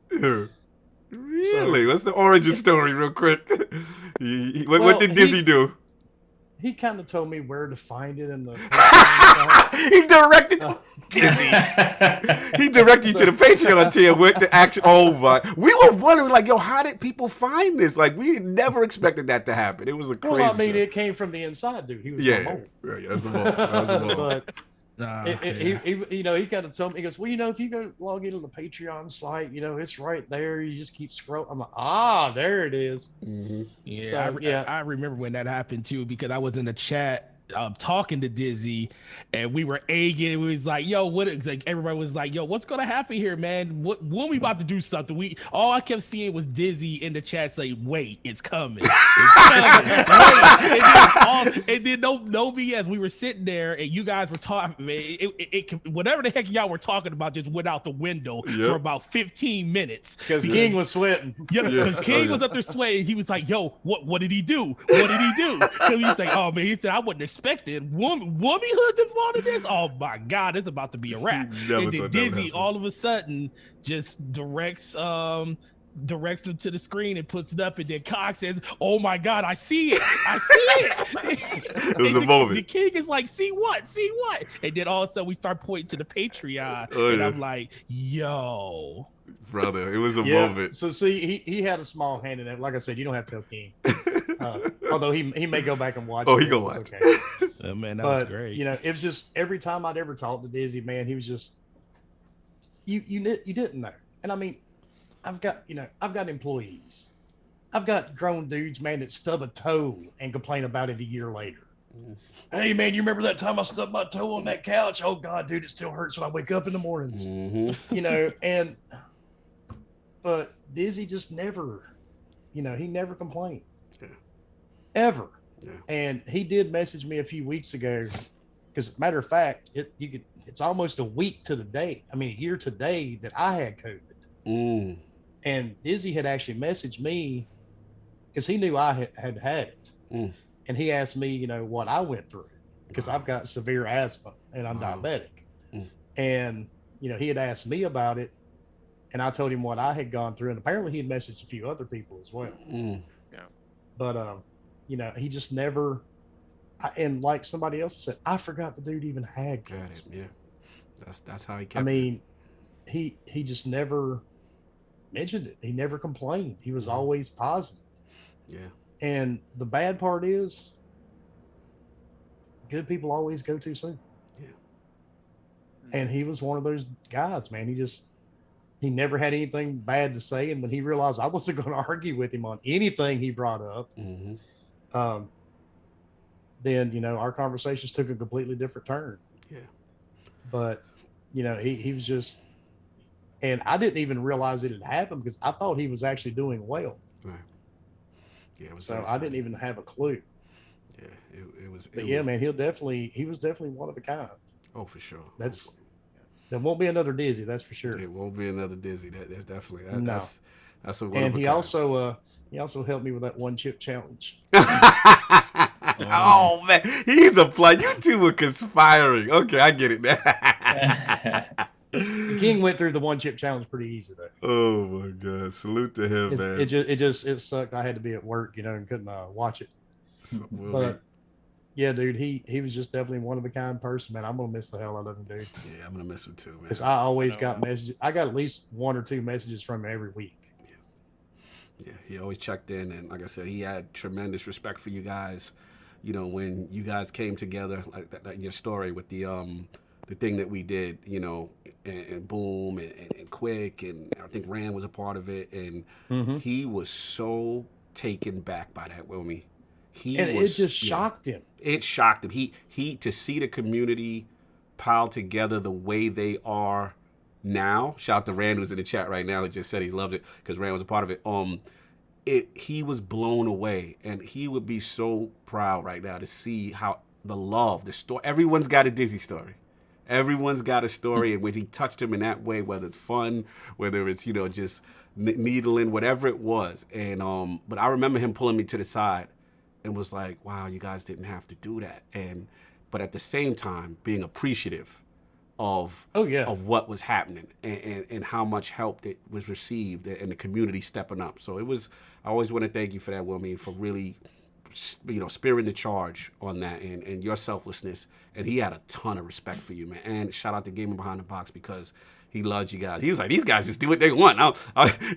Speaker 1: Really? What's the origin story, real quick? What did Dizzy do?
Speaker 19: He kind of told me where to find it in the.
Speaker 1: He directed Dizzy. He directed you to the Patreon tier with the action. Oh my! We were wondering, like, yo, how did people find this? Like, we never expected that to happen. It was a crazy.
Speaker 19: Well, I mean,
Speaker 1: show.
Speaker 19: it came from the inside, dude. He was
Speaker 1: That's the ball.
Speaker 19: But he kind of told me, he goes, well, you know, if you go log into the Patreon site, you know, it's right there. You just keep scrolling. I'm like, there it is.
Speaker 8: Yeah,
Speaker 19: So,
Speaker 8: I remember when that happened too, because I was in the chat talking to Dizzy, and we were egging. It was like, yo, what? It's like everybody was like, yo, what's gonna happen here, man? When we about to do something? All I kept seeing was Dizzy in the chat say, wait, it's coming. It's coming. Wait. And then no BS. We were sitting there, and you guys were talking. Whatever the heck y'all were talking about just went out the window for about 15 minutes.
Speaker 19: Because King was sweating.
Speaker 8: Yeah, because King was up there sweating. He was like, yo, what did he do? What did he do? Because he was like, oh man, he said, I wasn't expecting womanhood's involved in this. Oh my God, it's about to be a wrap. And then Dizzy all of a sudden just directs him to the screen and puts it up, and then Cox says, oh my God, I see it.
Speaker 1: It was a moment.
Speaker 8: The King is like, see what? And then all of a sudden we start pointing to the Patreon, and I'm like, yo.
Speaker 1: Brother, it was a moment.
Speaker 19: So see, he had a small hand in it. Like I said, you don't have to tell King. Although he may go back and watch.
Speaker 1: He go watch.
Speaker 8: Okay. Oh, man, that was great.
Speaker 19: You know, it was just every time I'd ever talked to Dizzy, man, he was just you didn't know. And I mean, I've got employees. I've got grown dudes, man, that stub a toe and complain about it a year later. Hey, man, you remember that time I stubbed my toe on that couch? Oh, God, dude, it still hurts when I wake up in the mornings. You know, but Dizzy just never, you know, he never complained. Ever. And he did message me a few weeks ago because, matter of fact, it's almost a week to the day. I mean, a year today that I had COVID. And Dizzy had actually messaged me because he knew I had it. And he asked me, you know, what I went through because I've got severe asthma and I'm diabetic. And, you know, he had asked me about it and I told him what I had gone through. And apparently he had messaged a few other people as well. But, you know, he just never, and like somebody else said, I forgot the dude even had cancer.
Speaker 1: That's how he kept
Speaker 19: I mean, he just never mentioned it. He never complained. He was always positive. And the bad part is, good people always go too soon. And he was one of those guys, man. He never had anything bad to say. And when he realized I wasn't going to argue with him on anything he brought up, then, you know, our conversations took a completely different turn. But, you know, he was just, and I didn't even realize it had happened because I thought he was actually doing well. So I didn't even have a clue.
Speaker 1: It was.
Speaker 19: But yeah, man, he was definitely one of a kind.
Speaker 1: Oh, for sure.
Speaker 19: There won't be another Dizzy, that's for sure.
Speaker 1: It won't be another Dizzy. That's definitely that's a one
Speaker 19: and
Speaker 1: of a
Speaker 19: he
Speaker 1: kind.
Speaker 19: also helped me with that 1 chip challenge.
Speaker 1: Oh man, he's a plot. You two were conspiring. Okay, I get it now.
Speaker 19: King went through the 1 chip challenge pretty easy though.
Speaker 1: Oh my god, salute to him, man.
Speaker 19: It sucked. I had to be at work, you know, and couldn't watch it. But yeah, dude, he was just definitely one of a kind person, man. I'm gonna miss the hell out of him, dude.
Speaker 1: Yeah, I'm gonna miss him too, man.
Speaker 19: Because I always got messages. I got at least 1 or 2 messages from him every week.
Speaker 1: Yeah, he always checked in, and like I said, he had tremendous respect for you guys. You know, when you guys came together, like that your story with the thing that we did, you know, and Boom and Quick, and I think Rand was a part of it, and he was so taken back by that, Wilmy.
Speaker 19: It just shocked him.
Speaker 1: It shocked him. He to see the community piled together the way they are now. Shout out to Rand who's in the chat right now. He just said he loved it because Rand was a part of it. He was blown away, and he would be so proud right now to see how the love, the story. Everyone's got a Dizzy story. Everyone's got a story, and when he touched him in that way, whether it's fun, whether it's, you know, just needling, whatever it was. And but I remember him pulling me to the side and was like, "Wow, you guys didn't have to do that." But at the same time, being appreciative of what was happening and how much help it was received and the community stepping up. So it was. I always want to thank you for that, Wilmy, for really, you know, spearing the charge on that and your selflessness. And he had a ton of respect for you, man. And shout out to Gaming Behind the Box because he loved you guys. He was like, these guys just do what they want.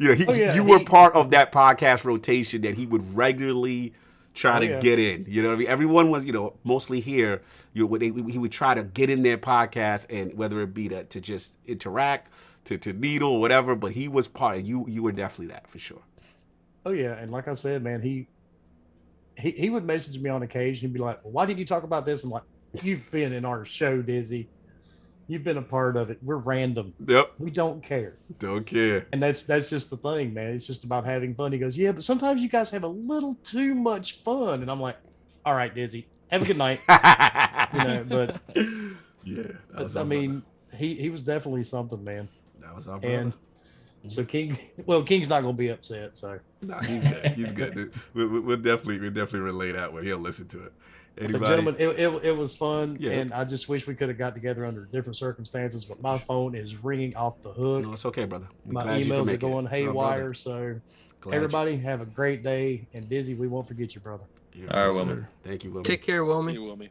Speaker 1: You were part of that podcast rotation that he would regularly try to get in. You know what I mean? Everyone was, you know, mostly here. You know, he would try to get in their podcast, and whether it be to just interact, to needle, or whatever. But he was part of you. You were definitely that for sure.
Speaker 19: Oh yeah, and like I said, man, he would message me on occasion. He'd be like, well, "Why didn't you talk about this?" I'm like, "You've been in our show, Dizzy. You've been a part of it. We're random.
Speaker 1: Yep.
Speaker 19: We don't care.
Speaker 1: Don't care."
Speaker 19: And that's just the thing, man. It's just about having fun. He goes, "Yeah, but sometimes you guys have a little too much fun." And I'm like, "All right, Dizzy, have a good night." You know, but
Speaker 1: yeah,
Speaker 19: I mean, he was definitely something, man.
Speaker 1: That was our brother.
Speaker 19: And so King's not gonna be upset. So
Speaker 1: nah, he's good. He's good. Dude. We'll definitely relay that one. He'll listen to it. Anybody?
Speaker 19: But gentlemen, it was fun, and I just wish we could have got together under different circumstances. But my phone is ringing off the hook.
Speaker 1: No, it's okay, brother.
Speaker 19: My emails are going haywire. So everybody have a great day, and Dizzy, we won't forget you, brother.
Speaker 1: All right, Wilmy. Thank you, Wilmy.
Speaker 2: Take care, Wilmy.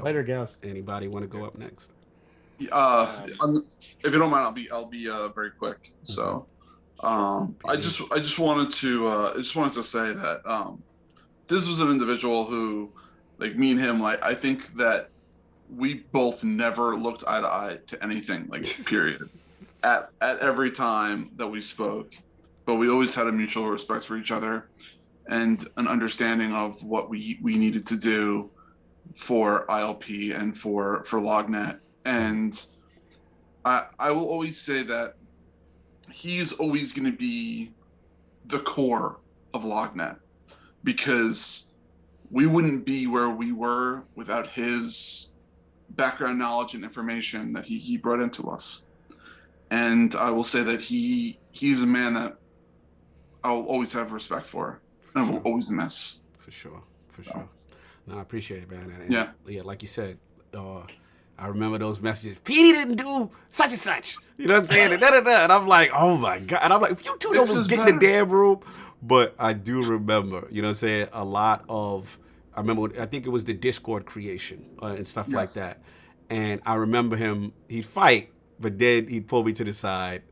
Speaker 19: Later, guys.
Speaker 1: Anybody want to go up next?
Speaker 22: If you don't mind, I'll be very quick. So, I just wanted to say that this was an individual who, like, me and him, like, I think that we both never looked eye to eye to anything, like, period. At every time that we spoke, but we always had a mutual respect for each other. and an understanding of what we needed to do for ILP and for LogNet. And I will always say that he's always going to be the core of LogNet, because we wouldn't be where we were without his background knowledge and information that he brought into us. And I will say that he's a man that I'll always have respect for, and I will always miss.
Speaker 1: For sure. No, I appreciate it, man. And
Speaker 22: yeah,
Speaker 1: like you said, I remember those messages. Petey didn't do such and such. You know what I'm saying? And I'm like, oh my God. And I'm like, if you two don't get in the damn room. But I do remember, you know what I'm saying, a lot of, I think it was the Discord creation and stuff like that. And I remember he'd fight, but then he'd pull me to the side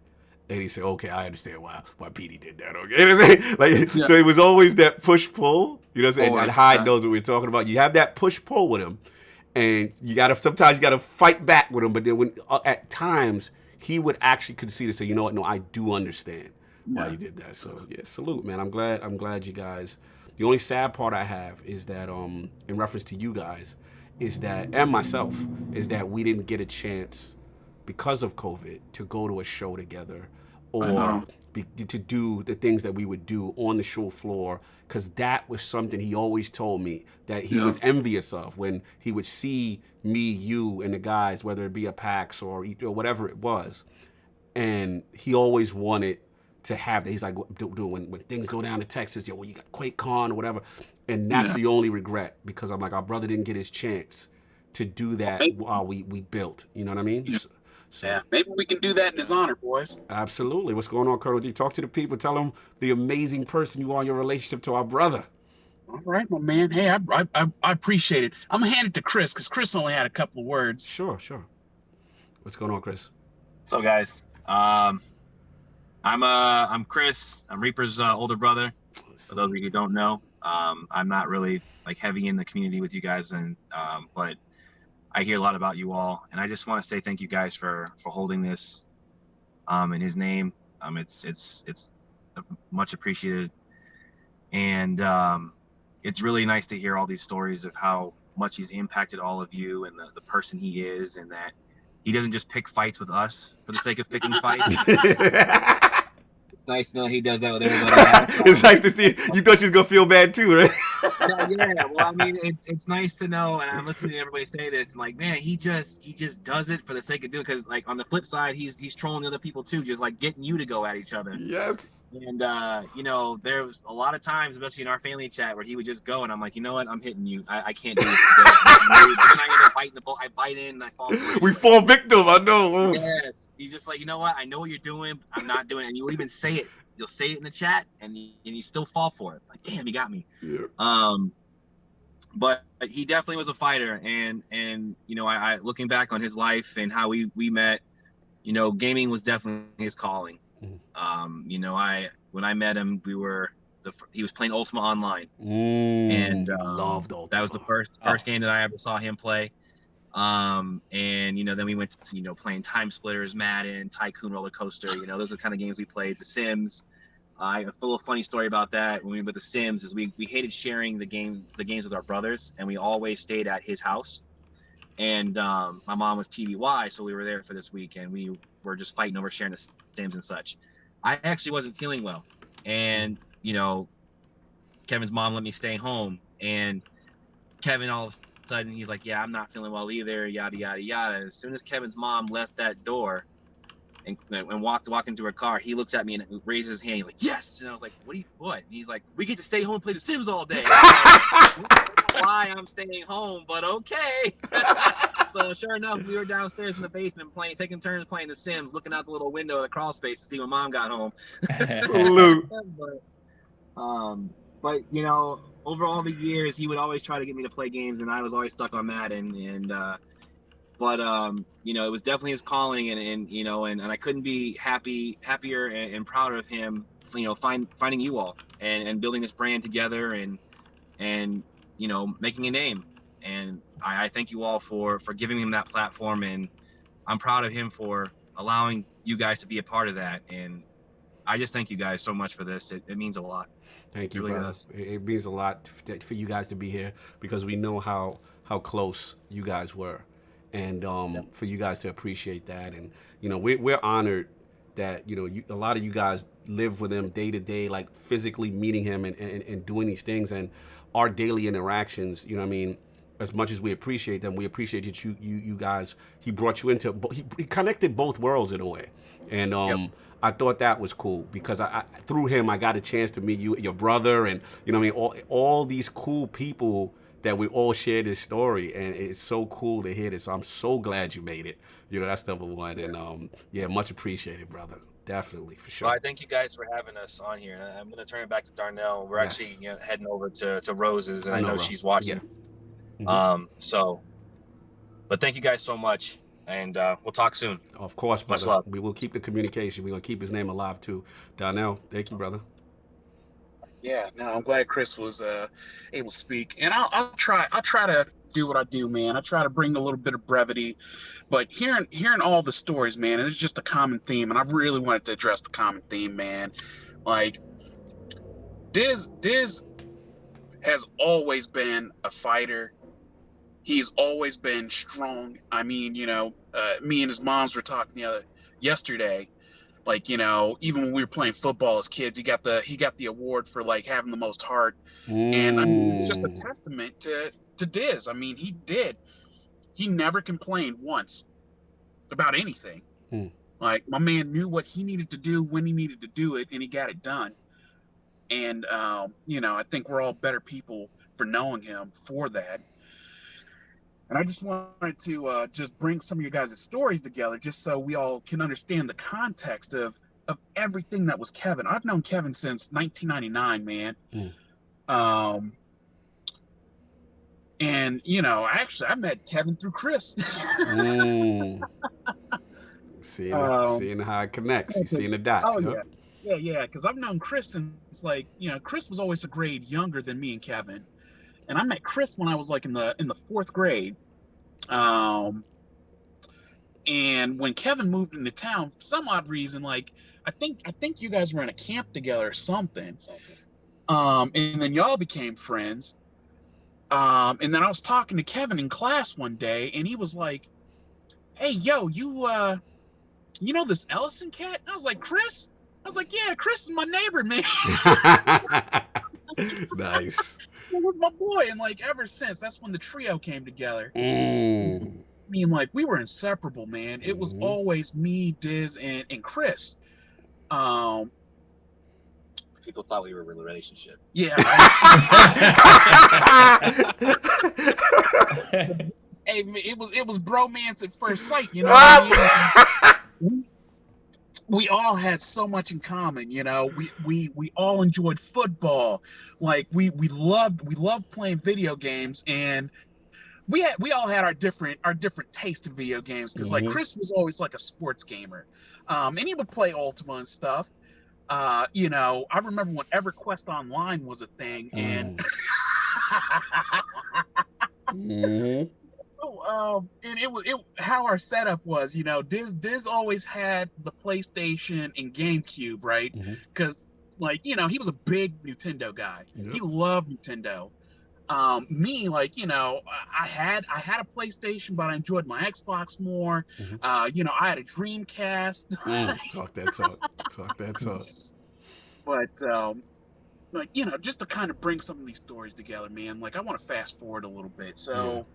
Speaker 1: and he'd say, okay, I understand why Petey did that, okay? You know what I'm saying? Like, so it was always that push-pull, you know what I'm saying? And Hyde knows what we're talking about. You have that push-pull with him, and sometimes you gotta fight back with him, but then at times, he would actually concede and say, you know what, no, I do understand why you did that. So yeah, salute, man. I'm glad you guys. The only sad part I have is that in reference to you guys is that, and myself, is that we didn't get a chance because of COVID to go to a show together or to do the things that we would do on the show floor, because that was something he always told me that he was envious of when he would see me, you, and the guys, whether it be a PAX or whatever it was, and he always wanted to have that. He's like, when things go down to Texas, you got QuakeCon or whatever, and that's the only regret, because I'm like, our brother didn't get his chance to do that while we built. You know what I mean?
Speaker 16: Yeah. So maybe we can do that in his honor, boys.
Speaker 1: Absolutely. What's going on, Colonel D? Talk to the people. Tell them the amazing person you are in your relationship to our brother.
Speaker 16: All right, my man. Hey, I appreciate it. I'm gonna hand it to Chris, because Chris only had a couple of words.
Speaker 1: Sure. What's going on, Chris?
Speaker 2: So, guys, I'm Chris. I'm Reaper's older brother. For those of you who don't know, I'm not really like heavy in the community with you guys, and but I hear a lot about you all, and I just want to say thank you guys for holding this in his name. It's much appreciated, and it's really nice to hear all these stories of how much he's impacted all of you and the person he is, and that he doesn't just pick fights with us for the sake of picking fights. It's nice to know he does that with everybody else.
Speaker 1: It's nice to see. You thought you was gonna feel bad too, right?
Speaker 2: Yeah. Well, I mean, it's nice to know, and I'm listening to everybody say this, and like, man, he just does it for the sake of doing. Because like on the flip side, he's trolling other people too, just like getting you to go at each other.
Speaker 1: Yes.
Speaker 2: And there was a lot of times, especially in our family chat, where he would just go, and I'm like, you know what, I'm hitting you. I can't do this today. But then I end up biting the bull. I bite in, and I fall.
Speaker 1: We fall victim. I know.
Speaker 2: Yes. He's just like, you know what? I know what you're doing. I'm not doing it. And you'll even say it. You'll say it in the chat, and you still fall for it. Like, damn, he got me.
Speaker 1: Yeah.
Speaker 2: But he definitely was a fighter, and I looking back on his life and how we met, gaming was definitely his calling. When I met him, he was playing Ultima Online, and
Speaker 1: loved Ultima.
Speaker 2: That was the first game that I ever saw him play. Then we went to playing Time Splitters, Madden, Tycoon Roller Coaster. Those are the kind of games we played. The Sims. A little funny story about that when we were with The Sims is we hated sharing the games with our brothers, and we always stayed at his house. And my mom was TVY, so we were there for this week, and we were just fighting over sharing the Sims and such. I actually wasn't feeling well, and Kevin's mom let me stay home, and Kevin all of a sudden he's like, yeah, I'm not feeling well either, yada yada yada. As soon as Kevin's mom left that door and walked into her car, he looks at me and raises his hand. He's like, yes. And I was like, what? And he's like, we get to stay home and play The Sims all day. I don't know why I'm staying home, but okay. So sure enough, we were downstairs in the basement taking turns playing The Sims, looking out the little window of the crawl space to see when mom got home.
Speaker 1: Salute.
Speaker 2: But over all the years, he would always try to get me to play games, and I was always stuck on Madden. But it was definitely his calling, and I couldn't be happier and prouder of him, finding you all and building this brand together and making a name. And I thank you all for giving him that platform, and I'm proud of him for allowing you guys to be a part of that. And I just thank you guys so much for this. It means a lot.
Speaker 1: Thank you,
Speaker 2: It really
Speaker 1: brother.
Speaker 2: does.
Speaker 1: It means a lot for you guys to be here because we know how close you guys were, and for you guys to appreciate that, and we're honored that a lot of you guys live with him day to day, like physically meeting him and doing these things, and our daily interactions. You know what I mean? As much as we appreciate them, we appreciate that you guys. He brought you into. He connected both worlds in a way, and I thought that was cool because I through him I got a chance to meet you, your brother, and what I mean, all these cool people that we all share this story, and it's so cool to hear this. So I'm so glad you made it. That's number one, and yeah, much appreciated, brother. Definitely, for sure.
Speaker 2: Well, I thank you guys for having us on here. And I'm going to turn it back to Darnell. We're actually heading over to Rose's, and I know she's watching.
Speaker 1: Yeah.
Speaker 2: But thank you guys so much, and we'll talk soon.
Speaker 1: Of course,
Speaker 2: Much
Speaker 1: brother.
Speaker 2: love.
Speaker 1: We will keep the communication. We're gonna keep his name alive too. Darnell, thank you, brother.
Speaker 16: Yeah, no, I'm glad Chris was able to speak, and I'll try to do what I do, man. I try to bring a little bit of brevity, but hearing all the stories, man, it's just a common theme, and I really wanted to address the common theme, man. Like Diz has always been a fighter. He's always been strong. I mean, me and his moms were talking yesterday. Like, even when we were playing football as kids, he got the award for like having the most heart. And I mean, it's just a testament to Diz. I mean, he never complained once about anything. Like, my man knew what he needed to do when he needed to do it, and he got it done. And I think we're all better people for knowing him for that. And I just wanted to just bring some of you guys' stories together just so we all can understand the context of everything that was Kevin. I've known Kevin since 1999, man. And, I met Kevin through Chris.
Speaker 1: Seeing how it connects. You're seeing the dots.
Speaker 16: Oh, yeah. Yeah, because I've known Chris since, like, Chris was always a grade younger than me and Kevin. And I met Chris when I was like in the fourth grade. And when Kevin moved into town, for some odd reason, like I think you guys were in a camp together or something. And then y'all became friends. And then I was talking to Kevin in class one day, and he was like, "Hey, yo, you know this Ellison cat?" And I was like, "Chris?" I was like, "Yeah, Chris is my neighbor, man."
Speaker 1: Nice.
Speaker 16: Was my boy, and like ever since, that's when the trio came together. I mean, like, we were inseparable, man. It was always me, Diz, and Chris.
Speaker 2: People thought we were in a relationship.
Speaker 16: Yeah. Hey, it was bromance at first sight, what I mean? We all had so much in common, we all enjoyed football. Like we loved playing video games, and we all had our different taste in video games, because like Chris was always like a sports gamer, and he would play Ultima and stuff. I remember when EverQuest Online was a thing, and and how our setup was, Diz always had the PlayStation and GameCube, right? Because like, he was a big Nintendo guy. He loved Nintendo. Me, like, I had a PlayStation, but I enjoyed my Xbox more. I had a Dreamcast.
Speaker 1: Talk that talk.
Speaker 16: But like, just to kind of bring some of these stories together, man, like I want to fast forward a little bit. So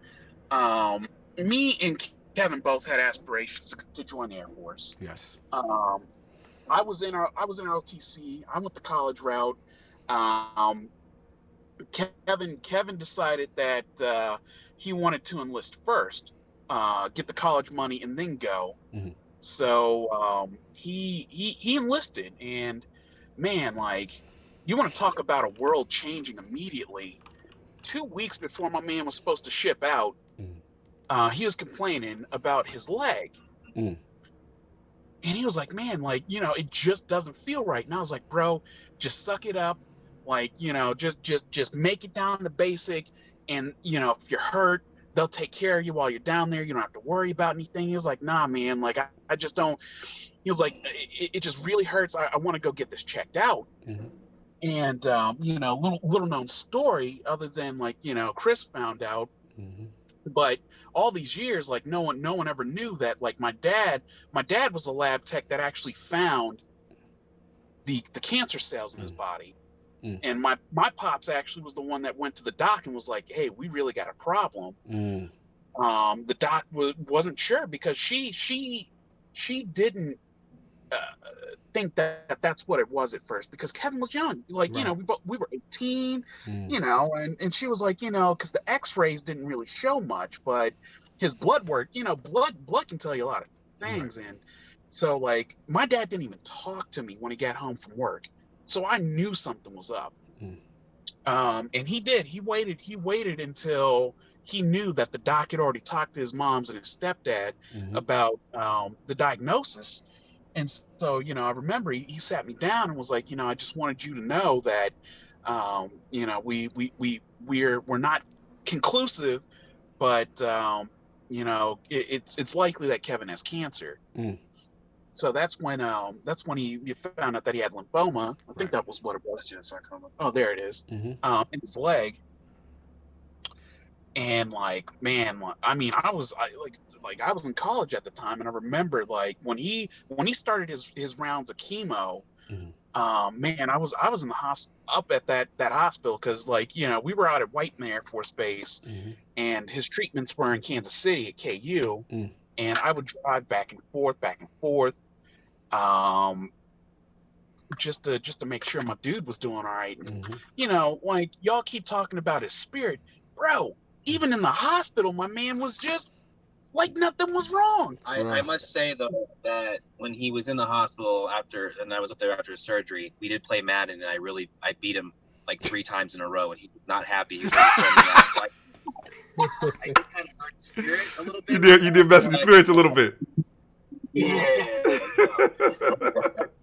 Speaker 16: me and Kevin both had aspirations to join the Air Force.
Speaker 1: Yes.
Speaker 16: I was in our OTC. I went the college route. Kevin decided that he wanted to enlist first, get the college money, and then go. So he enlisted, and man, like, you want to talk about a world changing immediately. 2 weeks before my man was supposed to ship out, he was complaining about his leg. And he was like, "Man, like, it just doesn't feel right." And I was like, "Bro, just suck it up. Like, just make it down to basic. And, if you're hurt, they'll take care of you while you're down there. You don't have to worry about anything." He was like, "Nah, man, like, I just don't." he was like, it just really hurts. I want to go get this checked out. And little known story, other than like Chris found out, but all these years, like no one ever knew that like my dad was a lab tech that actually found the cancer cells in his body. And my pops actually was the one that went to the doc and was like, hey, we really got a problem. The doc wasn't sure because she didn't think that that's what it was at first, because Kevin was young, like we were 18, and she was like, because the x-rays didn't really show much, but his blood work, blood can tell you a lot of things. And so like my dad didn't even talk to me when he got home from work, so I knew something was up. And he waited until he knew that the doc had already talked to his moms and his stepdad about the diagnosis. And so, I remember he sat me down and was like, I just wanted you to know that, we're not conclusive, but, it's likely that Kevin has cancer. So that's when you found out that he had lymphoma. I think that was what it was. Sarcoma. Oh, there it is. In his leg. And like, man, I mean, I was in college at the time, and I remember like when he started his rounds of chemo, man, I was in the up at that hospital, because like we were out at Whiteman Air Force Base, and his treatments were in Kansas City at KU, and I would drive back and forth, just to make sure my dude was doing all right. And, like y'all keep talking about his spirit, bro. Even in the hospital, my man was just like nothing was wrong.
Speaker 2: I must say though that when he was in the hospital and I was up there after his surgery, we did play Madden, and I beat him like 3 times in a row, and he was not happy. He was ready to throw me out. So I did kind of hurt his spirit a little bit.
Speaker 1: You did mess with the spirits a little bit.
Speaker 2: Yeah.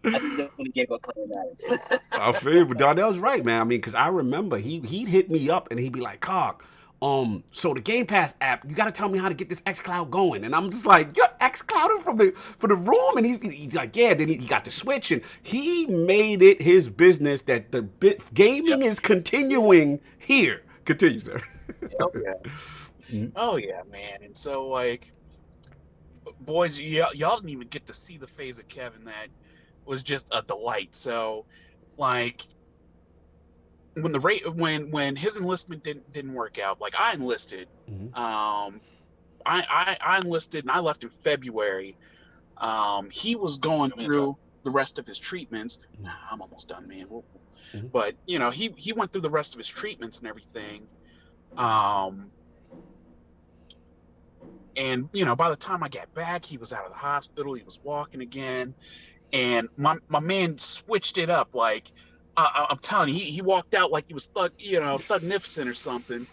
Speaker 2: I gave up playing Madden.
Speaker 1: I feel you, but Darnell's right, man. I mean, because I remember he'd hit me up and he'd be like, Cog, so the Game Pass app, you got to tell me how to get this xCloud going. And I'm just like, you're xClouding for the room? And he's like, yeah. Then he got the Switch, and he made it his business that the gaming is continuing here. Continue, sir.
Speaker 16: Oh yeah. Oh yeah, man. And so like, boys, y'all didn't even get to see the phase of Kevin that was just a delight. So like, when his enlistment didn't work out, like I enlisted, I enlisted and I left in February. He was going through the rest of his treatments. I'm almost done, man. But he went through the rest of his treatments and everything. And by the time I got back, he was out of the hospital. He was walking again, and my man switched it up. Like I'm telling you, he walked out like he was Thugnificent or something.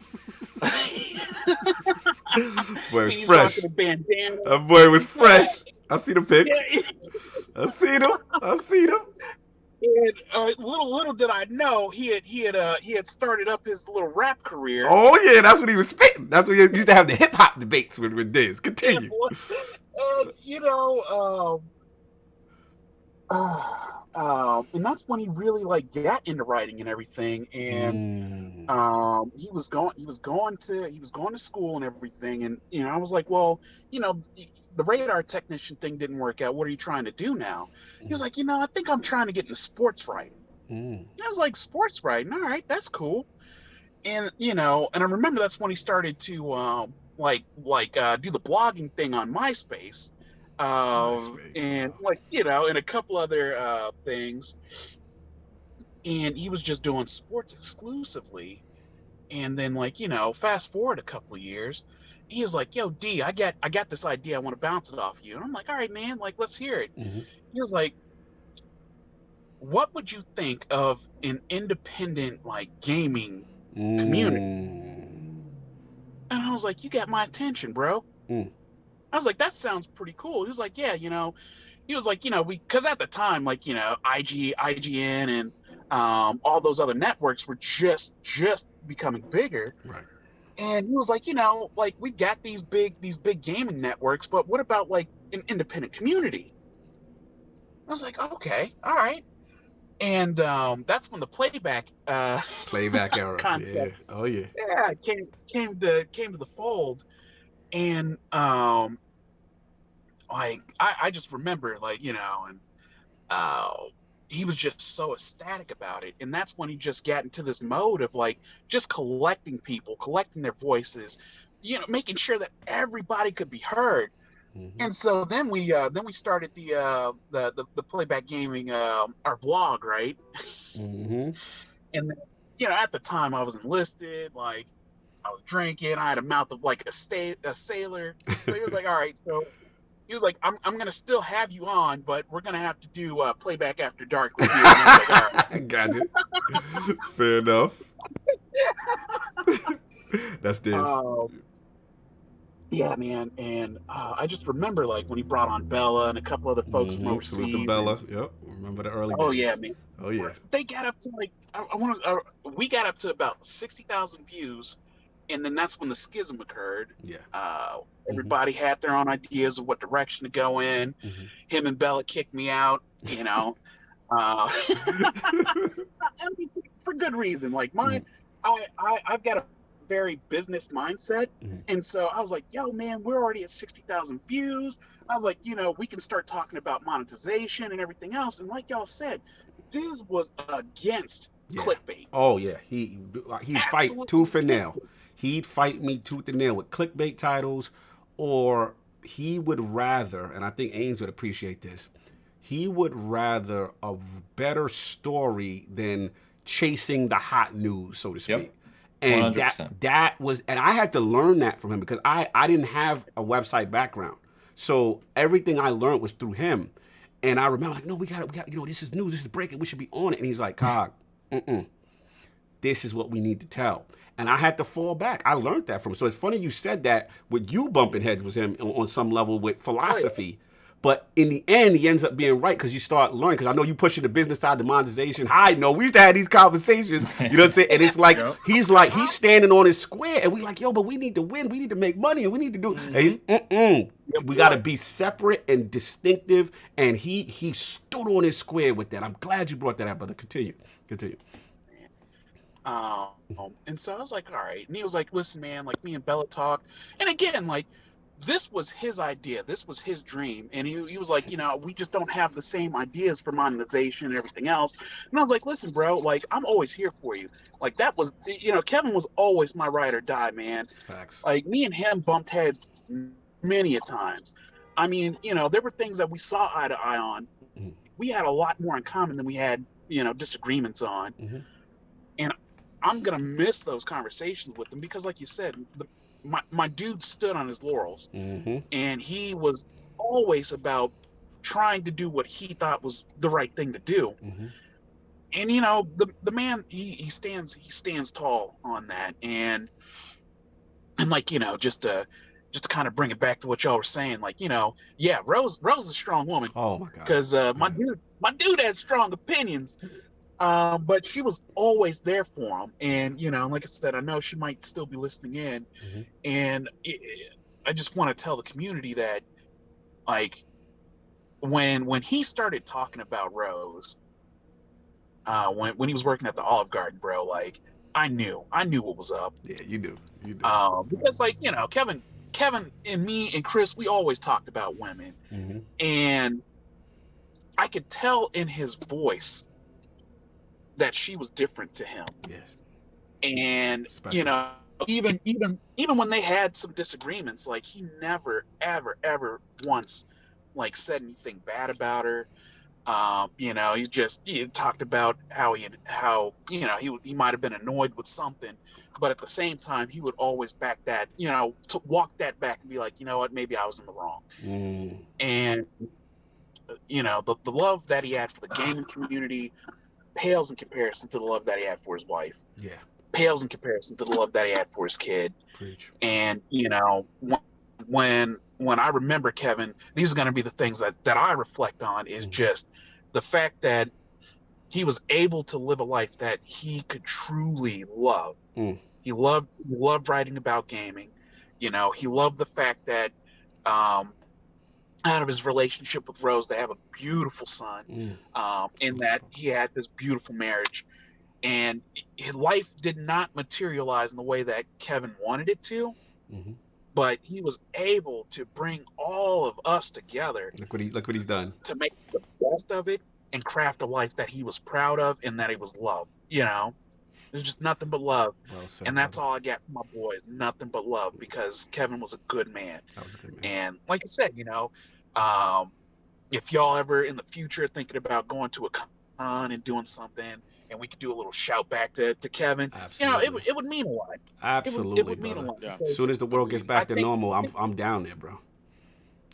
Speaker 1: Boy was fresh. That boy was fresh. I see the pics.
Speaker 16: Yeah.
Speaker 1: I seen him.
Speaker 16: And little did I know he had started up his little rap career.
Speaker 1: Oh yeah, that's what he was spitting. That's what he used to have the hip hop debates with Diz. Continue.
Speaker 16: And that's when he really like got into writing and everything. And he was going to school and everything. And I was like, well, the radar technician thing didn't work out. What are you trying to do now? He was like, I think I'm trying to get into sports writing. I was like, sports writing, all right, that's cool. And and I remember that's when he started to do the blogging thing on MySpace. And and a couple other things. And he was just doing sports exclusively. And then fast forward a couple of years, he was like, yo, D, I got this idea. I want to bounce it off you. And I'm like, all right, man, like, let's hear it. He was like, what would you think of an independent gaming community? And I was like, you got my attention, bro. I was like, that sounds pretty cool. He was like, yeah, he was like, because at the time, IGN and all those other networks were just becoming bigger.
Speaker 1: Right.
Speaker 16: And he was like, we got these big gaming networks, but what about an independent community? I was like, okay, all right. And that's when the playback
Speaker 1: Playback era.
Speaker 16: concept,
Speaker 1: Yeah. Oh yeah.
Speaker 16: came to the fold. And like I just remember, like, and uh he was just so ecstatic about it. And that's when he just got into this mode of like just collecting people, collecting their voices, making sure that everybody could be heard. And so then we started the playback gaming, our vlog, right?
Speaker 1: Mm-hmm.
Speaker 16: And at the time I was enlisted, like I was drinking, I had a mouth of like a sailor. So he was like, all right, so he was like, I'm gonna still have you on, but we're gonna have to do playback after dark with you. And I was like, all right.
Speaker 1: Got you. Fair enough. That's this.
Speaker 16: Yeah, man. And I just remember like when he brought on Bella and a couple other folks from overseas.
Speaker 1: Salute to Bella. Yep. Remember the early days.
Speaker 16: Oh yeah, man.
Speaker 1: Oh yeah.
Speaker 16: They got up to like we got up to about 60,000 views, and then that's when the schism occurred.
Speaker 1: Yeah.
Speaker 16: Everybody had their own ideas of what direction to go in. Him and Bella kicked me out. I mean, for good reason. Like I've got a very business mindset, and so I was like, yo, man, we're already at 60,000 views. I was like, we can start talking about monetization and everything else. And like y'all said, Diz was against clickbait.
Speaker 1: Oh yeah, he'd fight tooth and nail. He'd fight me tooth and nail with clickbait titles, or he would rather, and I think Ames would appreciate this, he would rather a better story than chasing the hot news, so to speak.
Speaker 7: Yep.
Speaker 1: And
Speaker 7: 100%.
Speaker 1: that was, and I had to learn that from him because I didn't have a website background. So everything I learned was through him. And I remember like, no, we got, this is news, this is breaking, we should be on it. And he's like, Cog, this is what we need to tell. And I had to fall back. I learned that from him. So it's funny you said that with you bumping heads with him on some level with philosophy. But in the end, he ends up being right because you start learning. Because I know you pushing the business side, the monetization. I know we used to have these conversations. You know what I'm saying? And it's like he's standing on his square, and we like, yo, but we need to win. We need to make money, and we need to do. And we got to be separate and distinctive. And he stood on his square with that. I'm glad you brought that up, brother. Continue.
Speaker 16: And so I was like, all right. And he was like, listen, man, like me and Bella talked. And again, like, this was his idea. This was his dream. And he was like, we just don't have the same ideas for monetization and everything else. And I was like, listen, bro, like, I'm always here for you. Like, that was, Kevin was always my ride or die, man.
Speaker 1: Facts.
Speaker 16: Like, me and him bumped heads many a times. I mean, there were things that we saw eye to eye on. We had a lot more in common than we had, disagreements on. And I'm going to miss those conversations with him because, like you said, my dude stood on his laurels, and he was always about trying to do what he thought was the right thing to do. And the man, he stands tall on that. And like, just to kind of bring it back to what y'all were saying, like, yeah, Rose is a strong woman.
Speaker 1: Oh my God.
Speaker 16: Because my dude has strong opinions. But she was always there for him. And, like I said, I know she might still be listening in. And I just want to tell the community that, like, when he started talking about Rose, when he was working at the Olive Garden, bro, like, I knew what was up.
Speaker 1: Yeah, you do.
Speaker 16: Because, like, Kevin and me and Chris, we always talked about women. And I could tell in his voice that she was different to him.
Speaker 1: Yes.
Speaker 16: And even when they had some disagreements, like, he never ever once like said anything bad about her. He talked about how he might have been annoyed with something, but at the same time he would always back that, to walk that back and be like, you know what, maybe I was in the wrong. And the love that he had for the gaming community pales in comparison to the love that he had for his wife.
Speaker 1: Yeah.
Speaker 16: Pales in comparison to the love that he had for his kid.
Speaker 1: Preach.
Speaker 16: And when I remember Kevin, these are going to be the things that I reflect on, is just the fact that he was able to live a life that he could truly love. He loved writing about gaming. He loved the fact that out of his relationship with Rose. They have a beautiful son. In that he had this beautiful marriage, and his life did not materialize in the way that Kevin wanted it to. But he was able to bring all of us together.
Speaker 1: Look what he's done.
Speaker 16: To make the best of it and craft a life that he was proud of and that he was loved. You know, there's just nothing but love.
Speaker 1: Well said,
Speaker 16: and that's all I got from my boys. Nothing but love, because Kevin was a good man.
Speaker 1: That was a good man.
Speaker 16: And like I said, you know, if y'all ever in the future thinking about going to a con and doing something, and we could do a little shout back to Kevin,
Speaker 1: Absolutely.
Speaker 16: you know, it would mean a lot.
Speaker 1: Absolutely,
Speaker 16: it would mean a
Speaker 1: brother.
Speaker 16: lot.
Speaker 1: As
Speaker 16: because
Speaker 1: soon as the world gets back
Speaker 16: I
Speaker 1: to
Speaker 16: think-
Speaker 1: normal, I'm down there, bro. I'm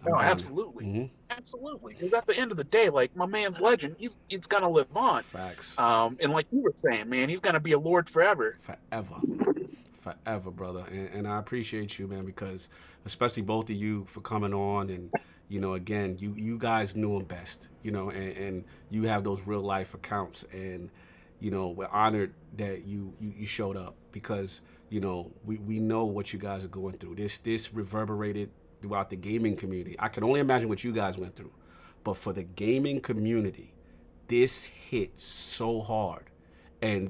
Speaker 16: No,
Speaker 1: down there.
Speaker 16: absolutely, absolutely. Because at the end of the day, like my man's legend, he's gonna live on.
Speaker 1: Facts.
Speaker 16: And like you were saying, man, he's gonna be a lord forever.
Speaker 1: Forever, brother. And I appreciate you, man, because especially both of you for coming on, and you know, again, you guys knew him best, you know, and you have those real life accounts, and you know, we're honored that you showed up, because you know, we know what you guys are going through. This reverberated throughout the gaming community. I can only imagine what you guys went through, but for the gaming community, this hit so hard.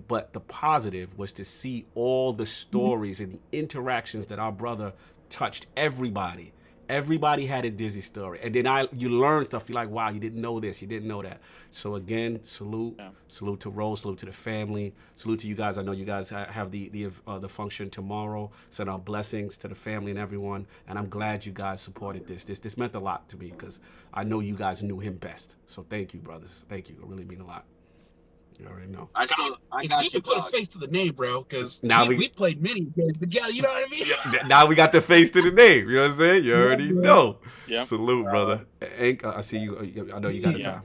Speaker 1: But the positive was to see all the stories and the interactions that our brother touched everybody. Everybody had a Dizzy story. And then you learn stuff. You're like, wow, you didn't know this. You didn't know that. So again, salute. Yeah. Salute to Rose. Salute to the family. Salute to you guys. I know you guys have the function tomorrow. Send our blessings to the family and everyone. And I'm glad you guys supported this. This meant a lot to me, because I know you guys knew him best. So thank you, brothers. Thank you. It really mean a lot. You already know.
Speaker 16: I need to put a face to the name, bro, because
Speaker 1: Now
Speaker 16: we played many games together. You know what I mean?
Speaker 1: Now we got the face to the name. You know what I'm saying? You already know.
Speaker 9: Yeah.
Speaker 1: Salute, brother. Hank, I see you. I know you got the time.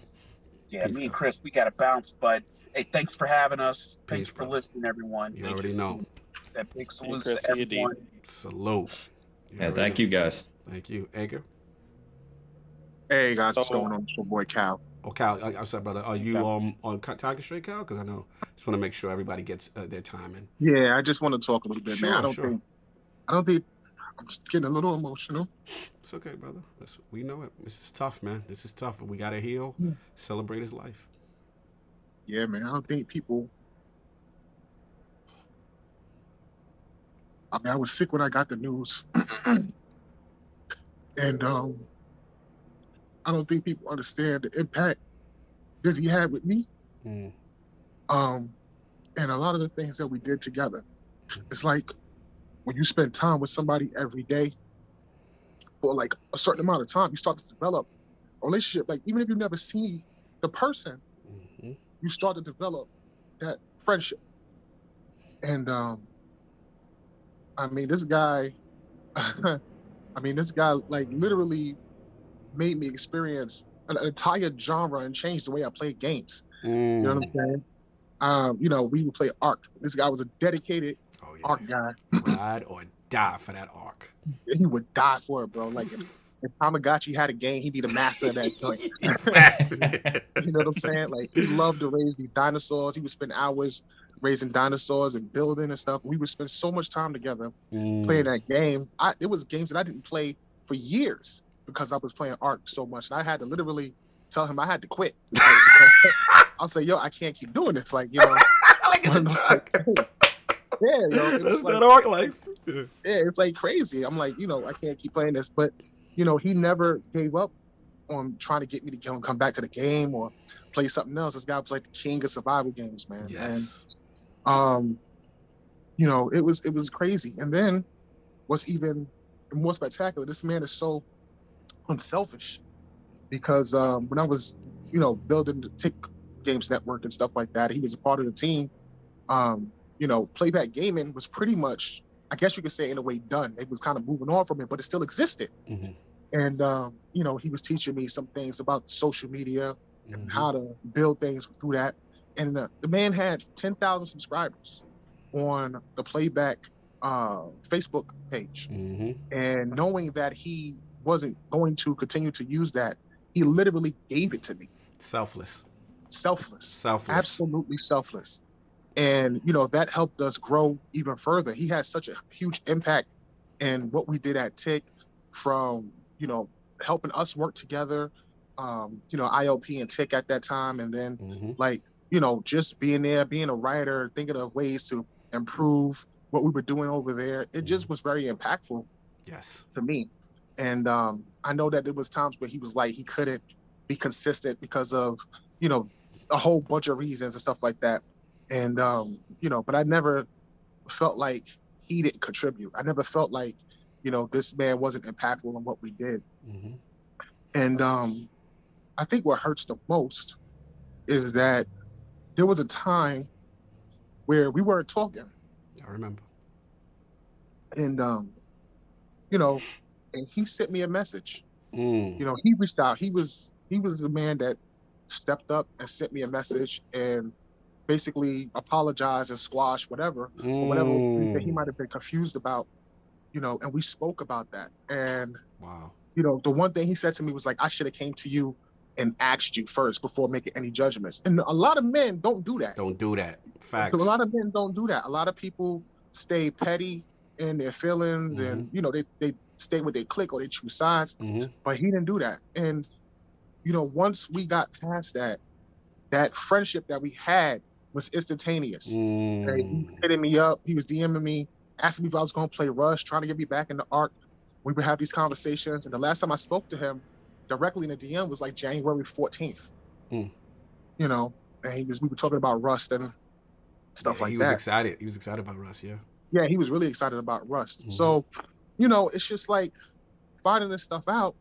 Speaker 16: Yeah, me and Chris, we got to bounce. But hey, thanks for having us. Thanks
Speaker 1: Peace,
Speaker 16: for listening, everyone.
Speaker 1: You already know.
Speaker 16: That big salute
Speaker 9: Chris,
Speaker 16: to
Speaker 9: see you,
Speaker 16: everyone.
Speaker 1: Salute.
Speaker 7: Yeah, thank you guys.
Speaker 1: Thank you, Anchor.
Speaker 10: Hey guys, what's going on? It's your boy Cal.
Speaker 1: Oh, Cal, I'm sorry, brother. Are you on time constraint, Cal? Because I know, just want to make sure everybody gets their time in.
Speaker 10: Yeah, I just want to talk a little bit,
Speaker 1: Sure,
Speaker 10: man. I don't
Speaker 1: sure.
Speaker 10: think I'm just getting a little emotional.
Speaker 1: It's okay, brother. We know it. This is tough, man. This is tough, but we gotta heal. Celebrate his life.
Speaker 10: Yeah, man. I don't think people. I mean, I was sick when I got the news, and I don't think people understand the impact Dizzy had with me. And a lot of the things that we did together. It's like when you spend time with somebody every day for like a certain amount of time, you start to develop a relationship. Like even if you never see the person, you start to develop that friendship. And I mean, this guy like literally made me experience an entire genre and changed the way I played games. You know what I'm saying? You know, we would play Ark. This guy was a dedicated Ark guy.
Speaker 1: Ride or die for that Ark.
Speaker 10: He would die for it, bro. Like if Tamagotchi had a game, he'd be the master of that joint. You know what I'm saying? Like he loved to raise these dinosaurs. He would spend hours raising dinosaurs and building and stuff. We would spend so much time together playing that game. It was games that I didn't play for years because I was playing Ark so much. And I had to literally tell him I had to quit. I'll say, yo, I can't keep doing this. Like, you know, yeah, yo,
Speaker 1: that's that Ark life.
Speaker 10: Yeah, it's like crazy. I'm like, you know, I can't keep playing this. But, you know, he never gave up on trying to get me to come back to the game or play something else. This guy was like the king of survival games, man.
Speaker 1: Yes.
Speaker 10: And you know, it was crazy. And then what's even more spectacular, this man is so unselfish because when I was, you know, building the Tick Games Network and stuff like that, he was a part of the team. You know, Playback Gaming was pretty much, I guess you could say in a way done. It was kind of moving on from it, but it still existed. And, you know, he was teaching me some things about social media and how to build things through that. And the man had 10,000 subscribers on the Playback Facebook page. And knowing that he wasn't going to continue to use that, he literally gave it to me.
Speaker 1: Selfless.
Speaker 10: Absolutely selfless. And, you know, that helped us grow even further. He had such a huge impact in what we did at Tick, from, you know, helping us work together. You know, IOP and Tick at that time, and then like, you know, just being there, being a writer, thinking of ways to improve what we were doing over there. It just was very impactful.
Speaker 1: Yes.
Speaker 10: To me. And I know that there was times where he was like he couldn't be consistent because of, you know, a whole bunch of reasons and stuff like that. And you know, but I never felt like he didn't contribute. I never felt like, you know, this man wasn't impactful in what we did. And I think what hurts the most is that there was a time where we weren't talking.
Speaker 1: I remember.
Speaker 10: And you know, and he sent me a message. You know, he reached out. He was a man that stepped up and sent me a message and basically apologized and squashed whatever, or whatever that he might have been confused about, you know, and we spoke about that. And
Speaker 1: wow,
Speaker 10: you know, the one thing he said to me was like, I should have came to you and asked you first before making any judgments. And a lot of men don't do that.
Speaker 1: Don't do that. Facts.
Speaker 10: So a lot of men don't do that. A lot of people stay petty in their feelings and, you know, they stay with their clique or they choose sides, but he didn't do that. And, you know, once we got past that, that friendship that we had was instantaneous. And he was hitting me up. He was DMing me, asking me if I was going to play Rush, trying to get me back in the ARC. We would have these conversations. And the last time I spoke to him directly in the DM was like January 14th. You know, and we were talking about Rust and stuff like that.
Speaker 1: He was excited. He was excited about Rust, yeah.
Speaker 10: Yeah, he was really excited about Rust. So, you know, it's just like finding this stuff out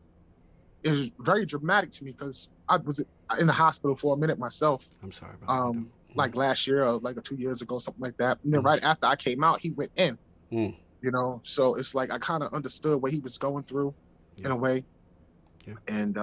Speaker 10: is very dramatic to me because I was in the hospital for a minute myself.
Speaker 1: I'm sorry about that.
Speaker 10: Like last year or like 2 years ago, something like that. And then right after I came out, he went in. You know, so it's like I kind of understood what he was going through in a way. And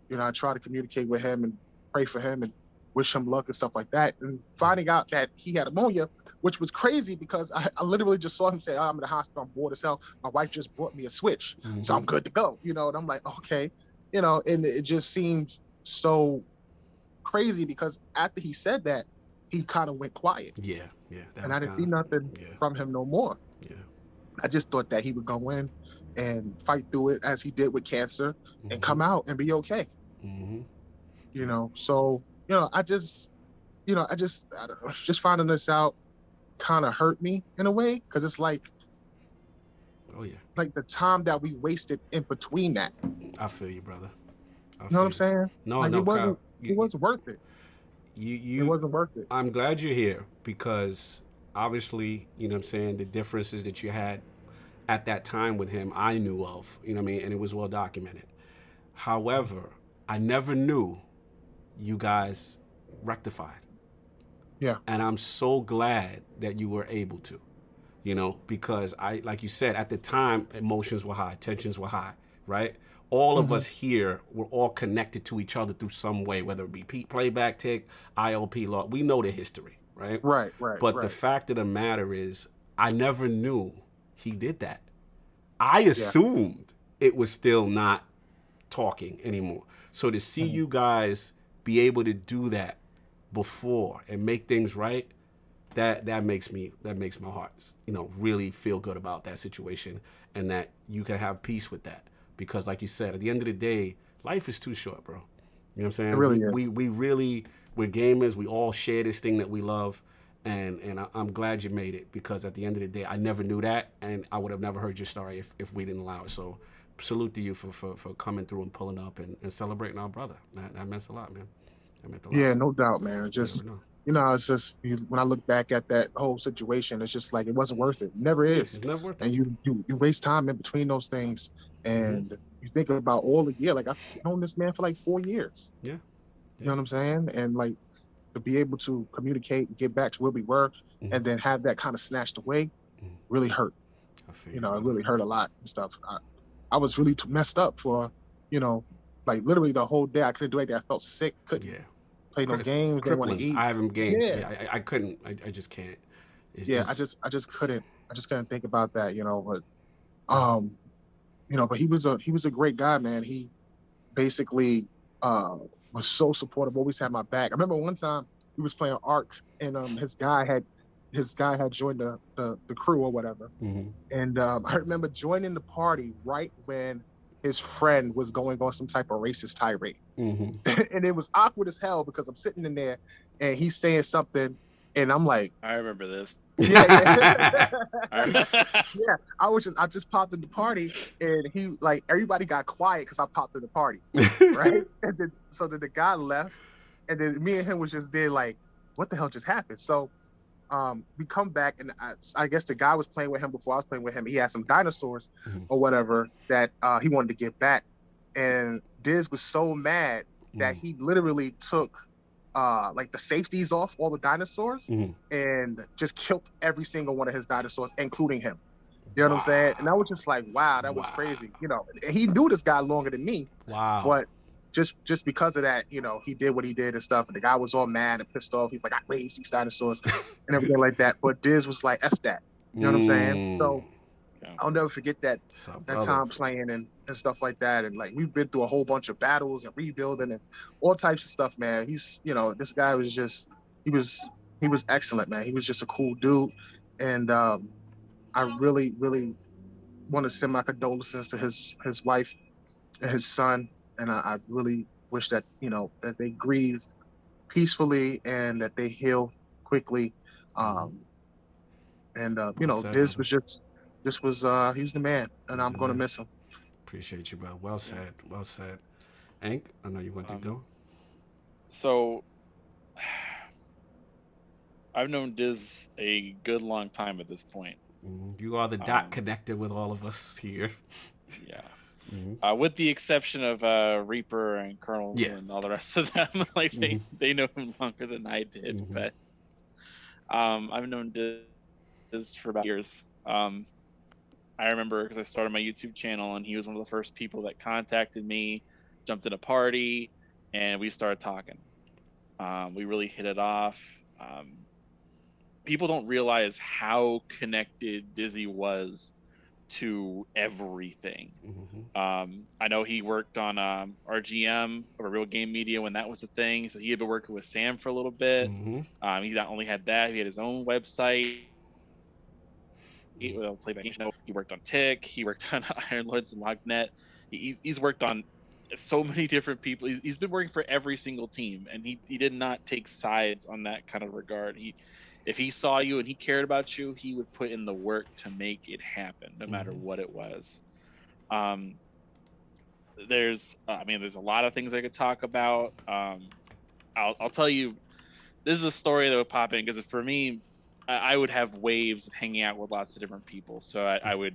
Speaker 10: you know, I try to communicate with him and pray for him and wish him luck and stuff like that. And finding out that he had pneumonia, which was crazy because I literally just saw him say, I'm in the hospital, I'm bored as hell. My wife just brought me a Switch, so I'm good to go. You know, and I'm like, okay, you know, and it just seemed so crazy because after he said that, he kind of went quiet.
Speaker 1: Yeah.
Speaker 10: And I didn't see nothing from him no more. I just thought that he would go in and fight through it as he did with cancer and come out and be okay. You know, so, you know, I don't know, just finding this out kind of hurt me in a way because it's like, like the time that we wasted in between that.
Speaker 1: I feel you, brother.
Speaker 10: You know what I'm saying?
Speaker 1: No,
Speaker 10: like
Speaker 1: no,
Speaker 10: it wasn't worth it.
Speaker 1: It
Speaker 10: wasn't worth it.
Speaker 1: I'm glad you're here because obviously, you know what I'm saying, the differences that you had at that time with him, I knew of, you know what I mean, and it was well documented. However, I never knew you guys rectified.
Speaker 10: Yeah.
Speaker 1: And I'm so glad that you were able to, you know, because like you said, at the time, emotions were high, tensions were high, right? All of us here were all connected to each other through some way, whether it be Playback Tick, IOP Law. We know the history, right?
Speaker 10: Right.
Speaker 1: But the fact of the matter is, I never knew he did that. I assumed it was still not talking anymore. So to see you guys be able to do that before and make things right, that makes my heart, you know, really feel good about that situation and that you can have peace with that. Because like you said, at the end of the day, life is too short, bro. You know what I'm saying?
Speaker 10: It really is.
Speaker 1: We're gamers. We all share this thing that we love. And I'm glad you made it because at the end of the day, I never knew that. And I would have never heard your story if we didn't allow it. So salute to you for coming through and pulling up and celebrating our brother. That meant a lot, man. That meant a lot.
Speaker 10: Yeah, no doubt, man. Just, you know, it's just, when I look back at that whole situation, it's just like, it wasn't worth it. Never is.
Speaker 1: It's never worth it.
Speaker 10: And you waste time in between those things. And you think about all the year, like I've known this man for like 4 years.
Speaker 1: Yeah.
Speaker 10: You know what I'm saying? And like to be able to communicate and get back to where we were and then have that kind of snatched away really hurt. You know, it really hurt a lot and stuff. I was really messed up for, you know, like literally the whole day. I couldn't do anything. I felt sick. Couldn't play no games. Didn't want to eat.
Speaker 1: I haven't games.
Speaker 10: Yeah.
Speaker 1: I couldn't. I just can't.
Speaker 10: I just couldn't. I just couldn't think about that, you know. But you know, but he was a great guy, man. He basically was so supportive, always had my back. I remember one time we was playing Ark and his guy had joined the crew or whatever. And I remember joining the party right when his friend was going on some type of racist tirade.
Speaker 1: Mm-hmm.
Speaker 10: And it was awkward as hell because I'm sitting in there and he's saying something and I'm like,
Speaker 9: I remember this.
Speaker 10: yeah. Yeah, I just popped in the party and he like everybody got quiet because I popped in the party, right? And then so then the guy left, and then me and him was just there like, what the hell just happened? So we come back and I guess the guy was playing with him before I was playing with him. He had some dinosaurs or whatever that he wanted to get back, and Diz was so mad that he literally took like the safeties off all the dinosaurs and just killed every single one of his dinosaurs, including him. You know what I'm saying? And I was just like, wow, that was crazy. You know, and he knew this guy longer than me.
Speaker 1: Wow.
Speaker 10: But just because of that, you know, he did what he did and stuff. And the guy was all mad and pissed off. He's like, I raised these dinosaurs and everything like that. But Diz was like, F that. You know what I'm saying? So I'll never forget that time playing and stuff like that. And like we've been through a whole bunch of battles and rebuilding and all types of stuff, man. He's, you know, this guy was just he was excellent, man. He was just a cool dude. And I really, really want to send my condolences to his wife and his son. And I really wish that, you know, that they grieve peacefully and that they heal quickly. You know, Diz was he was the man, and I'm going to miss him.
Speaker 1: Appreciate you, bro. Well said. Well said. Hank, I know you want to go.
Speaker 9: So I've known Diz a good long time at this point.
Speaker 1: You are the dot connected with all of us here.
Speaker 9: Yeah. With the exception of Reaper and Colonel and all the rest of them, like they know him longer than I did. But I've known Diz for about years. I remember because I started my YouTube channel and he was one of the first people that contacted me, jumped in a party, and we started talking. We really hit it off. People don't realize how connected Dizzy was to everything. I know he worked on RGM, or Real Game Media, when that was a thing. So he had been working with Sam for a little bit. He not only had that, he had his own website. He worked on Tick. He worked on Iron Lords and Lognet. He's worked on so many different people. He's been working for every single team, and he did not take sides on that kind of regard. If he saw you and he cared about you, he would put in the work to make it happen, no matter what it was. There's a lot of things I could talk about. I'll tell you, this is a story that would pop in because for me, I would have waves of hanging out with lots of different people. So I would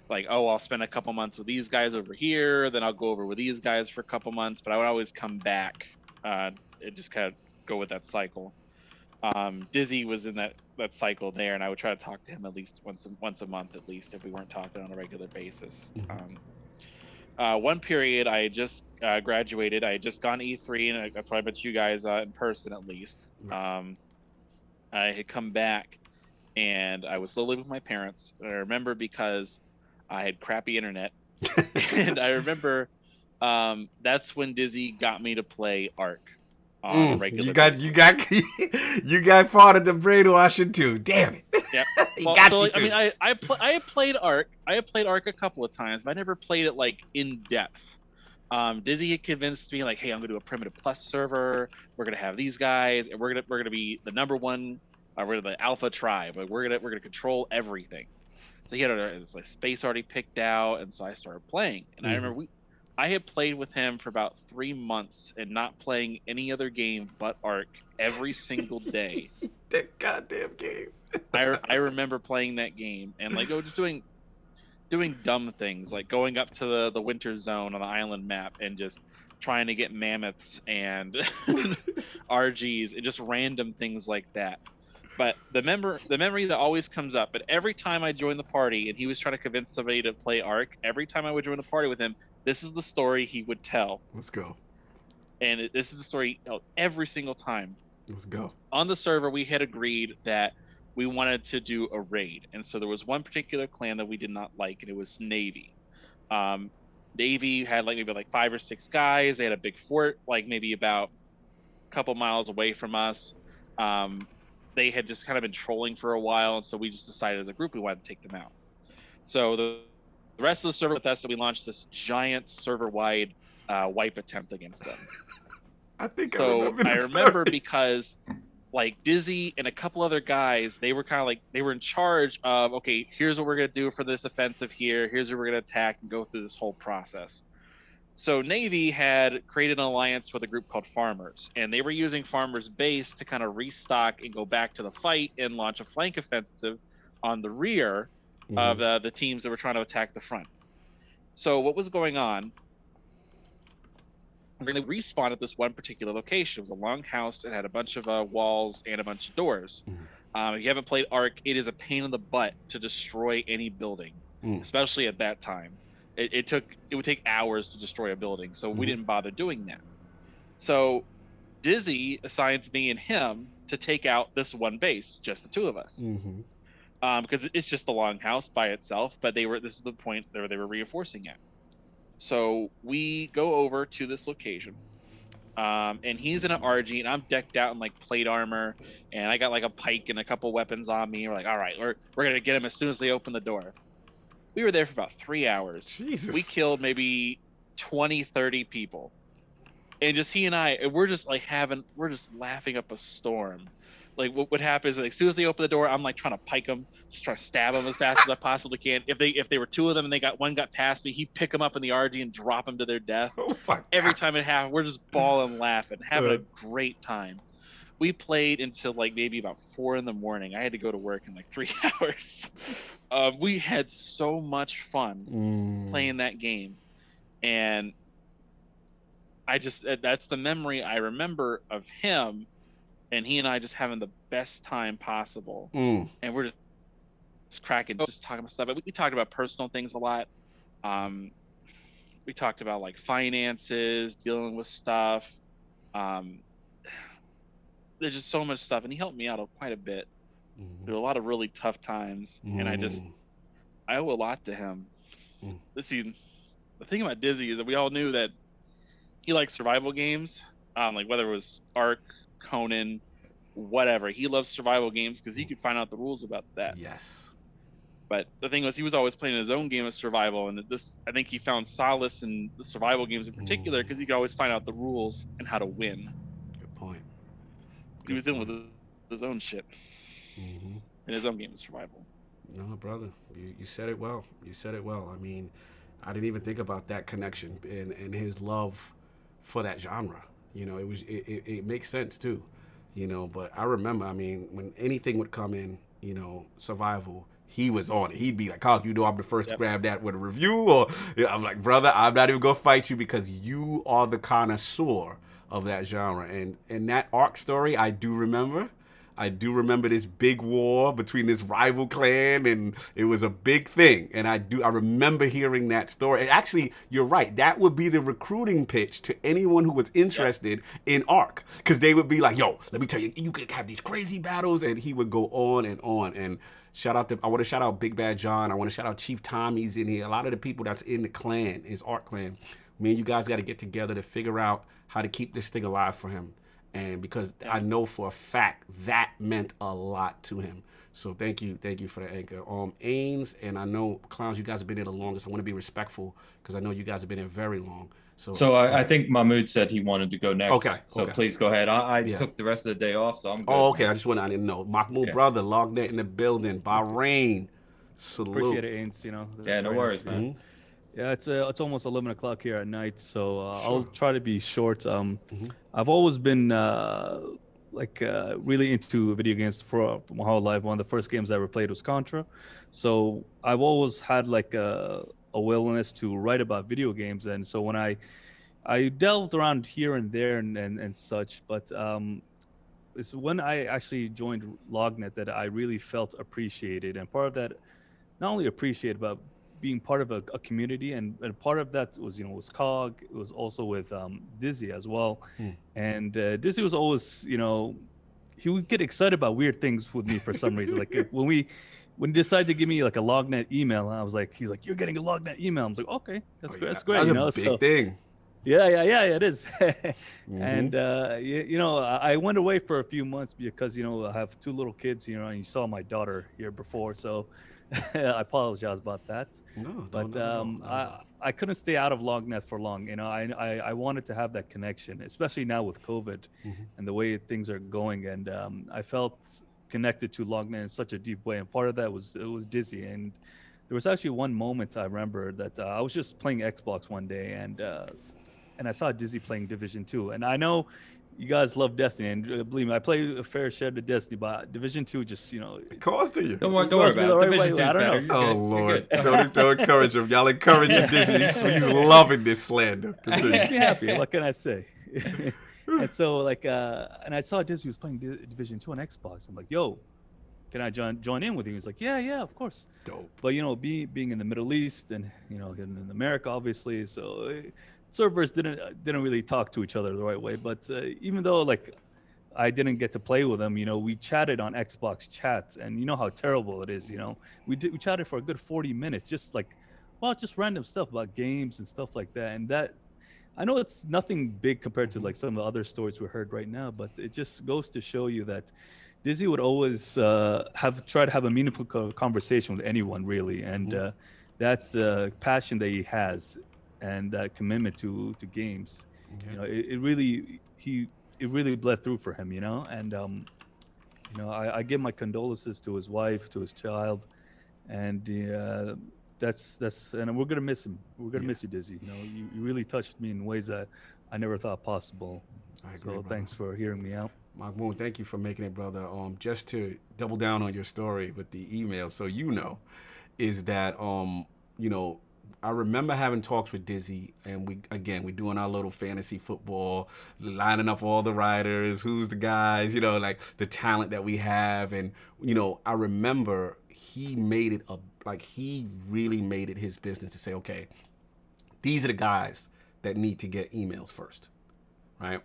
Speaker 9: like, I'll spend a couple months with these guys over here, then I'll go over with these guys for a couple months, but I would always come back and just kind of go with that cycle. Dizzy was in that cycle there, and I would try to talk to him at least once a month, at least, if we weren't talking on a regular basis. One period, I had just graduated. I had just gone to E3, and that's why I met you guys in person, at least. I had come back, and I was still living with my parents. And I remember because I had crappy internet, and I remember that's when Dizzy got me to play Ark.
Speaker 1: You got part of the brainwashing too. Damn it!
Speaker 9: Yeah,
Speaker 1: he got you
Speaker 9: like,
Speaker 1: too.
Speaker 9: I mean, I had played Ark. I had played Ark a couple of times, but I never played it like in depth. Dizzy had convinced me like, hey, I'm gonna do a Primitive Plus server. We're gonna have these guys, and we're gonna be the number one. We're the Alpha tribe. Like, we're gonna control everything. So he had a space already picked out, and so I started playing. And I remember I had played with him for about 3 months and not playing any other game but Ark every single day.
Speaker 1: That goddamn game.
Speaker 9: I remember playing that game and like just doing dumb things like going up to the winter zone on the island map and just trying to get mammoths and RGs and just random things like that. But the memory that always comes up, but every time I joined the party and he was trying to convince somebody to play Ark, every time I would join the party with him, this is the story he would tell.
Speaker 1: Let's go.
Speaker 9: And this is the story every single time.
Speaker 1: Let's go.
Speaker 9: On the server, we had agreed that we wanted to do a raid. And so there was one particular clan that we did not like, and it was Navy. Navy had maybe 5 or 6 guys. They had a big fort, maybe about a couple miles away from us. They had just kind of been trolling for a while, and so we just decided as a group we wanted to take them out. So the The rest of the server with us, so we launched this giant server-wide wipe attempt against them.
Speaker 1: I think
Speaker 9: So
Speaker 1: I
Speaker 9: I
Speaker 1: remember.
Speaker 9: remember because like Dizzy and a couple other guys, they were kind of like they were in charge of, okay, here's what we're gonna do for this offensive here. Here's where we're gonna attack and go through this whole process. So Navy had created an alliance with a group called Farmers, and they were using Farmers base to kind of restock and go back to the fight and launch a flank offensive on the rear of the teams that were trying to attack the front. So what was going on? They respawned at this one particular location. It was a long house. It had a bunch of walls and a bunch of doors. If you haven't played Ark, it is a pain in the butt to destroy any building, especially at that time. It would take hours to destroy a building, so we didn't bother doing that. So Dizzy assigns me and him to take out this one base, just the two of us, because it's just a long house by itself. But this is the point they were reinforcing it. So we go over to this location, and he's in an RG, and I'm decked out in like plate armor, and I got like a pike and a couple weapons on me. We're like, all right, we're gonna get him as soon as they open the door. We were there for about 3 hours. Jesus. We killed maybe 20, 30 people, and just he and I, we're just laughing up a storm. Like what happens is, like, as soon as they open the door, I'm like trying to pike them, just trying to stab them as fast as I possibly can. If they were two of them and one got past me, he'd pick them up in the RG and drop them to their death. Every time it happened, we're just bawling, laughing, having a great time. We played until like maybe about 4 a.m. I had to go to work in like 3 hours. We had so much fun playing that game, and that's the memory I remember of him. And he and I just having the best time possible. And we're just cracking, just talking about stuff. But we talked about personal things a lot. We talked about like finances, dealing with stuff. There's just so much stuff. And he helped me out quite a bit through a lot of really tough times. And I owe a lot to him. The thing about Dizzy is that we all knew that he likes survival games, like whether it was Ark, Conan, whatever. He loves survival games because he could find out the rules about that.
Speaker 1: Yes.
Speaker 9: But the thing was, he was always playing his own game of survival, and I think he found solace in the survival games in particular because he could always find out the rules and how to win.
Speaker 1: Good point.
Speaker 9: He was in with his own shit in his own game of survival.
Speaker 1: No, brother, you said it well. You said it well. I mean, I didn't even think about that connection and his love for that genre. You know, it makes sense too, you know, but I remember, I mean, when anything would come in, you know, survival, he was on it. He'd be like, Carl, you know, I'm the first to grab that with a review, or I'm like, brother, I'm not even gonna fight you because you are the connoisseur of that genre. And that Ark story, I do remember this big war between this rival clan, and it was a big thing. And I remember hearing that story. And actually, you're right. That would be the recruiting pitch to anyone who was interested in Ark, because they would be like, "Yo, let me tell you, you could have these crazy battles," and he would go on and on. And I want to shout out Big Bad John. I want to shout out Chief Tommy's in here. A lot of the people that's in the clan, his Ark clan. Me and you guys got to get together to figure out how to keep this thing alive for him. And because I know for a fact that meant a lot to him. So thank you for the anchor. Ains, and I know, Clowns, you guys have been here the longest. I want to be respectful because I know you guys have been here very long.
Speaker 7: So I think Mahmoud said he wanted to go next.
Speaker 1: Okay.
Speaker 7: So please go ahead. I took the rest of the day off, so I'm good.
Speaker 1: Oh, okay. I didn't know. Mahmoud, brother, Lognet in the building. Bahrain. Salute.
Speaker 12: Appreciate it, Ains. You know.
Speaker 7: Yeah, no worries, man.
Speaker 12: Yeah, it's almost 11 o'clock here at night, so I'll try to be short. I've always been really into video games for my whole life. One of the first games I ever played was Contra, so I've always had like a willingness to write about video games. And so when I delved around here and there and such, but it's when I actually joined Lognet that I really felt appreciated, and part of that, not only appreciated, but being part of a community, and part of that was Cog. It was also with Dizzy as well. And Dizzy was always, he would get excited about weird things with me for some reason. Like when he decided to give me like a Lognet email, I was like, he's like, "You're getting a Lognet email." I was like, "Okay, that's great. That's great."
Speaker 1: That's a big thing.
Speaker 12: Yeah, it is. And I went away for a few months because I have 2 little kids, and you saw my daughter here before, so I apologize about that.
Speaker 1: No,
Speaker 12: but I couldn't stay out of LongNet for long. You know, I wanted to have that connection, especially now with COVID and the way things are going. And I felt connected to LongNet in such a deep way. And part of that was iDizzy. And there was actually one moment I remember that I was just playing Xbox one day, and I saw iDizzy playing Division 2. And I know you guys love Destiny, and believe me, I play a fair share of Destiny, but Division 2 just,
Speaker 1: it calls to you.
Speaker 7: Don't worry about it. Division 2 is better.
Speaker 1: Oh, Lord. Don't encourage him. Y'all encouraging Disney. He's loving this slander.
Speaker 12: Makes me happy. What can I say? And so, like, and I saw Disney was playing Division 2 on Xbox. I'm like, yo, can I join in with you? He's like, yeah, of course.
Speaker 1: Dope.
Speaker 12: But, you know, being in the Middle East and, you know, in America, obviously, so servers didn't really talk to each other the right way. But even though, like, I didn't get to play with them, you know, we chatted on Xbox chat, and you know how terrible it is, you know. We chatted for a good 40 minutes, just like, well, just random stuff about games and stuff like that. And that, I know it's nothing big compared to like some of the other stories we heard right now, but it just goes to show you that iDizzy would always try to have a meaningful conversation with anyone, really. And that passion that he has and that commitment to games, you know, it really bled through for him, you know. And you know, I give my condolences to his wife, to his child, and that's and we're gonna miss him. We're gonna miss you, iDizzy. You know, you really touched me in ways that I never thought possible.
Speaker 1: I agree,
Speaker 12: so
Speaker 1: brother.
Speaker 12: Thanks for hearing me out.
Speaker 1: Mark Moon, thank you for making it, brother. Just to double down on your story with the email, so you know, is that you know, I remember having talks with iDizzy, and we're doing our little fantasy football, lining up all the writers, who's the guys, you know, like the talent that we have. And, you know, I remember he made it he really made it his business to say, okay, these are the guys that need to get emails first, right?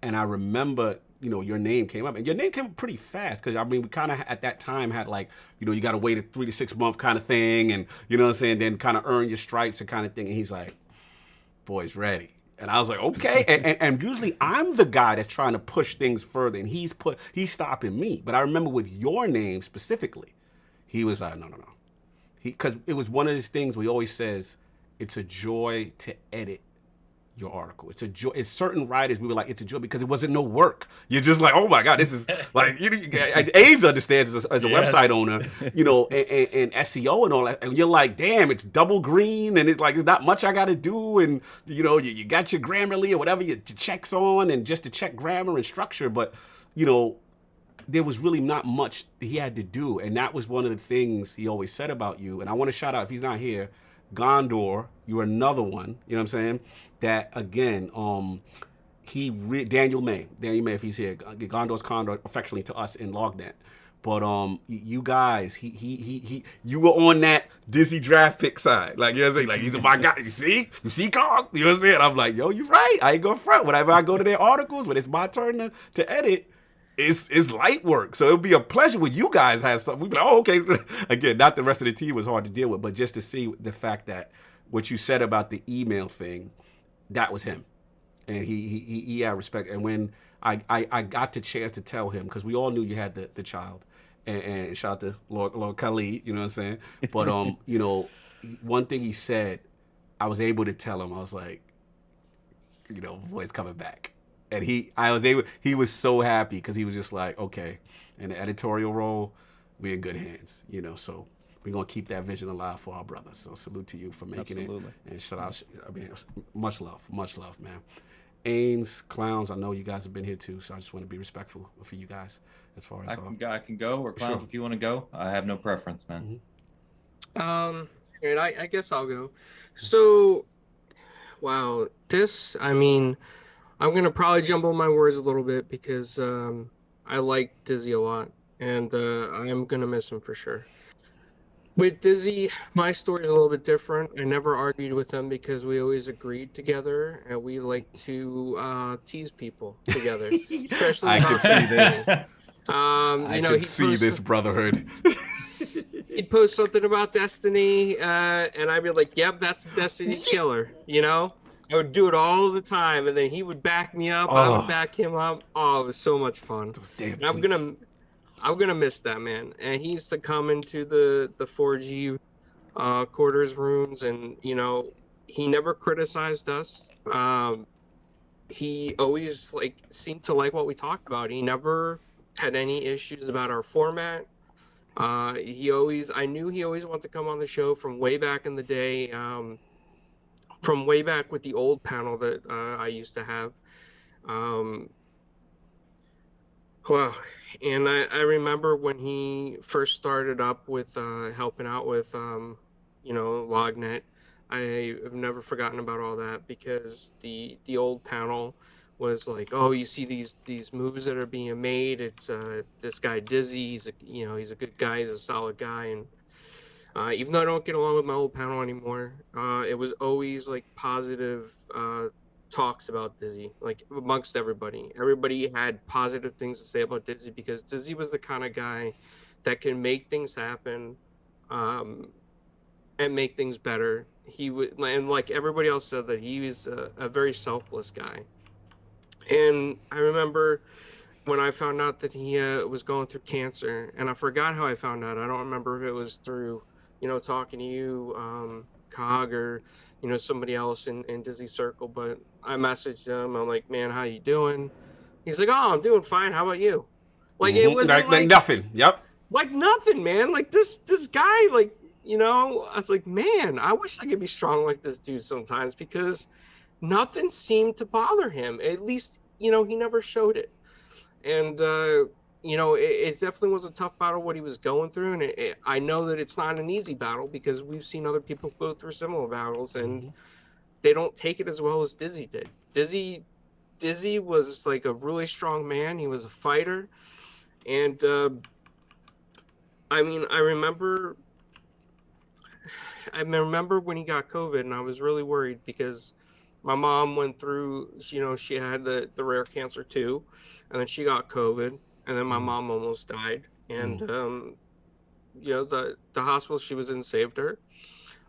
Speaker 1: And I remember, you know, your name came up, and your name came up pretty fast, because I mean, we kind of at that time had like, you know, you got to wait a 3 to 6 month kind of thing, and you know what I'm saying, then kind of earn your stripes and kind of thing. And he's like, boy's ready. And I was like, okay. And usually I'm the guy that's trying to push things further, and he's stopping me. But I remember with your name specifically, he was like, no. Because it was one of those things where he always says, it's a joy to edit your article. It's a joy. It's certain writers, we were like, it's a joy because it wasn't no work. You're just like, oh my God, this is like, AIDS understands as a website owner, you know, and SEO and all that. And you're like, damn, it's double green, and it's like, it's not much I got to do. And, you know, you got your Grammarly or whatever, your checks on, and just to check grammar and structure. But, you know, there was really not much he had to do. And that was one of the things he always said about you. And I want to shout out, if he's not here, Gondor, you're another one, you know what I'm saying? That again, Daniel May, if he's here, Gondor's Condor, affectionately to us in LogNet. But you guys, you were on that iDizzy draft pick side, like, you know what I'm saying? Like, he's my guy. You see, Kong. You know what I'm saying? I'm like, yo, you're right. I ain't gonna front. Whenever I go to their articles, when it's my turn to edit, it's light work. So it'll be a pleasure when you guys have something. We'll be like, oh, okay. Again, not the rest of the team was hard to deal with, but just to see the fact that what you said about the email thing, that was him. And he had respect. And when I got the chance to tell him, because we all knew you had the child, and shout out to Lord Khalid, you know what I'm saying? But you know, one thing he said, I was able to tell him, I was like, you know, boy's coming back. And he was so happy, because he was just like, okay, in the editorial role, we're in good hands, you know, so we're going to keep that vision alive for our brother. So salute to you for making it. And shout out, I mean, much love, man. Ains, Clowns, I know you guys have been here too, so I just want to be respectful for you guys as far as
Speaker 7: I can go, or Clowns, if you want to go. I have no preference, man.
Speaker 13: I guess I'll go. So, wow, I mean, I'm going to probably jumble my words a little bit, because I like iDizzy a lot, and I'm going to miss him for sure. With iDizzy, my story is a little bit different. I never argued with him, because we always agreed together, and we like to tease people together. Especially
Speaker 1: I can see this.
Speaker 13: You know,
Speaker 1: can see this brotherhood.
Speaker 13: He'd post something about Destiny, and I'd be like, yep, that's the Destiny killer, you know? I would do it all the time, and then he would back me up. I would back him up. Oh, it was so much fun.
Speaker 1: Those damn
Speaker 13: and I'm gonna miss that man. And he used to come into the 4G quarters rooms, and he never criticized us. He always seemed to like what we talked about. He never had any issues about our format. I knew he always wanted to come on the show from way back in the day, from way back with the old panel that I used to have. Well, and I remember when he first started up with helping out with, Lognet. I have never forgotten about all that, because the old panel was like, oh, you see these moves that are being made. It's this guy Dizzy. He's a good guy. He's a solid guy. And even though I don't get along with my old panel anymore, it was always like positive talks about Dizzy, like amongst everybody. Everybody had positive things to say about Dizzy, because Dizzy was the kind of guy that can make things happen and make things better. He would, and like everybody else said, that he was a very selfless guy. And I remember when I found out that he was going through cancer, and I forgot how I found out. I don't remember if it was through, talking to you, Cog, or, somebody else in Dizzy's circle, but I messaged him. I'm like, man, how you doing? He's like, oh, I'm doing fine. How about you? Like, it wasn't like
Speaker 1: nothing. Yep.
Speaker 13: Like nothing, man. Like this guy, like, I was like, man, I wish I could be strong like this dude sometimes, because nothing seemed to bother him. At least, he never showed it. And, it definitely was a tough battle what he was going through. And I know that it's not an easy battle, because we've seen other people go through similar battles, and they don't take it as well as Dizzy did. Dizzy was like a really strong man. He was a fighter. And, I mean, I remember when he got COVID, and I was really worried, because my mom went through, she had the rare cancer too, and then she got COVID, and then my mom almost died. And, the hospital she was in saved her.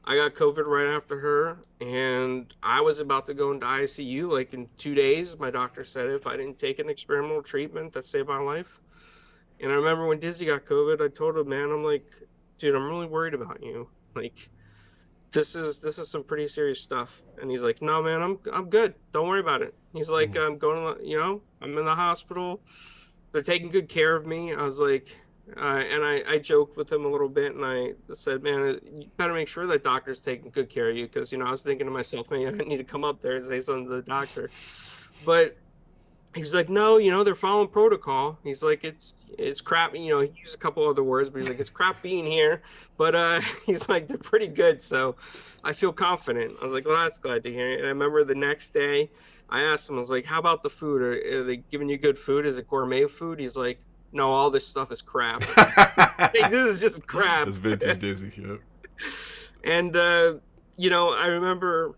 Speaker 13: I got COVID right after her, and I was about to go into ICU like in 2 days. My doctor said if I didn't take an experimental treatment, that saved my life. And I remember when Dizzy got COVID, I told him, man, I'm like, dude, I'm really worried about you. Like, this is some pretty serious stuff. And he's like, no, man, I'm good. Don't worry about it. He's like, I'm going to, I'm in the hospital. They're taking good care of me. I was like, and I joked with him a little bit, and I said, man, you better make sure that doctor's taking good care of you, because, I was thinking to myself, maybe I need to come up there and say something to the doctor. But he's like, no, they're following protocol. He's like, it's crap. He used a couple other words, but he's like, it's crap being here. But he's like, they're pretty good. So I feel confident. I was like, well, that's glad to hear. And I remember the next day I asked him, I was like, how about the food? Are they giving you good food? Is it gourmet food? He's like, no, all this stuff is crap. Like, this is just crap.
Speaker 1: It's vintage Dizzy, yep.
Speaker 13: And, I remember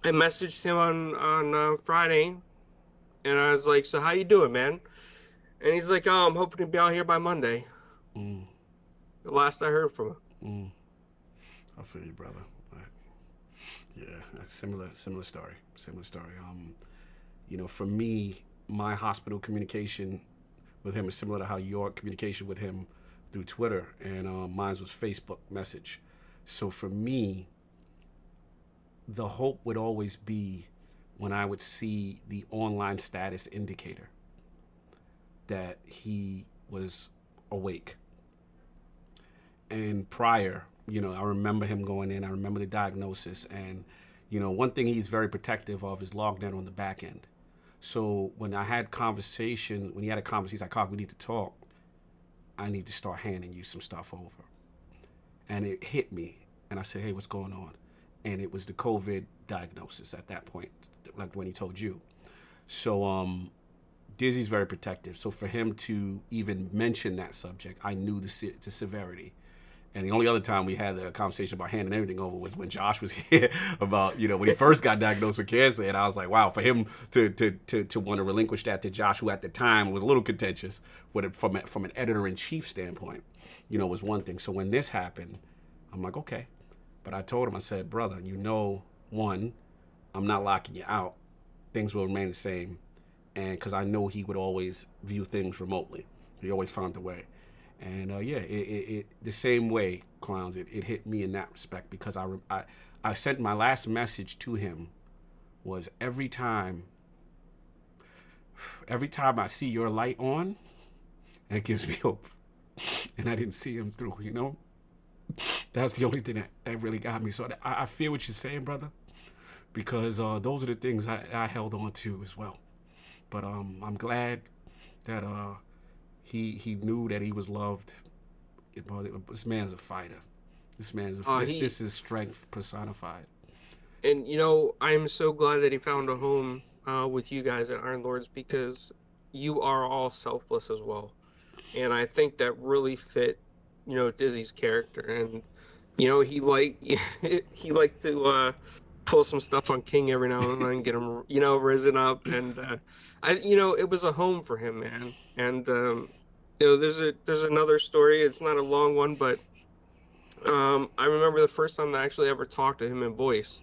Speaker 13: I messaged him on Friday, and I was like, so how you doing, man? And he's like, oh, I'm hoping to be out here by Monday. The last I heard from him.
Speaker 1: I feel you, brother. Yeah, that's similar story. For me, my hospital communication with him is similar to how your communication with him through Twitter, and mine was Facebook message. So for me, the hope would always be when I would see the online status indicator that he was awake. And prior, I remember him going in, I remember the diagnosis, and, one thing he's very protective of is LogNet on the back end. So when he had a conversation, he's like, "Cog, we need to talk. I need to start handing you some stuff over." And it hit me, and I said, "Hey, what's going on?" And it was the COVID diagnosis at that point, like when he told you. So Dizzy's very protective. So for him to even mention that subject, I knew the severity. And the only other time we had the conversation about handing everything over was when Josh was here about, when he first got diagnosed with cancer. And I was like, wow, for him to want to relinquish that to Josh, who at the time was a little contentious from an editor-in-chief standpoint, was one thing. So when this happened, I'm like, okay. But I told him, I said, brother, one, I'm not locking you out. Things will remain the same. And because I know he would always view things remotely. He always found a way. And yeah, it the same way, clowns. It hit me in that respect because I sent my last message to him was every time I see your light on, it gives me hope. And I didn't see him through, you know? That's the only thing that really got me. So I feel what you're saying, brother, because those are the things I held on to as well. But I'm glad that he knew that he was loved. This man's a fighter. This is strength personified.
Speaker 13: And you know, I'm so glad that he found a home with you guys at Iron Lords, because you are all selfless as well. And I think that really fit, you know, Dizzy's character. And you know, he liked to pull some stuff on King every now and then, get him, you know, risen up. And you know, it was a home for him, man. And you know, there's another story. It's not a long one, but I remember the first time I actually ever talked to him in voice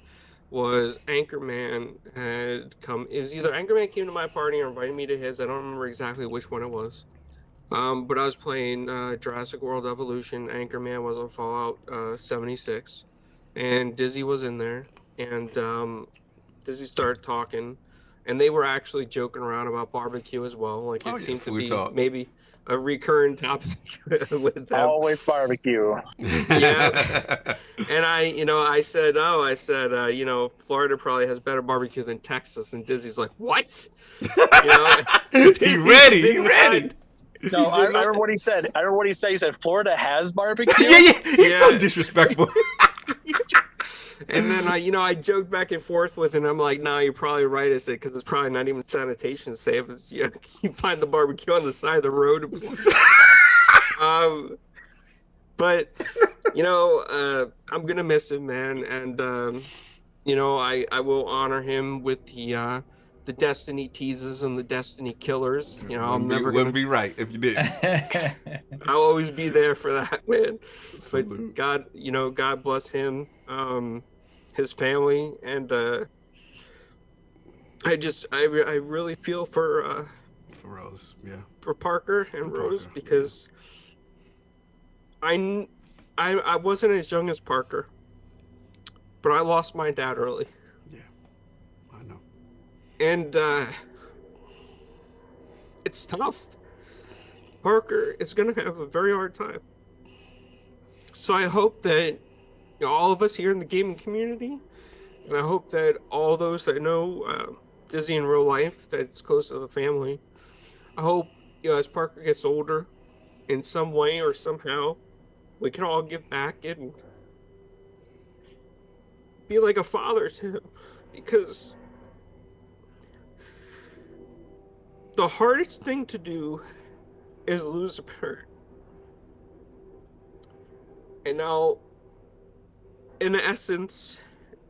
Speaker 13: was Anchorman had come. It was either Anchorman came to my party or invited me to his. I don't remember exactly which one it was. But I was playing Jurassic World Evolution. Anchorman was on Fallout 76, and Dizzy was in there. And Dizzy started talking, and they were actually joking around about barbecue as well. Like it seemed to be maybe a recurring topic with them.
Speaker 11: Always barbecue.
Speaker 13: Yeah. And I said, you know, Florida probably has better barbecue than Texas. And Dizzy's like, what? You know,
Speaker 1: he ready.
Speaker 11: No, I remember what he said. He said, Florida has barbecue?
Speaker 1: yeah. He's so disrespectful.
Speaker 13: And then I joked back and forth with him. I'm like, no, you're probably right. I said, because it's probably not even sanitation safe. It's, you find the barbecue on the side of the road. But you know, I'm gonna miss him, man. And you know, I will honor him with the Destiny teases and the Destiny killers. You know,
Speaker 1: wouldn't be right if you did.
Speaker 13: I'll always be there for that, man. But God bless him, his family, and I really feel for
Speaker 1: Rose, yeah,
Speaker 13: for Parker and Rose, because I wasn't as young as Parker, but I lost my dad early.
Speaker 1: Yeah, I know.
Speaker 13: And it's tough. Parker is going to have a very hard time. So I hope that all of us here in the gaming community, and I hope that all those that know Dizzy in real life, that's close to the family, I hope, as Parker gets older, in some way or somehow, we can all give back and be like a father to him, because the hardest thing to do is lose a parent. And now, in essence,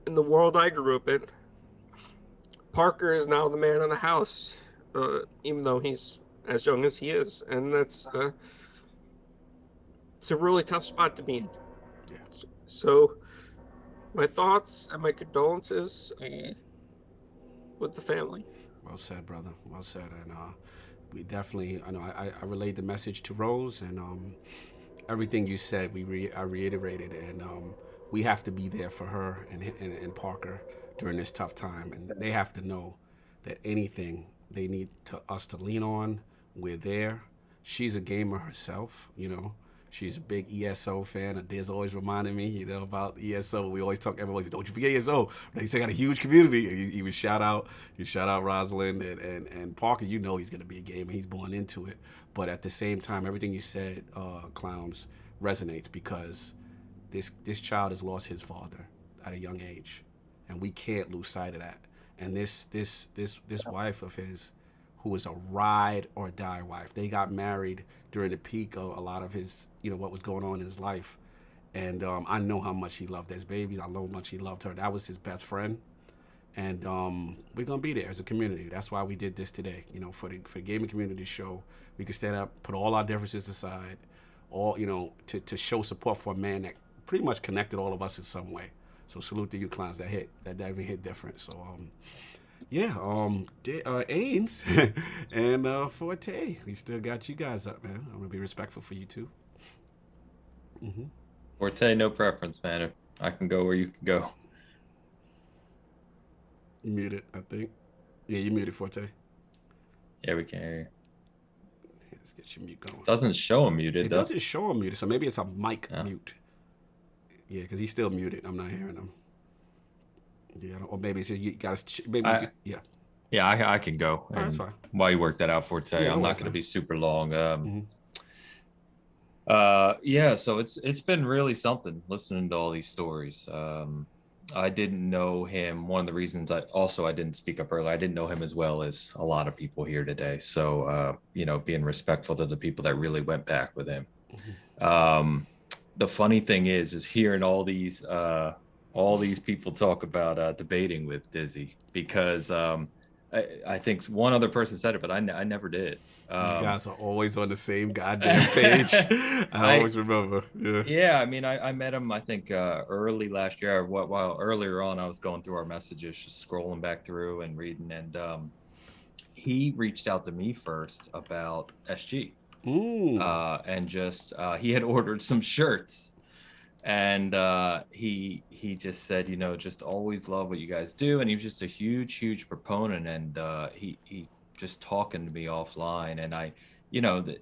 Speaker 13: in the world I grew up in, Parker is now the man of the house, even though he's as young as he is. And that's it's a really tough spot to be in.
Speaker 1: Yeah.
Speaker 13: So my thoughts and my condolences with the family.
Speaker 1: Well said, brother. Well said. And we definitely, I know I relayed the message to Rose, and everything you said, I reiterated, and we have to be there for her and Parker during this tough time. And they have to know that anything they need us to lean on, we're there. She's a gamer herself, you know. She's a big ESO fan. Diz always reminded me, you know, about ESO. We always talk, everyone says, don't you forget ESO. They say got a huge community. He would shout out Rosalind and Parker. You know he's going to be a gamer. He's born into it. But at the same time, everything you said, Clowns, resonates, because this child has lost his father at a young age, and we can't lose sight of that. And this wife of his, who is a ride or die wife. They got married during the peak of a lot of his, you know, what was going on in his life. And I know how much he loved his babies. I know how much he loved her. That was his best friend. And we're going to be there as a community. That's why we did this today. You know, for the gaming community show, we could stand up, put all our differences aside, all, you know, to show support for a man that pretty much connected all of us in some way. So salute to you, Clowns. That even hit different. So Yeah, Ains and Forte. We still got you guys up, man. I'm gonna be respectful for you too.
Speaker 7: Forte, no preference, man. I can go where you can go.
Speaker 1: You muted, I think. Yeah, you muted, Forte.
Speaker 7: Yeah, we can hear you.
Speaker 1: Let's get your mute going.
Speaker 7: Doesn't show him muted,
Speaker 1: It
Speaker 7: though.
Speaker 1: doesn't show him muted, so maybe it's a mic mute. Yeah, because he's still muted. I'm not hearing him. Yeah, or maybe it's just, you gotta. Maybe you could, yeah.
Speaker 7: Yeah, I can go.
Speaker 1: Oh, that's fine.
Speaker 7: While you work that out, Forte,
Speaker 1: Yeah,
Speaker 7: I'm
Speaker 1: no
Speaker 7: not going to be super long. Yeah, so it's been really something listening to all these stories. I didn't know him. One of the reasons I didn't speak up earlier, I didn't know him as well as a lot of people here today. So, being respectful to the people that really went back with him. The funny thing is hearing all these people talk about debating with Dizzy, because I think one other person said it, but I never did.
Speaker 1: You guys are always on the same goddamn page. I always remember. Yeah.
Speaker 7: Yeah, I mean, I met him, I think, early last year. While earlier on, I was going through our messages, just scrolling back through and reading, and he reached out to me first about SG. And just he had ordered some shirts, and he just said, just always love what you guys do, and he was just a huge proponent, and he just talking to me offline, and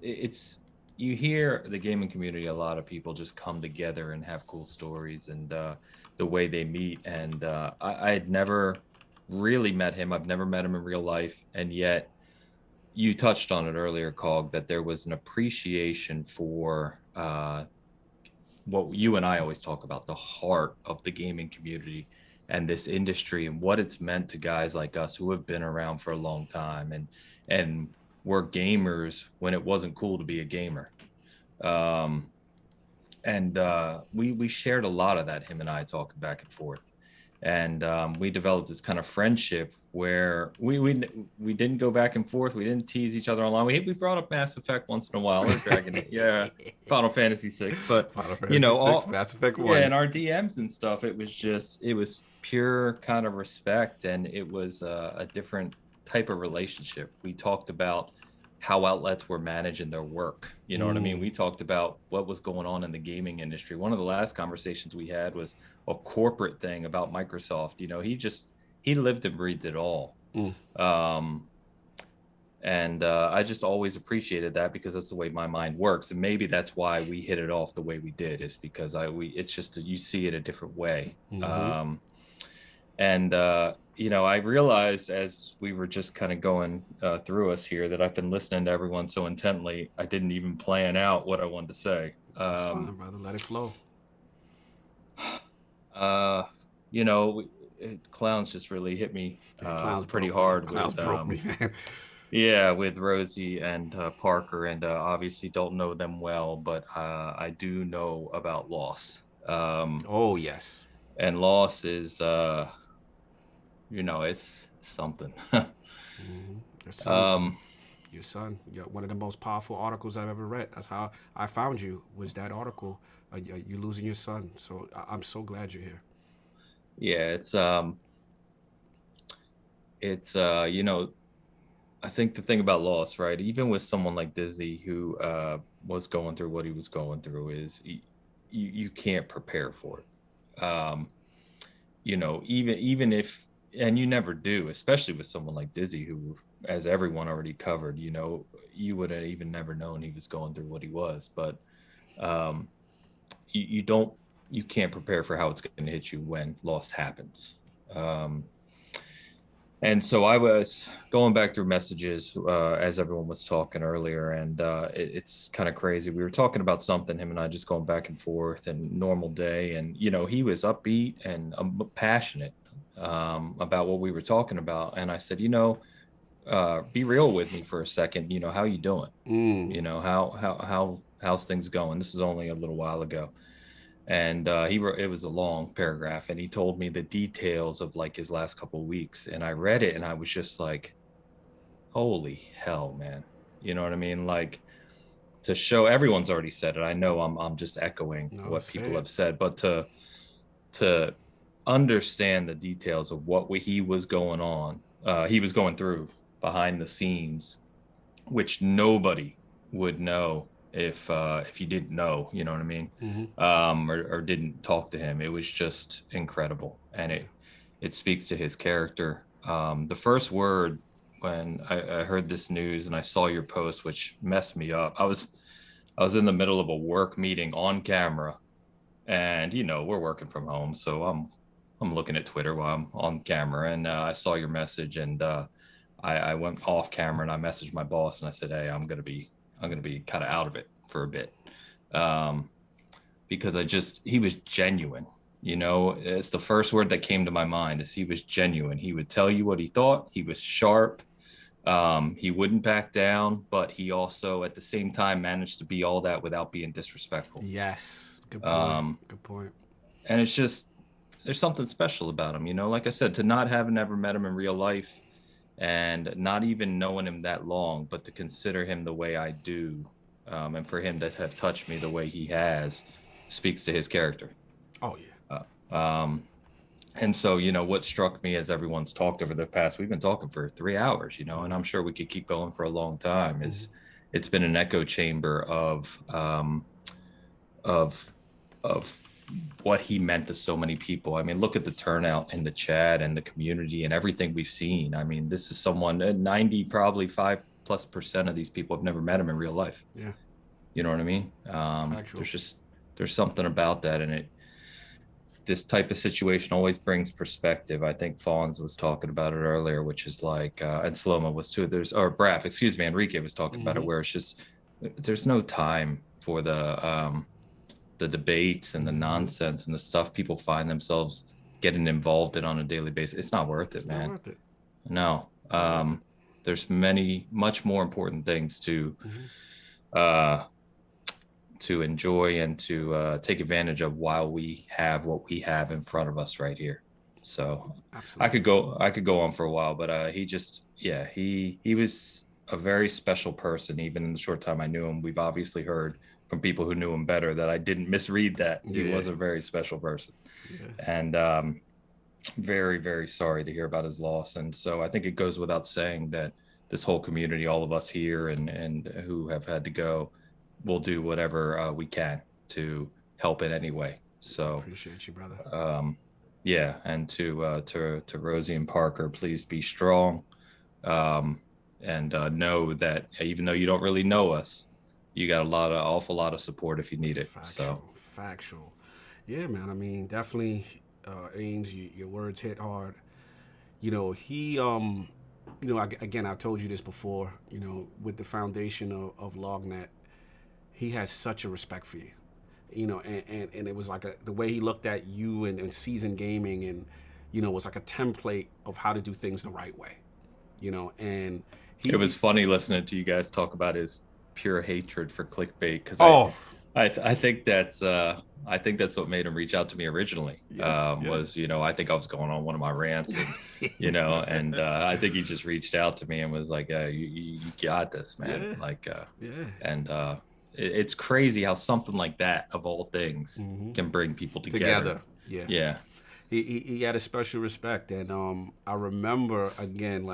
Speaker 7: it's, you hear the gaming community, a lot of people just come together and have cool stories, and the way they meet, and I had never really met him. I've never met him in real life, and yet you touched on it earlier, Cog, that there was an appreciation for what you and I always talk about, the heart of the gaming community and this industry, and what it's meant to guys like us who have been around for a long time and were gamers when it wasn't cool to be a gamer. We shared a lot of that, him and I talking back and forth. And we developed this kind of friendship where we didn't go back and forth. We didn't tease each other online. We brought up Mass Effect once in a while, or Dragon, yeah, Final Fantasy 6, but
Speaker 1: Final Fantasy 6, Mass Effect 1.
Speaker 7: Yeah, and our DMs and stuff. It was pure kind of respect, and it was a different type of relationship. We talked about how outlets were managing their work. You know what I mean? We talked about what was going on in the gaming industry. One of the last conversations we had was a corporate thing about Microsoft. He lived and breathed it all. I just always appreciated that, because that's the way my mind works. And maybe that's why we hit it off the way we did, is because it's just that you see it a different way. I realized as we were just kind of going through us here that I've been listening to everyone so intently, I didn't even plan out what I wanted to say.
Speaker 1: That's fine, brother. Let it flow.
Speaker 7: Clowns just really hit me
Speaker 1: Clowns
Speaker 7: pretty
Speaker 1: broke me.
Speaker 7: hard.
Speaker 1: Clowns broke me, man.
Speaker 7: Yeah, with Rosie and Parker, and obviously don't know them well, but I do know about Loss.
Speaker 1: Oh, yes.
Speaker 7: And Loss is, it's something.
Speaker 1: Your son, one of the most powerful articles I've ever read. That's how I found you, was that article. You losing your son. So I'm so glad you're here.
Speaker 7: Yeah, I think the thing about Loss, right, even with someone like Dizzy, who was going through what he was going through, is you can't prepare for it. Even if, and you never do, especially with someone like Dizzy, who, as everyone already covered, you would have even never known he was going through what he was. But you can't prepare for how it's going to hit you when loss happens. And so I was going back through messages as everyone was talking earlier, and it's kind of crazy. We were talking about something, him and I just going back and forth, and normal day, and he was upbeat and passionate about what we were talking about. And I said, be real with me for a second. How you doing? How's things going? This is only a little while ago. And he wrote, it was a long paragraph, and he told me the details of like his last couple of weeks. And I read it and I was just like, holy hell, man. You know what I mean? Like, to show, everyone's already said it. I know I'm just echoing what people have said, but to understand the details of what he was going on he was going through behind the scenes, which nobody would know if you didn't know, you know what I mean? Or didn't talk to him. It was just incredible, and it speaks to his character. The first word when I heard this news and I saw your post, which messed me up, I was in the middle of a work meeting on camera, and we're working from home, so I'm looking at Twitter while I'm on camera, and I saw your message, and I went off camera and I messaged my boss and I said, hey, I'm gonna be kind of out of it for a bit, because he was genuine. It's the first word that came to my mind is he was genuine. He would tell you what he thought. He was sharp. He wouldn't back down, but he also at the same time managed to be all that without being disrespectful.
Speaker 1: Yes, good point. Good point.
Speaker 7: And it's just, there's something special about him, like I said, to not having ever met him in real life and not even knowing him that long, but to consider him the way I do, and for him to have touched me the way he has, speaks to his character.
Speaker 1: Oh yeah.
Speaker 7: And so, what struck me as everyone's talked over the past, we've been talking for 3 hours, and I'm sure we could keep going for a long time, is it's been an echo chamber of what he meant to so many people. I mean, look at the turnout in the chat and the community and everything we've seen. I mean, this is someone 90, probably 5+% of these people have never met him in real life.
Speaker 1: Yeah.
Speaker 7: You know what I mean? There's something about that, and this type of situation always brings perspective. I think Fawns was talking about it earlier, which is like, and Sloma was too. Enrique was talking about it, where it's just, there's no time for the debates and the nonsense and the stuff people find themselves getting involved in on a daily basis. It's not worth it, man.
Speaker 1: Not worth it.
Speaker 7: No. There's much more important things to enjoy and to take advantage of while we have what we have in front of us right here. So absolutely. I could go on for a while, but he was a very special person. Even in the short time I knew him, we've obviously heard from people who knew him better that I didn't misread that. He was a very special person. And very, very sorry to hear about his loss. And so I think it goes without saying that this whole community, all of us here and who have had to go, will do whatever we can to help in any way. So
Speaker 1: appreciate you, brother.
Speaker 7: And to Rosie and Parker, please be strong, and know that even though you don't really know us, you got awful lot of support if you need it.
Speaker 1: Factual. Yeah, man. I mean, definitely, Ains, your words hit hard. He, again, I've told you this before, with the foundation of LogNet, he has such a respect for you, and it was like the way he looked at you and seasoned gaming, and, was like a template of how to do things the right way, and
Speaker 7: it was funny listening to you guys talk about his pure hatred for clickbait, because I think that's what made him reach out to me originally. Was I think I was going on one of my rants, and and I think he just reached out to me and was like, you got this, man. It's crazy how something like that, of all things, can bring people together. Yeah.
Speaker 1: He had a special respect, and I remember again,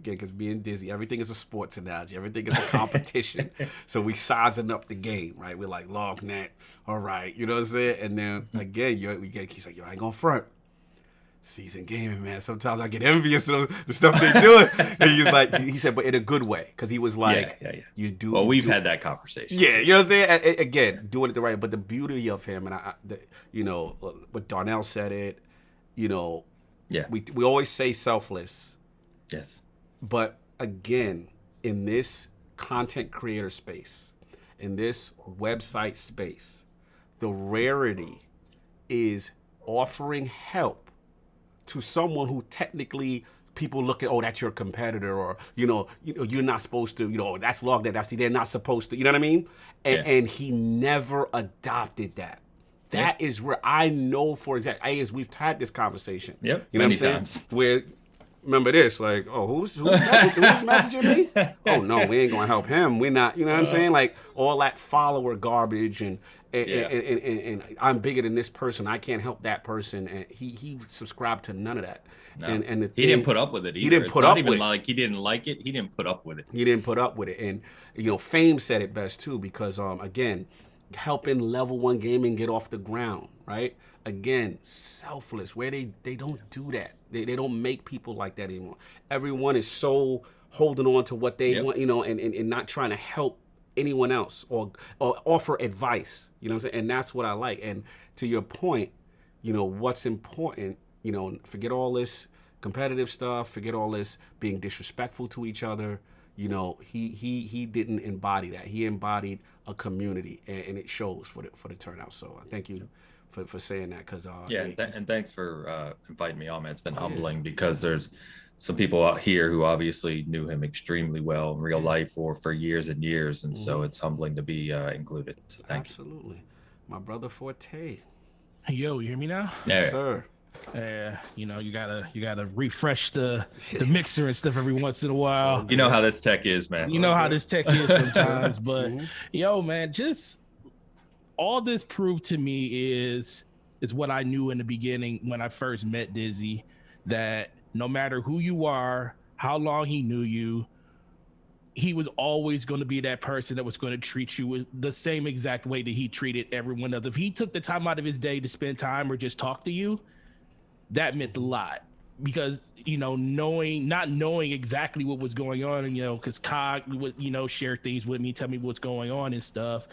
Speaker 1: because being Dizzy, everything is a sports analogy, everything is a competition. So we sizing up the game, right? We're like LogNet, all right, you know what I'm saying? And then again, he's like, I ain't gonna front. Season gaming, man. Sometimes I get envious of the stuff they doing. And he's like, he said, but in a good way, because he was like, you do.
Speaker 7: Well, we've had that conversation.
Speaker 1: Yeah, you know what I'm saying? Again, doing it the right. But the beauty of him, and what Darnell said it. We always say selfless.
Speaker 7: Yes.
Speaker 1: But again, in this content creator space, in this website space, the rarity is offering help to someone who technically people look at, that's your competitor, or you're not supposed to, that's LogNet, they're not supposed to, you know what I mean? And he never adopted that. That is where I know, for example, we've had this conversation.
Speaker 7: Yep.
Speaker 1: You know what I'm saying? Where remember this, like, oh, who's messaging me? Oh no, we ain't gonna help him. We're not, you know what I'm saying? Like all that follower garbage and I'm bigger than this person. I can't help that person. And he subscribed to none of that.
Speaker 7: No.
Speaker 1: And
Speaker 7: he didn't put up with it either.
Speaker 1: He didn't put up with it.
Speaker 7: Like he didn't like it. He didn't put up with it.
Speaker 1: He didn't put up with it. And Fame said it best too, because again, helping level 1 gaming get off the ground, right? Again, selfless, where they don't do that. They don't make people like that anymore. Everyone is so holding on to what they want, and not trying to help anyone else or offer advice. You know what I'm saying? And that's what I like. And to your point, what's important, forget all this competitive stuff, forget all this being disrespectful to each other. He didn't embody that. He embodied a community, and it shows for the turnout. So thank you for saying that. Because
Speaker 7: and thanks for inviting me on, man. It's been humbling because there's some people out here who obviously knew him extremely well in real life or for years and years, and so it's humbling to be included. So thank you.
Speaker 1: Absolutely, my brother Forte.
Speaker 8: Yo, you hear me now?
Speaker 1: Yes, sir.
Speaker 8: You gotta refresh the mixer and stuff every once in a while.
Speaker 7: You know how this tech is, man.
Speaker 8: You know how this tech is sometimes, but yo, man, just all this proved to me is what I knew in the beginning when I first met Dizzy, that no matter who you are, how long he knew you, he was always going to be that person that was going to treat you with the same exact way that he treated everyone else. If he took the time out of his day to spend time or just talk to you, that meant a lot, because not knowing exactly what was going on, and because Cog would share things with me, tell me what's going on and stuff,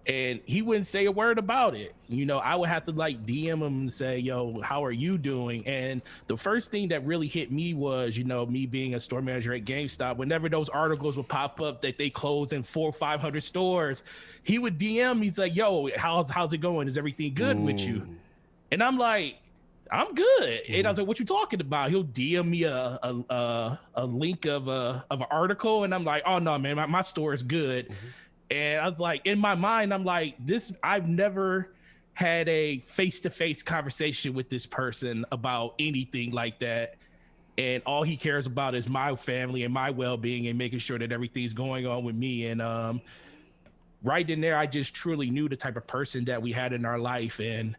Speaker 8: and he wouldn't say a word about it. I would have to DM him and say, yo, how are you doing? And the first thing that really hit me was, me being a store manager at GameStop, whenever those articles would pop up that they close in 400 or 500 stores, he would DM me. He's like, yo, how's it going? Is everything good with you? And I'm like, I'm good. And I was like, what you talking about? He'll DM me a link of an article, and I'm like, oh no, man, my store is good. And I was like, in my mind, I'm like, I've never had a face-to-face conversation with this person about anything like that. And all he cares about is my family and my well-being and making sure that everything's going on with me. And right in there, I just truly knew the type of person that we had in our life. And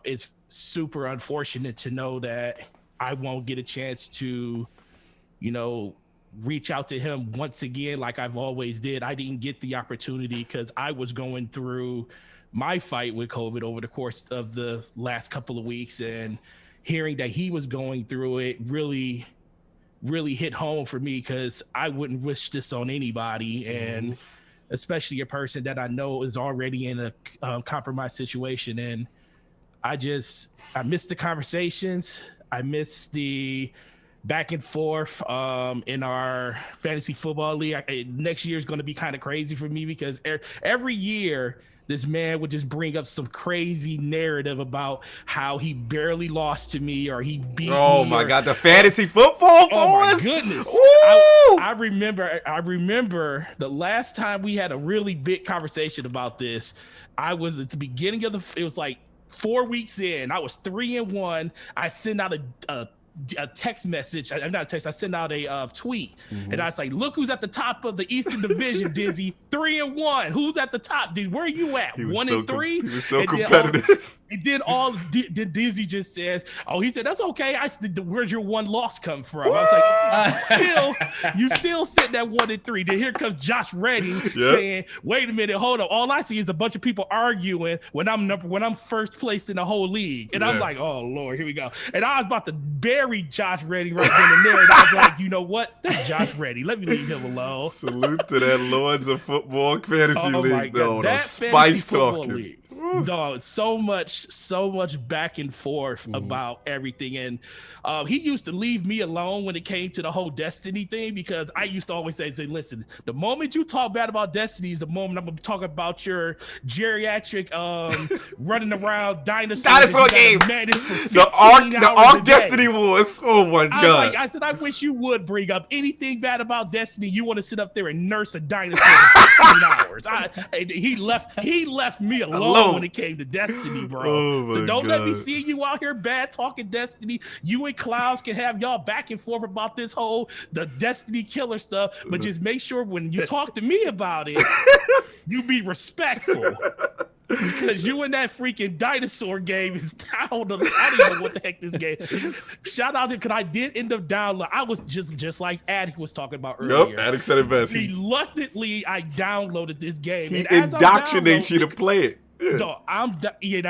Speaker 8: it's super unfortunate to know that I won't get a chance to, reach out to him once again like I've always did. I didn't get the opportunity because I was going through my fight with COVID over the course of the last couple of weeks, and hearing that he was going through it really hit home for me, because I wouldn't wish this on anybody, and especially a person that I know is already in a compromised situation. And I missed the conversations. I missed the back and forth in our fantasy football league. Next year is going to be kind of crazy for me, because every year this man would just bring up some crazy narrative about how he barely lost to me, or he beat me.
Speaker 1: Oh my God, the fantasy football boys!
Speaker 8: Oh my goodness. I remember the last time we had a really big conversation about this. I was at the beginning of it was like 4 weeks in. I was 3-1. I sent out a text message. Not a text. I sent out a tweet, and I was like, "Look who's at the top of the Eastern Division, Dizzy. 3-1. Who's at the top? Where are you at? 1-3."
Speaker 21: He was so competitive.
Speaker 8: Then Dizzy just says, "Oh, he said that's okay. Where's your one loss come from?" I was like, "You still sitting at 1-3." Then here comes Josh Reddy saying, "Wait a minute, hold up. All I see is a bunch of people arguing when I'm first place in the whole league." And I'm like, "Oh Lord, here we go." And I was about to bury Josh Reddy right then and there. And I was like, you know what? That's Josh Reddy. Let me leave him alone.
Speaker 21: Salute to that Lords of Football fantasy league, though.
Speaker 8: That
Speaker 21: spice talking.
Speaker 8: League. Dog, so much back and forth about everything. And he used to leave me alone when it came to the whole Destiny thing, because I used to always say, listen, the moment you talk bad about Destiny is the moment I'm going to talk about your geriatric running around dinosaur
Speaker 21: game.
Speaker 8: The
Speaker 21: Ark Destiny Wars. Oh my God.
Speaker 8: I said, I wish you would bring up anything bad about Destiny. You want to sit up there and nurse a dinosaur for 15 hours. He left me alone when it came to Destiny, bro.
Speaker 1: Oh
Speaker 8: So
Speaker 1: my
Speaker 8: don't let me
Speaker 1: God.
Speaker 8: see you out here bad talking Destiny. You and Clouds can have y'all back and forth about this whole the Destiny killer stuff, but just make sure when you talk to me about it, you be respectful. Because you in that freaking dinosaur game is down. I don't even know what the heck this game. Shout out to because I did end up downloading. I was just like Addy was talking about earlier.
Speaker 1: Yep, Addict said it best.
Speaker 8: Reluctantly, I downloaded this game.
Speaker 1: He
Speaker 8: And as I'm
Speaker 1: indoctrinates you to play it. Yeah.
Speaker 8: No, I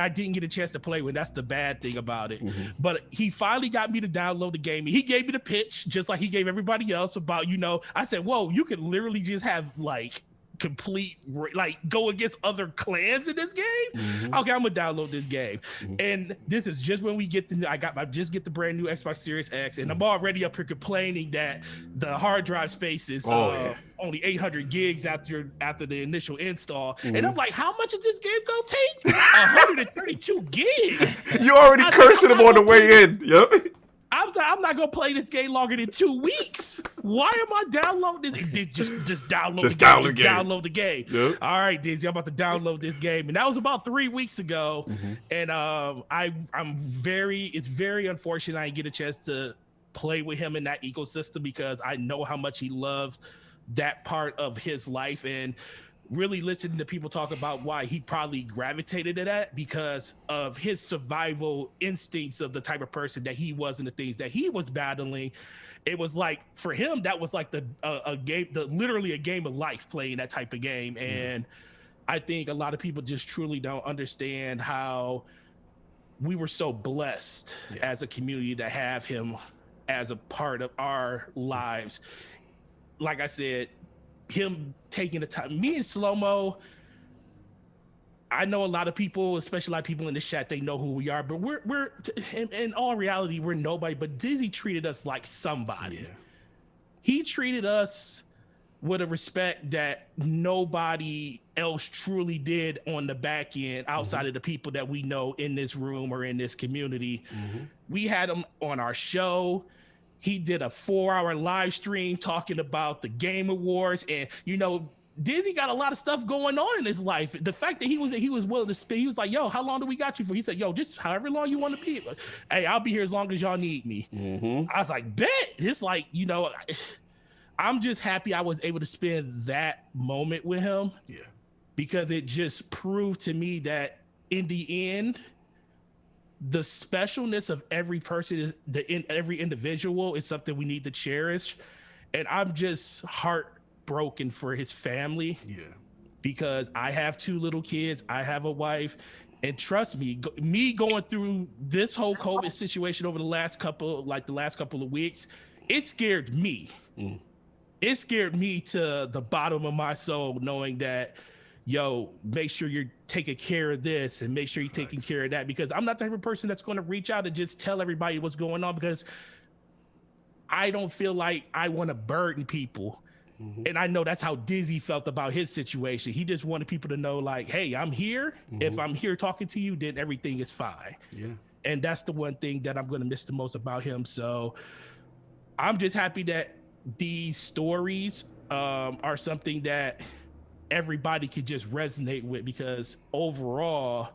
Speaker 8: didn't get a chance to play with. That's the bad thing about it.
Speaker 1: Mm-hmm.
Speaker 8: But he finally got me to download the game. He gave me the pitch, just like he gave everybody else about, I said, whoa, you could literally just have like complete go against other clans in this game.
Speaker 1: Mm-hmm.
Speaker 8: Okay, I'm gonna download this game. And this is just when we get I just get the brand new Xbox Series X, and I'm already up here complaining that the hard drive space is only 800 gigs after the initial install. And I'm like, how much is this game gonna take? 132 gigs.
Speaker 1: You already cursing him on the way in. Yep.
Speaker 8: I'm not gonna play this game longer than 2 weeks. Why am I downloading this? Just download the game.
Speaker 1: Yep.
Speaker 8: All right, Dizzy, I'm about to download this game, and that was about 3 weeks ago. And it's very unfortunate I didn't get a chance to play with him in that ecosystem because I know how much he loved that part of his life, and really listening to people talk about why he probably gravitated to that because of his survival instincts of the type of person that he was and the things that he was battling. It was like, for him, that was like literally a game of life playing that type of game. And I think a lot of people just truly don't understand how we were so blessed as a community to have him as a part of our lives. Like I said, him taking the time, me and Slow-Mo, I know a lot of people, especially a lot of people in the chat, they know who we are, but we're in all reality, we're nobody. But Dizzy treated us like somebody. He treated us with a respect that nobody else truly did on the back end outside of the people that we know in this room or in this community. We had him on our show. He did a 4-hour live stream talking about the Game Awards, and Dizzy got a lot of stuff going on in his life. The fact that he was willing to spend, he was like, "Yo, how long do we got you for?" He said, "Yo, just however long you want to be. Hey, I'll be here as long as y'all need me." I was like, "Bet." It's like, I'm just happy I was able to spend that moment with him.
Speaker 1: Yeah,
Speaker 8: because it just proved to me that in the end, the specialness of every person every individual is something we need to cherish. And I'm just heartbroken for his family.
Speaker 1: Yeah.
Speaker 8: Because I have 2 little kids, I have a wife, and trust me, me going through this whole COVID situation over the last couple of weeks, it scared me. It scared me to the bottom of my soul, knowing that, make sure you're taking care of this and make sure you're taking care of that, because I'm not the type of person that's going to reach out and just tell everybody what's going on, because I don't feel like I want to burden people. And I know that's how Dizzy felt about his situation. He just wanted people to know, like, hey, I'm here. If I'm here talking to you, then everything is fine.
Speaker 1: Yeah.
Speaker 8: And that's the one thing that I'm going to miss the most about him. So I'm just happy that these stories are something that everybody could just resonate with, because overall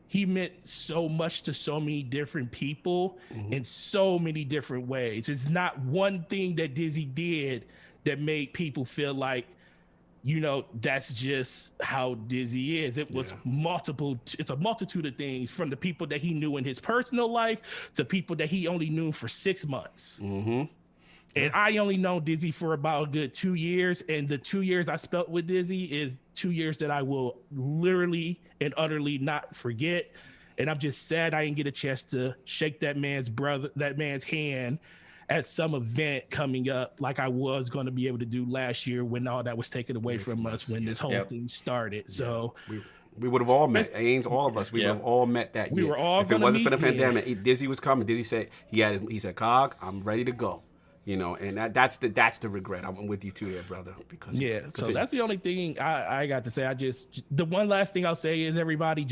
Speaker 8: he meant so much to so many different people in so many different ways. It's not one thing that Dizzy did that made people feel like, that's just how Dizzy is. It was it's a multitude of things, from the people that he knew in his personal life to people that he only knew for 6 months. And I only know Dizzy for about a good 2 years. And the 2 years I spent with Dizzy is 2 years that I will literally and utterly not forget. And I'm just sad I didn't get a chance to shake that man's hand at some event coming up, like I was going to be able to do last year when all that was taken away from us when this whole thing started. So
Speaker 1: we would have all met. Ains, all of us. We would have all met that year.
Speaker 8: We were all
Speaker 1: if it wasn't for the
Speaker 8: meet,
Speaker 1: pandemic, Dizzy was coming. Dizzy said he said, "Cog, I'm ready to go." And that's the regret. I'm with you too here, brother. Because
Speaker 8: so that's the only thing I got to say. The one last thing I'll say is, everybody,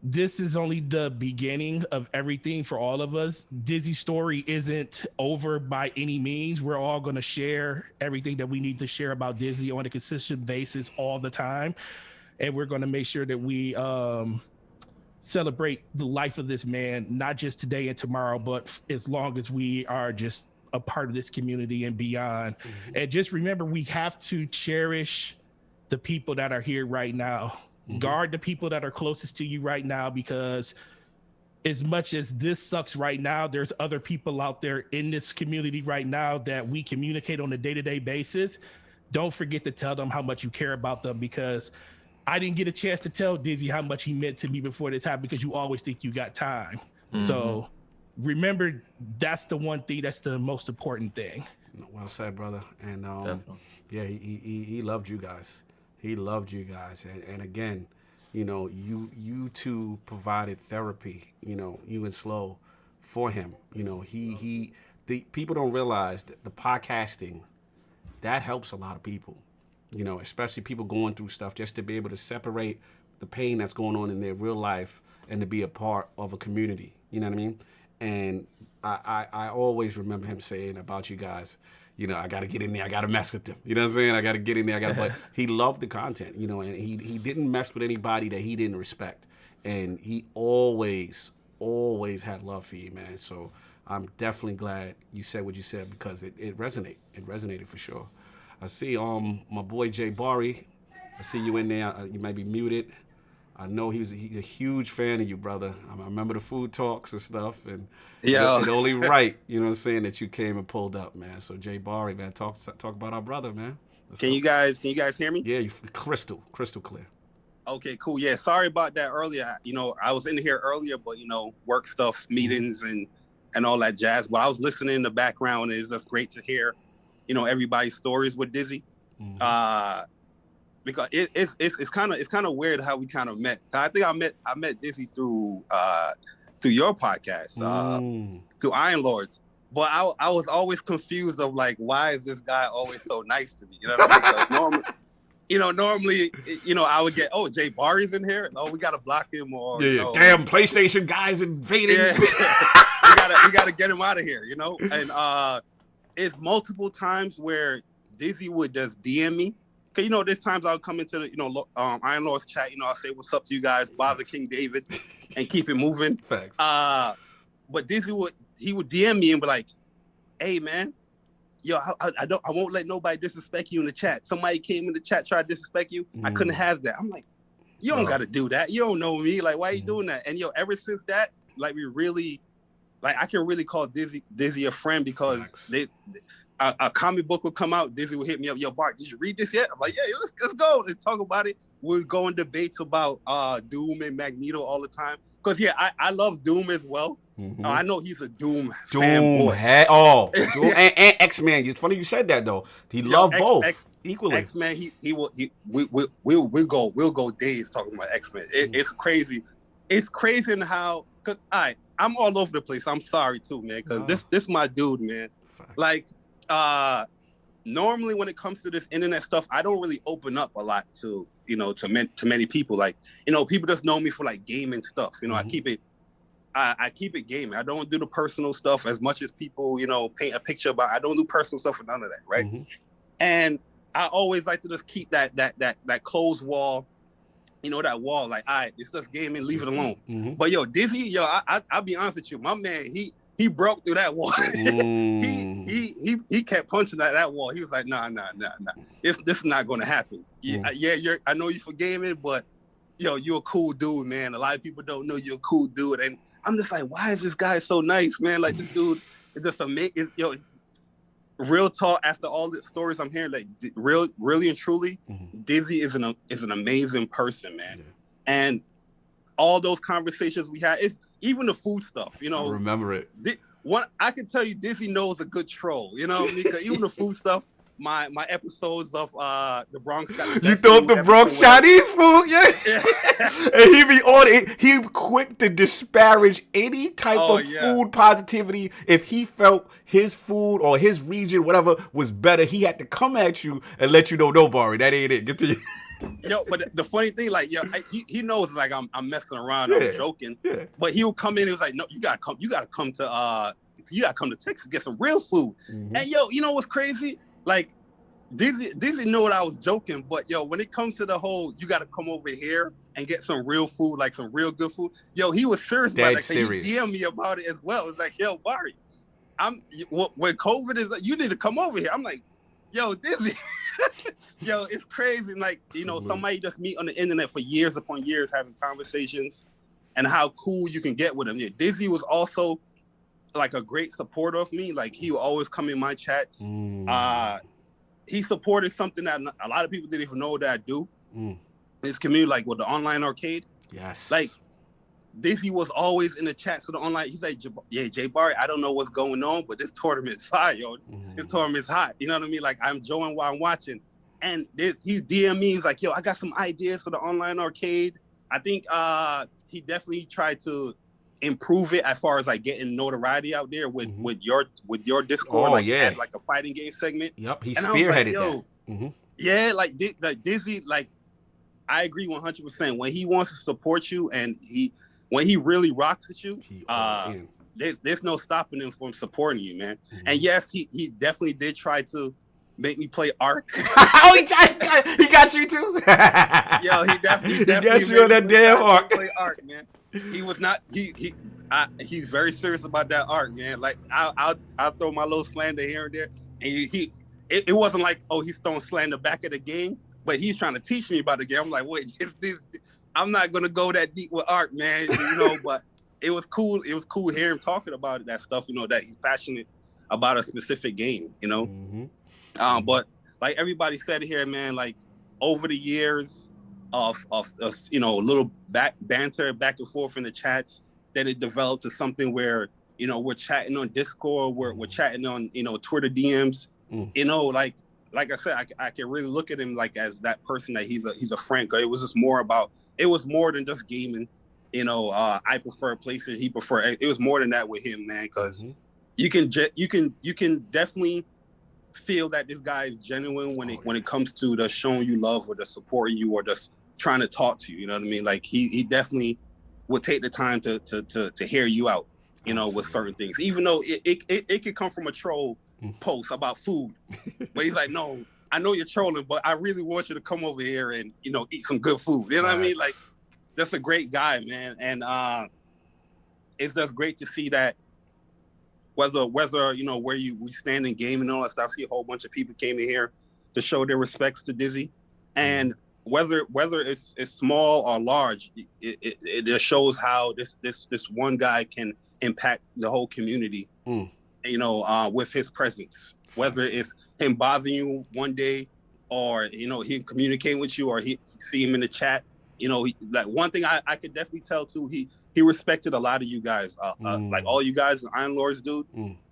Speaker 8: this is only the beginning of everything for all of us. Dizzy's story isn't over by any means. We're all going to share everything that we need to share about Dizzy on a consistent basis all the time. and we're going to make sure that we celebrate the life of this man, not just today and tomorrow, but as long as we are just a part of this community and beyond. And just remember, we have to cherish the people that are here right now. Guard the people that are closest to you right now, because as much as this sucks right now, there's other people out there in this community right now that we communicate on a day-to-day basis. Don't forget to tell them how much you care about them, because I didn't get a chance to tell Dizzy how much he meant to me before this happened, because you always think you got time. So remember, that's the one thing, that's the most important thing.
Speaker 1: Well said, brother. And yeah, he loved you guys. He loved you guys. And again, you know, you two provided therapy, you know, you and Slow, for him. You know, the people don't realize that the podcasting, that helps a lot of people. You know, especially people going through stuff, just to be able to separate the pain that's going on in their real life and to be a part of a community. You know what I mean? And I always remember him saying about you guys, you know, I got to get in there. I got to mess with them. You know what I'm saying? I got to get in there. But he loved the content, you know, and he didn't mess with anybody that he didn't respect. And he always had love for you, man. So I'm definitely glad you said what you said, because it resonated. It resonated for sure. I see my boy Jay Barry. I see you in there. You might be muted. I know he's a huge fan of you, brother. I remember the food talks and stuff, and it only right, you know what I'm saying, that you came and pulled up, man. So Jay Barry, man, talk about our brother, man.
Speaker 5: Can you guys hear me?
Speaker 1: Yeah, you crystal clear.
Speaker 5: Okay, cool. Yeah, sorry about that earlier. You know, I was in here earlier, but you know, work stuff, meetings, and all that jazz. But I was listening in the background, and it's just great to hear, you know, everybody's stories with Dizzy. Because it's kind of weird how we kind of met. I think I met Dizzy through your podcast, through Iron Lords. But I was always confused of like, why is this guy always so nice to me? You know what I mean? Normally, I would get, oh, Jay Barry's in here. Oh, we gotta block him, or
Speaker 1: damn PlayStation guys invading.
Speaker 5: Yeah. we gotta get him out of here, you know. And it's multiple times where Dizzy would just DM me. Cause you know, there's times I'll come into the Iron Lords chat. You know, I'll say what's up to you guys, bother King David, and keep it moving.
Speaker 1: Thanks.
Speaker 5: But Dizzy would DM me and be like, "Hey man, yo, I won't let nobody disrespect you in the chat. Somebody came in the chat, tried to disrespect you. I couldn't have that." I'm like, "You don't got to do that. You don't know me. Like, why are you doing that?" And yo, ever since that, like, we really, like, I can really call Dizzy a friend, because a comic book would come out. Dizzy would hit me up. "Yo, Bart, did you read this yet?" I'm like, "Yeah, let's go. Let's talk about it." We'll go in debates about Doom and Magneto all the time. Cause yeah, I love Doom as well. I know he's a Doom fanboy.
Speaker 1: Doom and X-Men. It's funny you said that though. He loved both equally.
Speaker 5: X-Men, we'll go days talking about X-Men. It's crazy. It's crazy in how, cause I'm all over the place. I'm sorry too, man. Cause this my dude, man. Like, normally when it comes to this internet stuff, I don't really open up a lot to many people. Like, you know, people just know me for like gaming stuff. You know, I keep it gaming. I don't do the personal stuff as much as people, you know, paint a picture about. I don't do personal stuff or none of that, right? And I always like to just keep that closed wall, you know, that wall. Like, it's just gaming, leave it alone. But yo, Dizzy, I'll be honest with you, my man, he broke through that wall. he kept punching that wall. He was like, nah. This is not gonna happen. I know you for gaming, but yo, you're a cool dude, man. A lot of people don't know you're a cool dude. And I'm just like, why is this guy so nice, man? Like, this dude is just amazing. Yo, real talk, after all the stories I'm hearing, like, really and truly, Dizzy is an amazing person, man. And all those conversations we had, it's even the food stuff, you know.
Speaker 1: I remember it.
Speaker 5: I can tell you, Dizzy knows a good troll, you know, because even the food stuff, my episodes of the Bronx.
Speaker 1: You throw up the Bronx Chinese food, yeah. And he be on it. He quick to disparage any type of food positivity. If he felt his food or his region, whatever, was better, he had to come at you and let you know, no, Barry, that ain't it. Get to you.
Speaker 5: Yo, but the funny thing, like, yo, he knows, like, I'm messing around, I'm joking. Yeah. But he would come in. He was like, "No, you gotta come to Texas, get some real food." And yo, you know what's crazy? Like, Dizzy knew what I was joking, but yo, when it comes to the whole, you got to come over here and get some real food, like some real good food. Yo, he was serious about that.
Speaker 1: serious.
Speaker 5: He DM'd me about it as well. It's like, yo, Barry, when COVID is, you need to come over here. I'm like, yo, Dizzy, yo, it's crazy. Like, you know, somebody just meet on the internet for years upon years having conversations, and how cool you can get with him. Yeah, Dizzy was also like a great supporter of me. Like, he would always come in my chats. He supported something that a lot of people didn't even know that I do. His community, like with the online arcade.
Speaker 1: Yes.
Speaker 5: Like, Dizzy was always in the chats of the online. He's like, yeah, Jay Barry, I don't know what's going on, but this tournament is fire, yo. This tournament is hot. You know what I mean? Like, I'm enjoying while I'm watching. And he DM me, he's like, yo, I got some ideas for the online arcade. I think he definitely tried to improve it as far as like getting notoriety out there with your Discord, as like a fighting game segment.
Speaker 1: Yep, he
Speaker 5: and I was like,
Speaker 1: spearheaded
Speaker 5: yo,
Speaker 1: that.
Speaker 5: Yeah, like Dizzy, like, I agree 100%. When he wants to support you and when he really rocks at you, there's no stopping him from supporting you, man. And yes, he definitely did try to make me play Ark.
Speaker 1: Oh, he got you too.
Speaker 5: Yo, he definitely
Speaker 1: got you on that damn Ark.
Speaker 5: Play Ark, man. He was not. He's very serious about that Ark, man. Like, I'll throw my little slander here and there, and it wasn't like, oh, he's throwing slander back at the game, but he's trying to teach me about the game. I'm like, wait, I'm not gonna go that deep with Ark, man. You know, but it was cool. It was cool hearing him talking about that stuff. You know, that he's passionate about a specific game. You know, but like everybody said here, man, like over the years of you know, a little banter back and forth in the chats, that it developed to something where, you know, we're chatting on Discord, we're chatting on, you know, Twitter DMs. You know, like I said, I can really look at him like as that person that he's a friend. It was just more about, it was more than just gaming. You know, I prefer PlayStation, he prefer. It was more than that with him, man. Because you can definitely feel that this guy is genuine when it comes to the showing you love or the supporting you or just trying to talk to you. You know what I mean? Like, he definitely would take the time to hear you out. You know, with certain things, even though it could come from a troll post about food, but he's like, no, I know you're trolling, but I really want you to come over here and, you know, eat some good food. You know what I mean? Like, that's a great guy, man. And it's just great to see that whether you know, where we stand in game and all that stuff. I see a whole bunch of people came in here to show their respects to Dizzy, and whether it's small or large, it just shows how this one guy can impact the whole community. You know, with his presence, whether it's him bothering you one day, or, you know, him communicating with you, or he see him in the chat. You know, like, one thing I could definitely tell too, he respected a lot of you guys, like all you guys, Iron Lords, dude.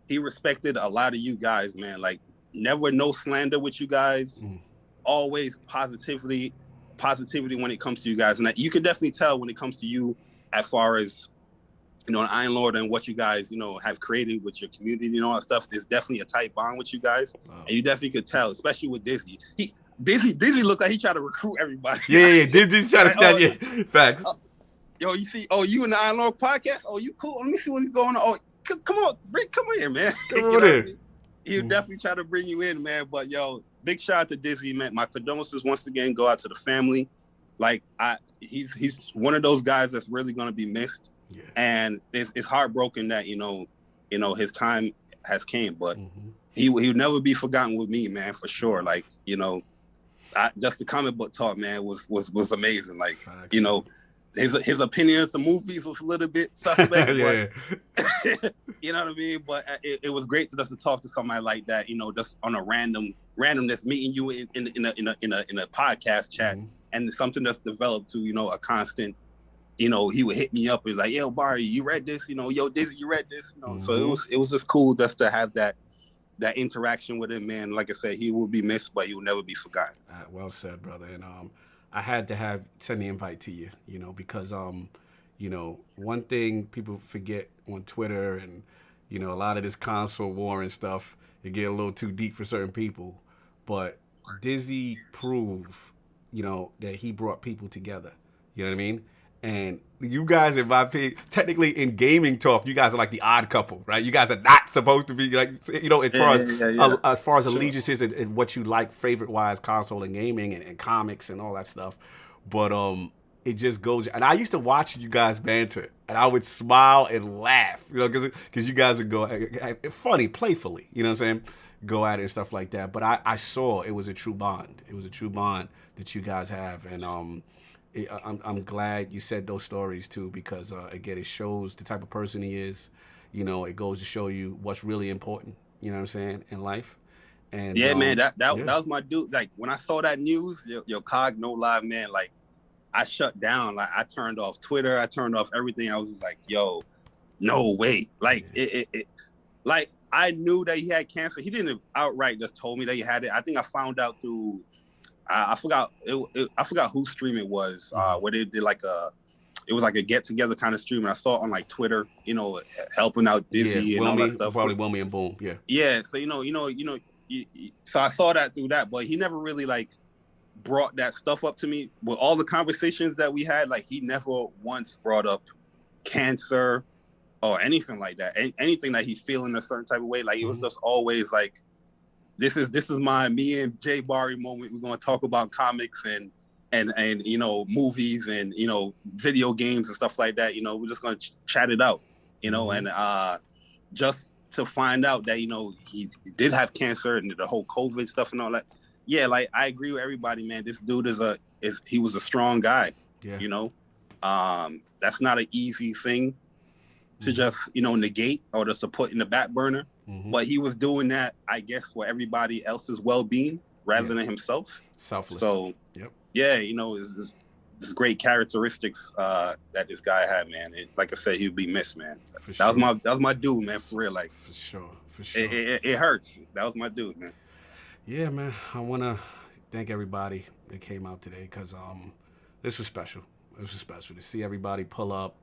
Speaker 5: He respected a lot of you guys, man. Like, never no slander with you guys. Always positivity when it comes to you guys, and you can definitely tell when it comes to you, as far as, you know, an Iron Lord and what you guys, you know, have created with your community and all that stuff. There's definitely a tight bond with you guys, and you definitely could tell, especially with Dizzy. Dizzy looked like he tried to recruit everybody.
Speaker 1: Yeah, Dizzy trying to stand you. Facts.
Speaker 5: Yo, you see, you in the IronLordsPodcast? Oh, you cool? Let me see what's going on. Oh, come on here, man.
Speaker 1: Come on in.
Speaker 5: He'll definitely try to bring you in, man. But yo, big shout out to Dizzy, man. My condolences once again go out to the family. Like, he's one of those guys that's really gonna be missed. Yeah. And it's heartbroken that, you know, his time has came, but he'll never be forgotten with me, man, for sure. Like, you know, just the comic book talk, man, was amazing. Like, you know, his opinion of the movies was a little bit suspect, but you know what I mean? But it was great to talk to somebody like that, you know, just on a randomness, meeting you in a podcast chat, and something that's developed to, you know, a constant. You know, he would hit me up and like, yo, Barry, you read this? You know, yo, Dizzy, you read this? You know, so it was just cool just to have that interaction with him, man. Like I said, he will be missed, but he will never be forgotten.
Speaker 1: Well said, brother. And I had to send the invite to you, you know, because you know, one thing people forget on Twitter and, you know, a lot of this console war and stuff, it get a little too deep for certain people, but Dizzy proved, you know, that he brought people together. You know what I mean? And you guys, in my opinion, technically in gaming talk, you guys are like the odd couple, right? You guys are not supposed to be like, you know, as far as
Speaker 22: Sure.
Speaker 1: allegiances and what you like favorite wise, console and gaming and comics and all that stuff. But it just goes. And I used to watch you guys banter, and I would smile and laugh, you know, because you guys would go funny, playfully, you know what I'm saying? Go at it and stuff like that. But I saw it was a true bond. It was a true bond that you guys have, and I'm glad you said those stories too, because again, it shows the type of person he is. You know, it goes to show you what's really important. You know what I'm saying, in life. And
Speaker 5: yeah, man, that
Speaker 1: yeah.
Speaker 5: was my dude. Like when I saw that news, yo, Cog, no lie, man. Like I shut down. Like I turned off Twitter. I turned off everything. I was just like, yo, no way. Like it like I knew that he had cancer. He didn't outright just told me that he had it. I think I found out through. I forgot. I forgot whose stream it was. Where they did like it was like a get together kind of stream, and I saw it on like Twitter. You know, helping out Dizzy and all that stuff.
Speaker 1: Probably Wilmy and Boom. Yeah.
Speaker 5: Yeah. So so I saw that through that, but he never really like brought that stuff up to me. With all the conversations that we had, like he never once brought up cancer or anything like that. Anything that he's feeling a certain type of way. Like it was just always like. This is me and Jay Barry moment. We're gonna talk about comics and you know, movies and, you know, video games and stuff like that. You know, we're just gonna chat it out, you know, and just to find out that, you know, he did have cancer and the whole COVID stuff and all that. Yeah, like I agree with everybody, man. This dude he was a strong guy.
Speaker 1: Yeah.
Speaker 5: You know, that's not an easy thing to just, you know, negate or just to put in the back burner. But he was doing that, I guess, for everybody else's well-being rather than himself.
Speaker 1: Selfless.
Speaker 5: So, yeah, you know, it's great characteristics that this guy had, man. Like I said, he'd be missed, man. That was my dude, man, for real. Like
Speaker 1: for sure.
Speaker 5: It hurts. That was my dude, man.
Speaker 1: Yeah, man. I want to thank everybody that came out today, because this was special. It was special to see everybody pull up,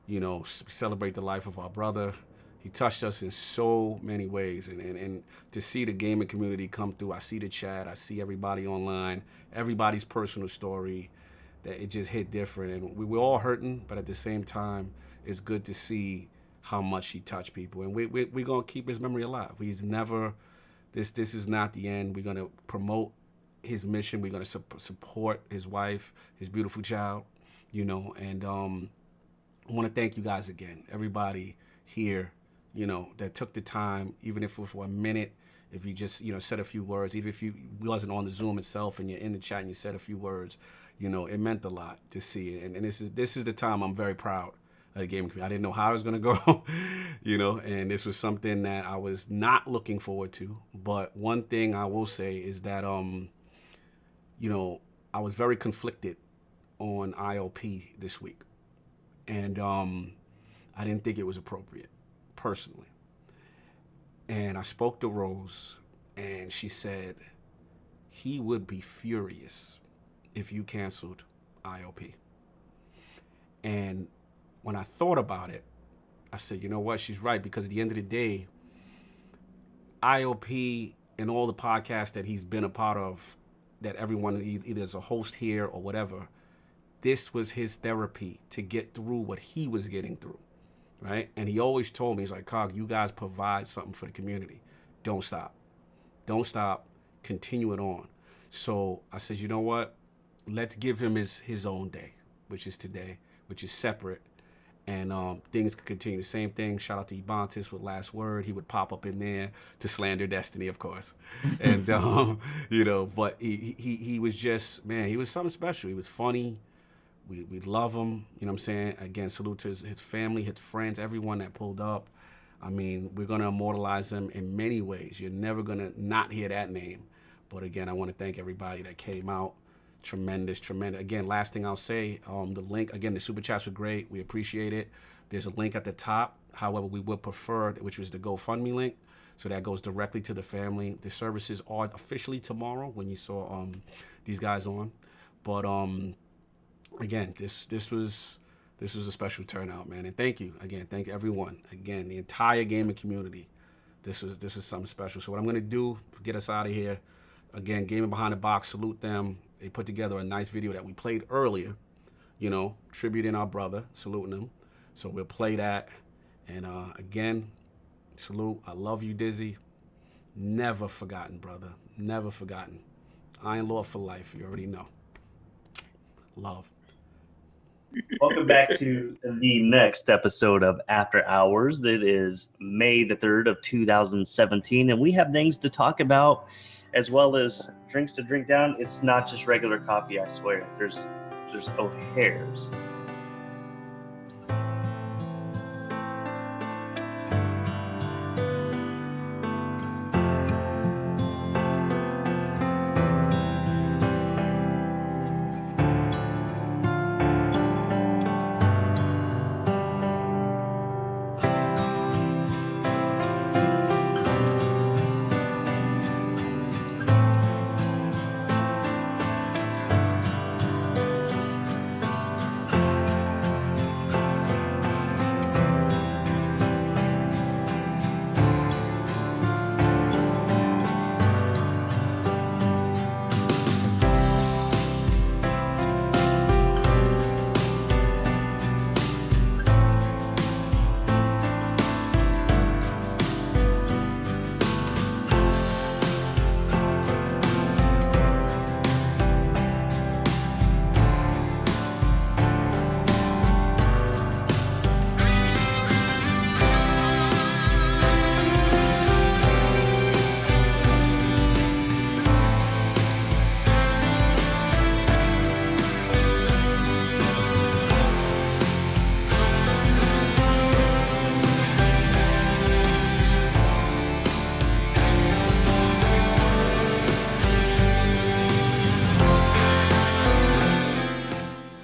Speaker 1: you know, celebrate the life of our brother. He touched us in so many ways, and to see the gaming community come through, I see the chat, I see everybody online, everybody's personal story, that it just hit different, and we were all hurting, but at the same time, it's good to see how much he touched people, and we're gonna keep his memory alive. He's never, this is not the end. We're gonna promote his mission. We're gonna support his wife, his beautiful child, you know, and I want to thank you guys again, everybody here, you know, that took the time, even if it was for a minute, if you just, you know, said a few words, even if you wasn't on the Zoom itself and you're in the chat and you said a few words, you know, it meant a lot to see it. And this is the time I'm very proud of the gaming community. I didn't know how it was going to go, you know, and this was something that I was not looking forward to. But one thing I will say is that, you know, I was very conflicted on IOP this week. And I didn't think it was appropriate, personally. And I spoke to Rose, and she said he would be furious if you canceled IOP. And when I thought about it, I said, you know what, she's right, because at the end of the day, IOP and all the podcasts that he's been a part of, that everyone either is a host here or whatever, this was his therapy to get through what he was getting through, right? And he always told me, he's like, Cog, you guys provide something for the community. Don't stop. Don't stop. Continue it on. So I said, you know what? Let's give him his own day, which is today, which is separate. And things could continue. The same thing. Shout out to Ebontis with Last Word. He would pop up in there to slander Destiny, of course. And, you know, but he was just, man, he was something special. He was funny. We love him, you know what I'm saying? Again, salute to his family, his friends, everyone that pulled up. I mean, we're going to immortalize him in many ways. You're never going to not hear that name. But again, I want to thank everybody that came out. Tremendous. Again, last thing I'll say, the link, again, the super chats were great. We appreciate it. There's a link at the top. However, we would prefer, which was the GoFundMe link. So that goes directly to the family. The services are officially tomorrow when you saw these guys on. But again, this was a special turnout, man. And thank you again. Thank everyone. Again, the entire gaming community. This was something special. So what I'm gonna do to get us out of here, again, Gaming Behind the Box, salute them. They put together a nice video that we played earlier, you know, tributing our brother, saluting him. So we'll play that. And again, salute. I love you, Dizzy. Never forgotten, brother. Never forgotten. Iron Lord for life. You already know. Love.
Speaker 15: Welcome back to the next episode of After Hours. It is May the 3rd of 2017, and we have things to talk about as well as drinks to drink down. It's not just regular coffee, I swear. There's O'Hare's.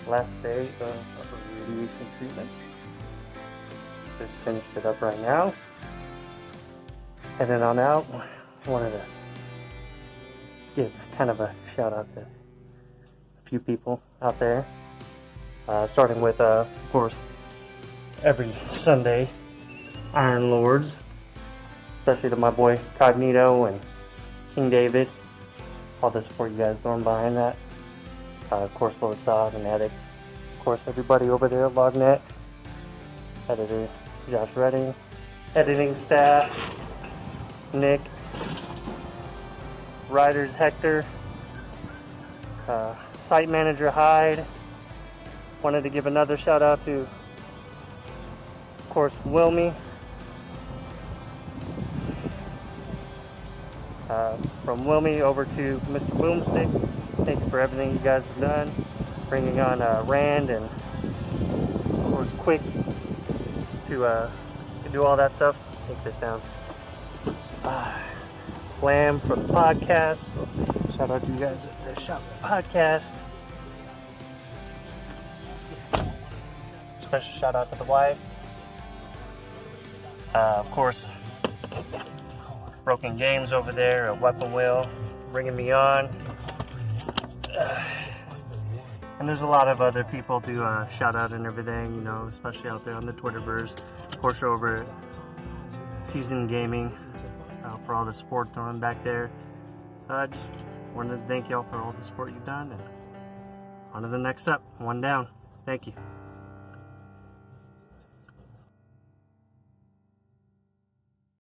Speaker 15: Last day of radiation treatment. Just finished it up right now. Heading on out. Wanted to give kind of a shout out to a few people out there. Starting with, of course, every Sunday, Iron Lords. Especially to my boy Cognito and King David. All the support you guys throwing behind that. Of course, Lord Saab and Attic. Of course, everybody over there at LogNet. Editor Josh Redding. Editing staff Nick. Writers Hector. Site manager Hyde. Wanted to give another shout out to, of course, Wilmy. From Wilmy over to Mr. Boomstick. Thank you for everything you guys have done. Bringing on Rand and, of course, Quick to do all that stuff. Take this down. Lamb for the podcast. Shout out to you guys at the Shop Podcast. Special shout out to the wife. Of course, Broken Games over there at Weapon Wheel, bringing me on. And there's a lot of other people to shout out and everything, you know, especially out there on the Twitterverse. Of course, over at Season Gaming for all the support thrown back there. Just wanted to thank y'all for all the support you've done. And on to the next up. One down. Thank you.